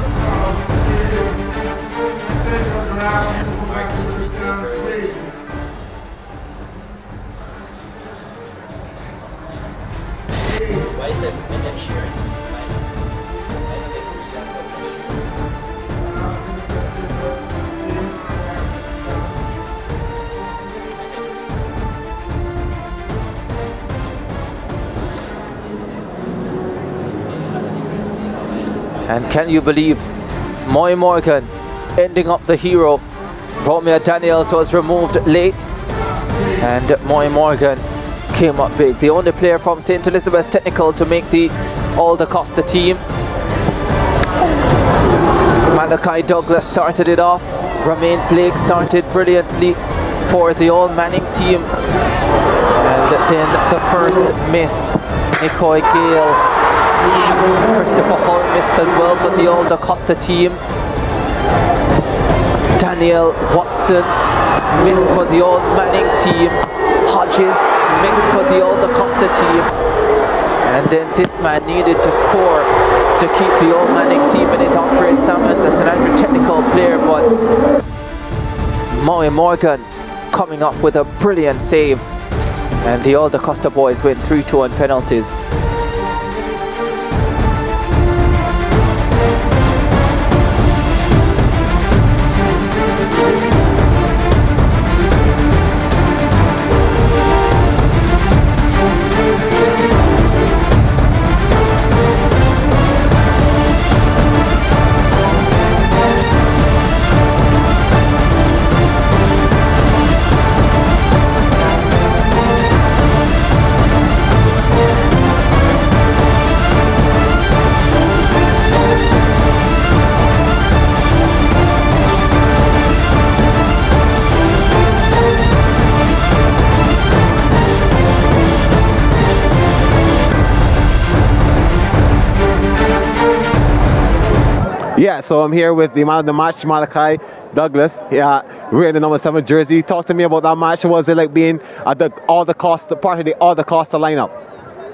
And can you believe Moy Morgan ending up the hero? Romeo Daniels was removed late and Moy Morgan came up big. The only player from St. Elizabeth Technical to make the All-DaCosta team. Malachi Douglas started it off. Romain Blake started brilliantly for the All Manning team. And then the first miss, Nicoy Gale. Christopher Hull missed as well for the All-DaCosta team. Daniel Watson missed for the All Manning team. Hodges missed for the All-DaCosta team. And then this man needed to score to keep the All Manning team in it. Andre Salmon, the St. Andrew Technical player, but Moy Morgan coming up with a brilliant save. And the All-DaCosta boys win 3-2 on penalties. Yeah, so I'm here with the man of the match, Malachi Douglas. Yeah, wearing the number 7 jersey. Talk to me about that match. What was it like being at the All-DaCosta, part of the All-DaCosta lineup?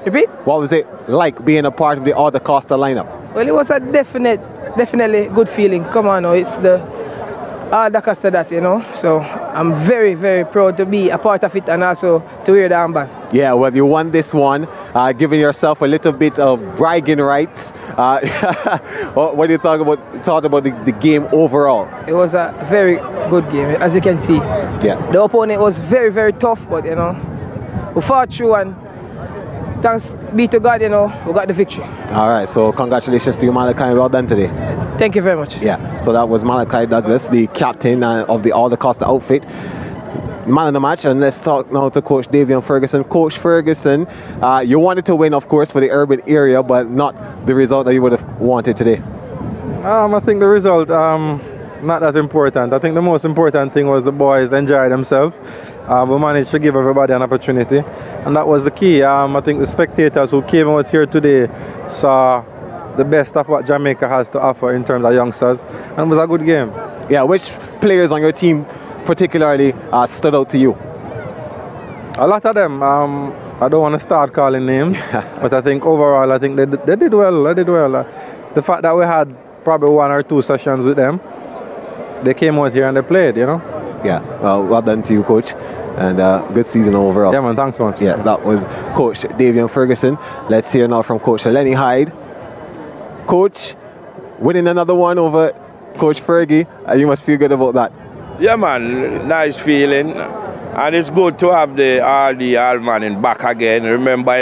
Repeat? What was it like being a part of the All-DaCosta lineup? Well, it was a definitely good feeling. Come on, now, it's the All-DaCosta that, you know. So I'm very, very proud to be a part of it and also to wear the armband. Yeah, well, you won this one, giving yourself a little bit of bragging rights. What do you thought about the game overall? It was a very good game, as you can see. Yeah. The opponent was very, very tough, but you know, we fought through and thanks be to God, you know, we got the victory. All right, so congratulations to you, Malachi. Well done today. Thank you very much. Yeah, so that was Malachi Douglas, the captain of the All-DaCosta outfit. Man of the match, and let's talk now to Coach Davian Ferguson. Coach Ferguson, you wanted to win, of course, for the urban area, but not the result that you would have wanted today. I think the result, not that important. I think the most important thing was the boys enjoyed themselves. We managed to give everybody an opportunity, and that was the key. I think the spectators who came out here today saw the best of what Jamaica has to offer in terms of youngsters, and it was a good game. Yeah, which players on your team particularly stood out to you? A lot of them. I don't want to start calling names, but I think overall, I think they did well. They did well. The fact that we had probably 1 or 2 sessions with them, they came out here and they played, you know. Yeah, well done to you, Coach, and good season overall. Yeah, man, thanks, man. Yeah, that was Coach Davian Ferguson. Let's hear now from Coach Lenny Hyde. Coach, winning another one over Coach Fergie, you must feel good about that. Yeah, man, nice feeling. And it's good to have the All-Manning back again. Remember,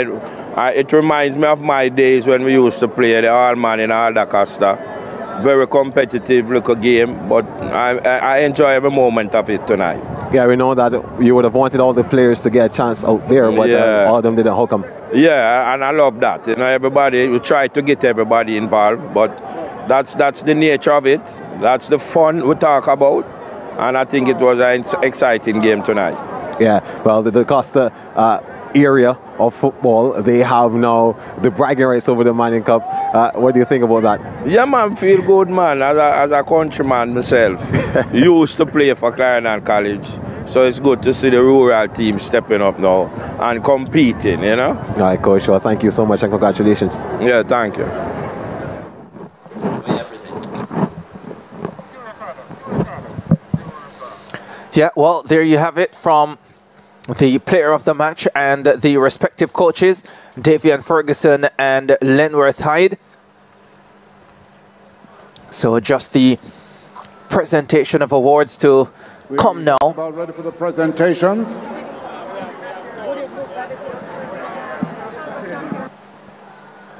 it reminds me of my days when we used to play the All-Manning All-DaCosta. Very competitive little game, but I enjoy every moment of it tonight. Yeah, we know that you would have wanted all the players to get a chance out there, but all of them didn't. How come? Yeah, and I love that. You know, everybody, we try to get everybody involved, but that's the nature of it. That's the fun we talk about. And I think it was an exciting game tonight. Yeah, well, the DaCosta area of football, they have now the bragging rights over the Manning Cup. What do you think about that? Yeah, man, feel good, man. As a countryman myself, used to play for Clarendon College. So it's good to see the rural team stepping up now and competing, you know? All right, Coach. Well, thank you so much and congratulations. Yeah, thank you. Yeah, well, there you have it from the player of the match and the respective coaches, Davian Ferguson and Lenworth Hyde. So just the presentation of awards to come now. About ready for the presentations.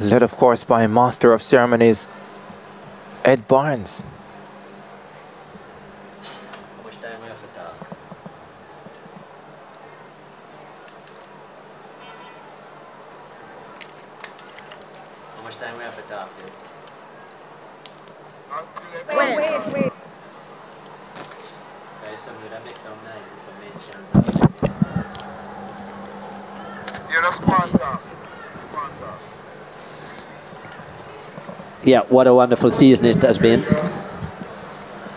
Led, of course, by Master of Ceremonies, Ed Barnes. How much time we have to talk? How much time we have to talk? Wait. Guys, somebody that makes some nice information. Yeah, what a wonderful season it has been.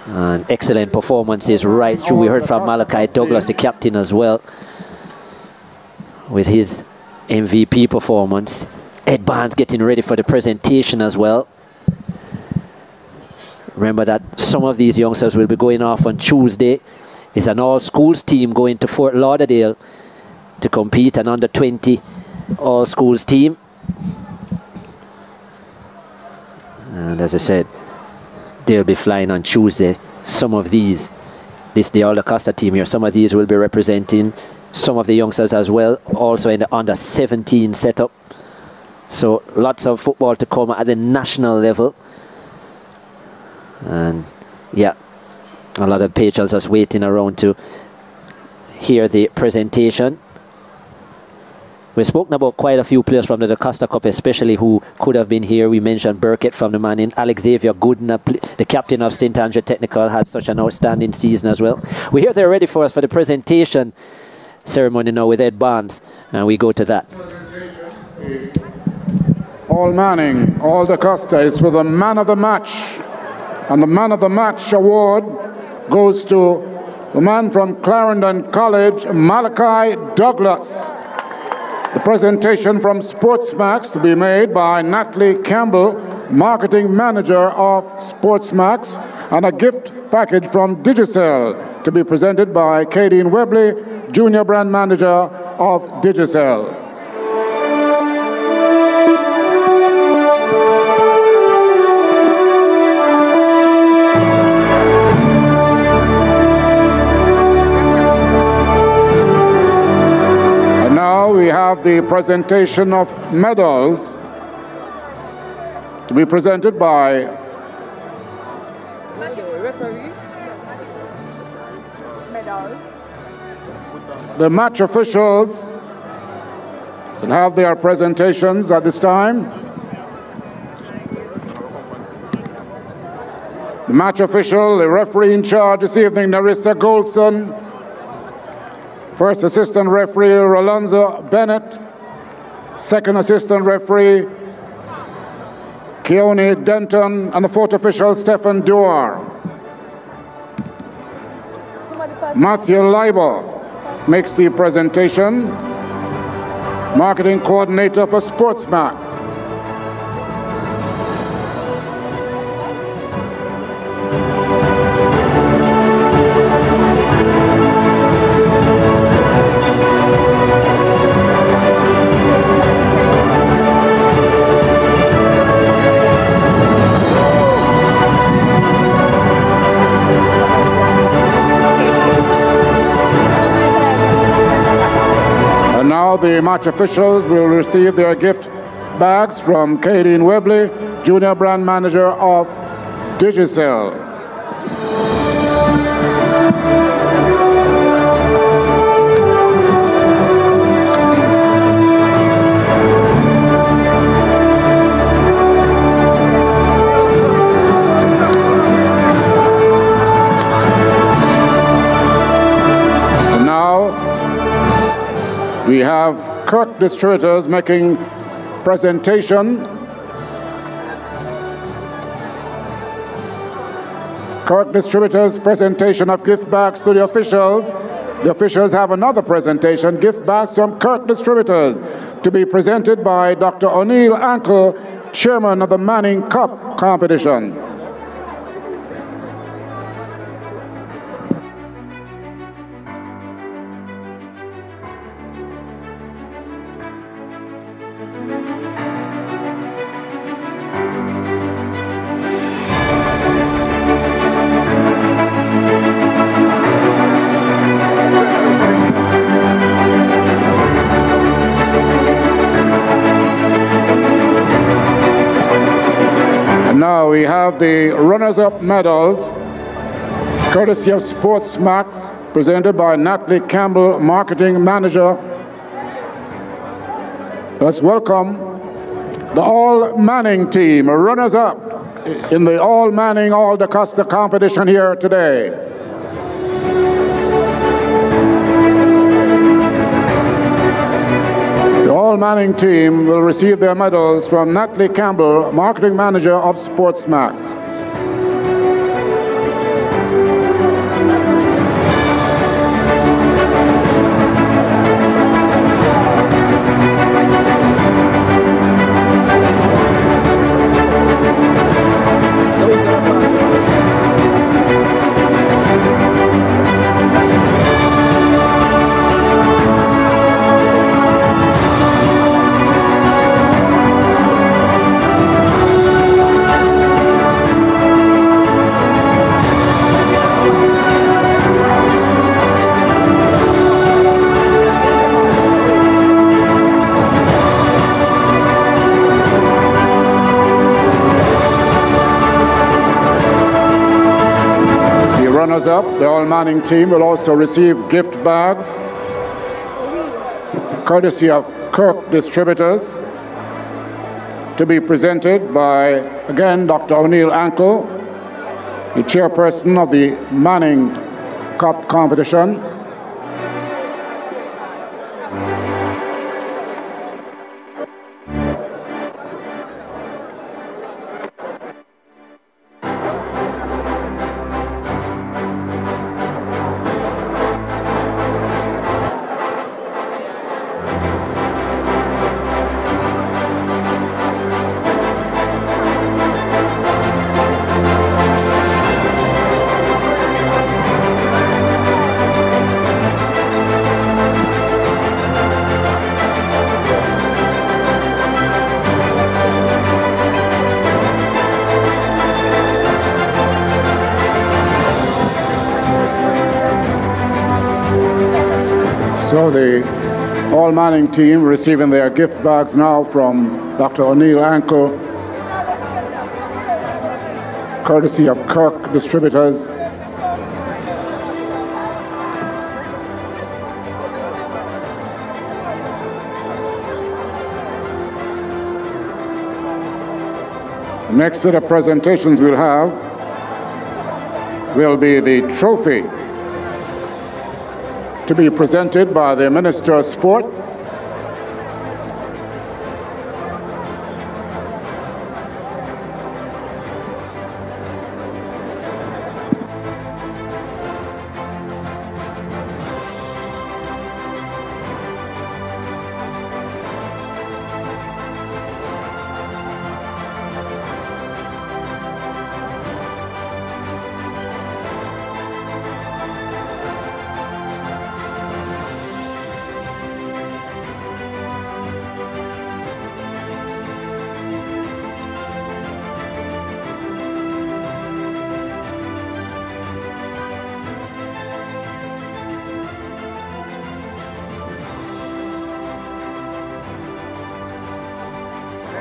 And excellent performances right through. We heard from Malachi Douglas, the captain, as well, with his MVP performance. Ed Barnes getting ready for the presentation as well. Remember that some of these youngsters will be going off on Tuesday. It's an all-schools team going to Fort Lauderdale to compete, an under-20 all-schools team. And as I said, they'll be flying on Tuesday. Some of these, this the All-DaCosta team here, some of these will be representing some of the youngsters as well, also in the under-17 setup. So lots of football to come at the national level. And yeah, a lot of patrons just waiting around to hear the presentation. We've spoken about quite a few players from the DaCosta Cup, especially who could have been here. We mentioned Burkett from the Manning. Alex Xavier Gooden, the captain of St. Andrew Technical, had such an outstanding season as well. We're here, they're ready for us for the presentation ceremony now with Ed Barnes, and we go to that. All Manning, All-DaCosta is for the man of the match. And the man of the match award goes to the man from Clarendon College, Malachi Douglas. The presentation from SportsMax to be made by Natalie Campbell, Marketing Manager of SportsMax, and a gift package from Digicel to be presented by Kadeen Webley, Junior Brand Manager of Digicel. We have the presentation of medals to be presented by the match officials that have their presentations at this time. The match official, the referee in charge this evening, Narissa Goldson. First assistant referee, Rolonzo Bennett. Second assistant referee, Keone Denton. And the fourth official, Stephen Duar. Matthew Leiber makes the presentation. Marketing coordinator for SportsMax. Now the match officials will receive their gift bags from Kadeen Webley, Junior Brand Manager of Digicel. We have Kirk Distributors making presentation. Kirk Distributors presentation of gift bags to the officials. The officials have another presentation, gift bags from Kirk Distributors, to be presented by Dr. O'Neill Ankle, chairman of the Manning Cup competition. Now we have the runners-up medals, courtesy of SportsMax, presented by Natalie Campbell, Marketing Manager. Let's welcome the All-Manning team, runners-up in the All-Manning All-DaCosta competition here today. The All-Manning team will receive their medals from Natalie Campbell, Marketing Manager of SportsMax. Up, the All-Manning team will also receive gift bags, courtesy of Kirk Distributors, to be presented by, again, Dr. O'Neill Ankle, the chairperson of the Manning Cup competition. So the All-Manning team receiving their gift bags now from Dr. O'Neill Ankle, courtesy of Kirk Distributors. Next to the presentations we'll have will be the trophy to be presented by the Minister of Sport.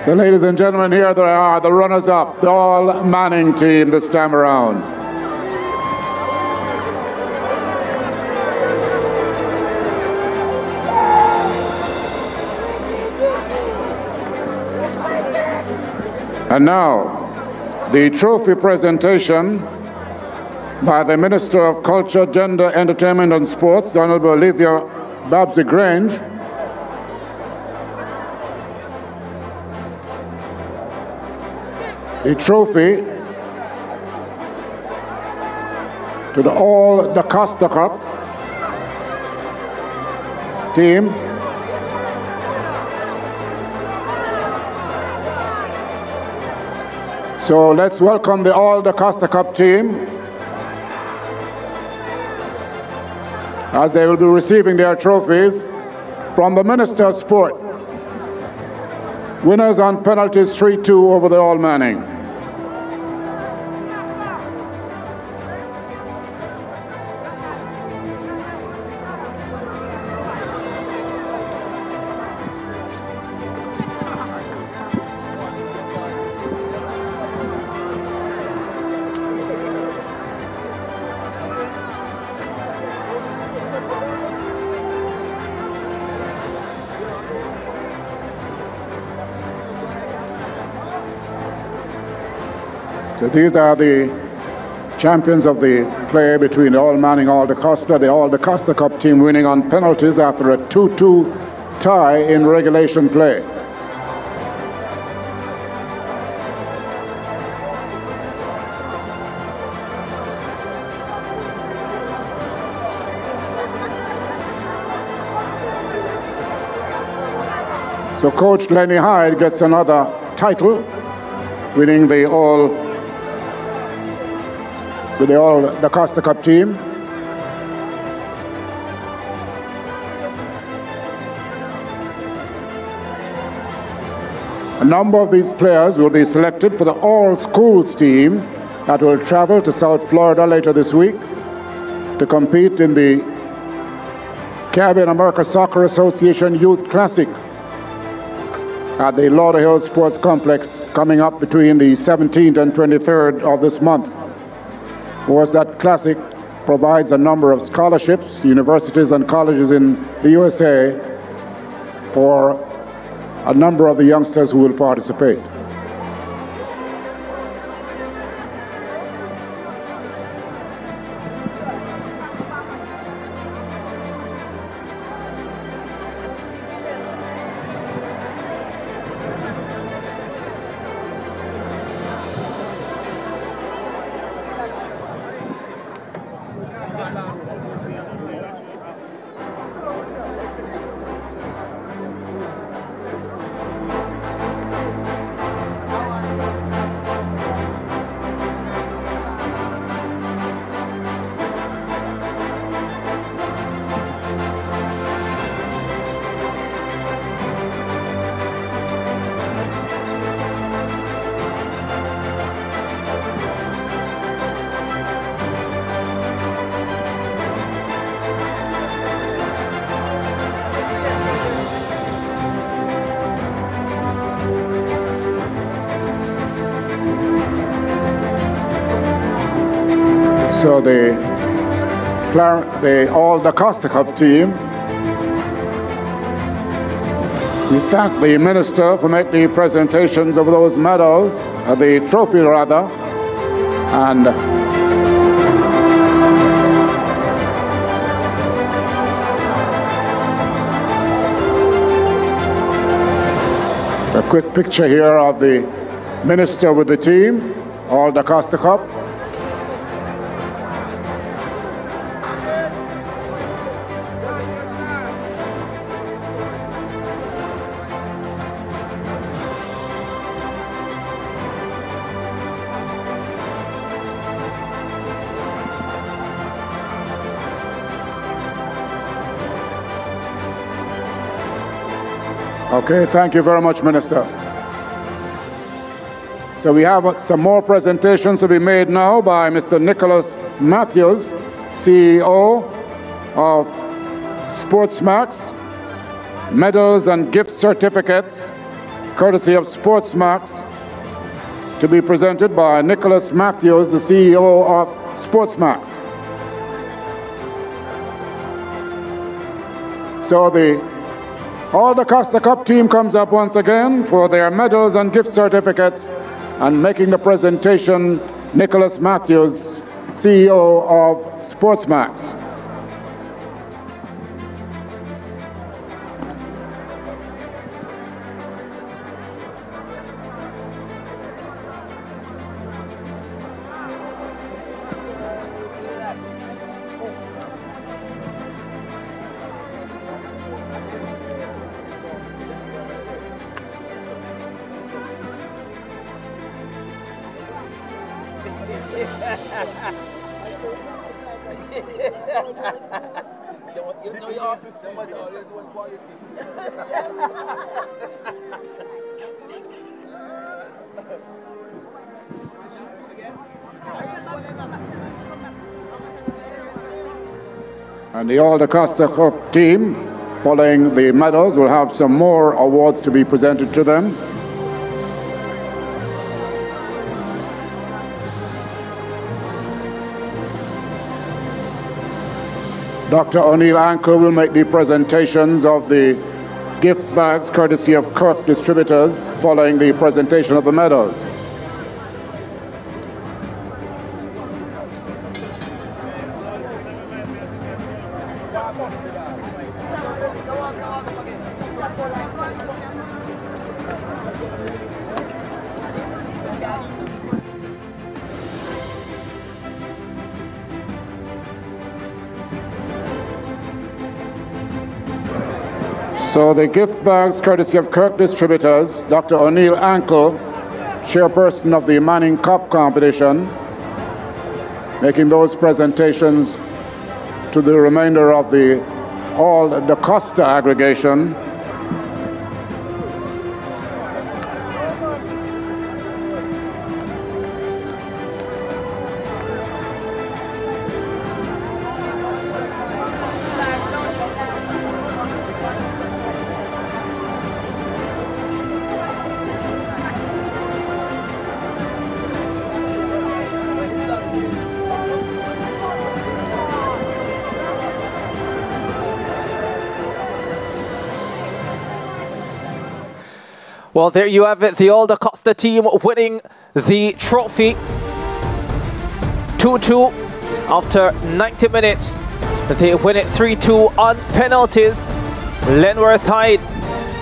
So ladies and gentlemen, here they are, the runners-up, the All-Manning team this time around. And now, the trophy presentation by the Minister of Culture, Gender, Entertainment and Sports, the Honorable Olivia Babsy-Grange. The trophy to the All-DaCosta Cup team. So let's welcome the All-DaCosta Cup team as they will be receiving their trophies from the Minister of Sport. Winners on penalties 3-2 over the All-Manning. So these are the champions of the play between the All-Manning All-DaCosta, the All-DaCosta Cup team winning on penalties after a 2-2 tie in regulation play. So Coach Lenny Hyde gets another title, winning the All-DaCosta Cup team. A number of these players will be selected for the all-schools team that will travel to South Florida later this week to compete in the Caribbean America Soccer Association Youth Classic at the Lauderhill Sports Complex coming up between the 17th and 23rd of this month. Of course, that classic provides a number of scholarships to universities and colleges in the USA for a number of the youngsters who will participate. So the All-DaCosta Cup team, we thank the minister for making the presentations of those medals, the trophy rather, and a quick picture here of the minister with the team, All-DaCosta Cup. Okay, thank you very much, Minister. So we have some more presentations to be made now by Mr. Nicholas Matthews, CEO of SportsMax. Medals and gift certificates, courtesy of SportsMax, to be presented by Nicholas Matthews, the CEO of SportsMax. So the All-DaCosta Cup team comes up once again for their medals and gift certificates, and making the presentation, Nicholas Matthews, CEO of SportsMax. And the All-DaCosta Cup team, following the medals, will have some more awards to be presented to them. Dr. O'Neill Anker will make the presentations of the gift bags courtesy of Kirk Distributors following the presentation of the medals. So the gift bags, courtesy of Kirk Distributors, Dr. O'Neill Ankle, chairperson of the Manning Cup competition, making those presentations to the remainder of the All-DaCosta aggregation. Well, there you have it, the All-DaCosta team winning the trophy. 2-2 after 90 minutes. They win it 3-2 on penalties. Lenworth Hyde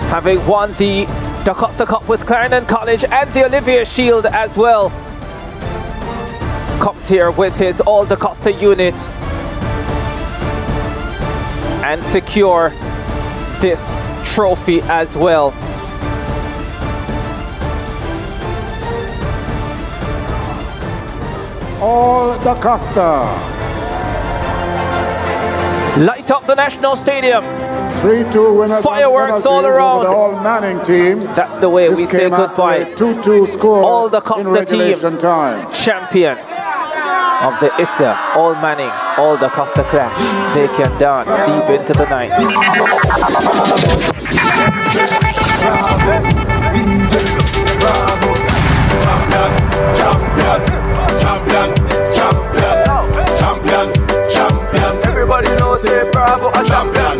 having won the DaCosta Cup with Clarendon College and the Olivier Shield as well. Comes here with his All-DaCosta unit and secure this trophy as well. All-DaCosta. Light up the National Stadium. 3-2 winners. Fireworks all around. The All-Manning team. That's the way we say goodbye. 2-2 score. All-DaCosta team. Time. Champions of the ISSA All-Manning All-DaCosta clash. They can dance deep into the night. Champion, champion. Everybody knows say bravo, a champion.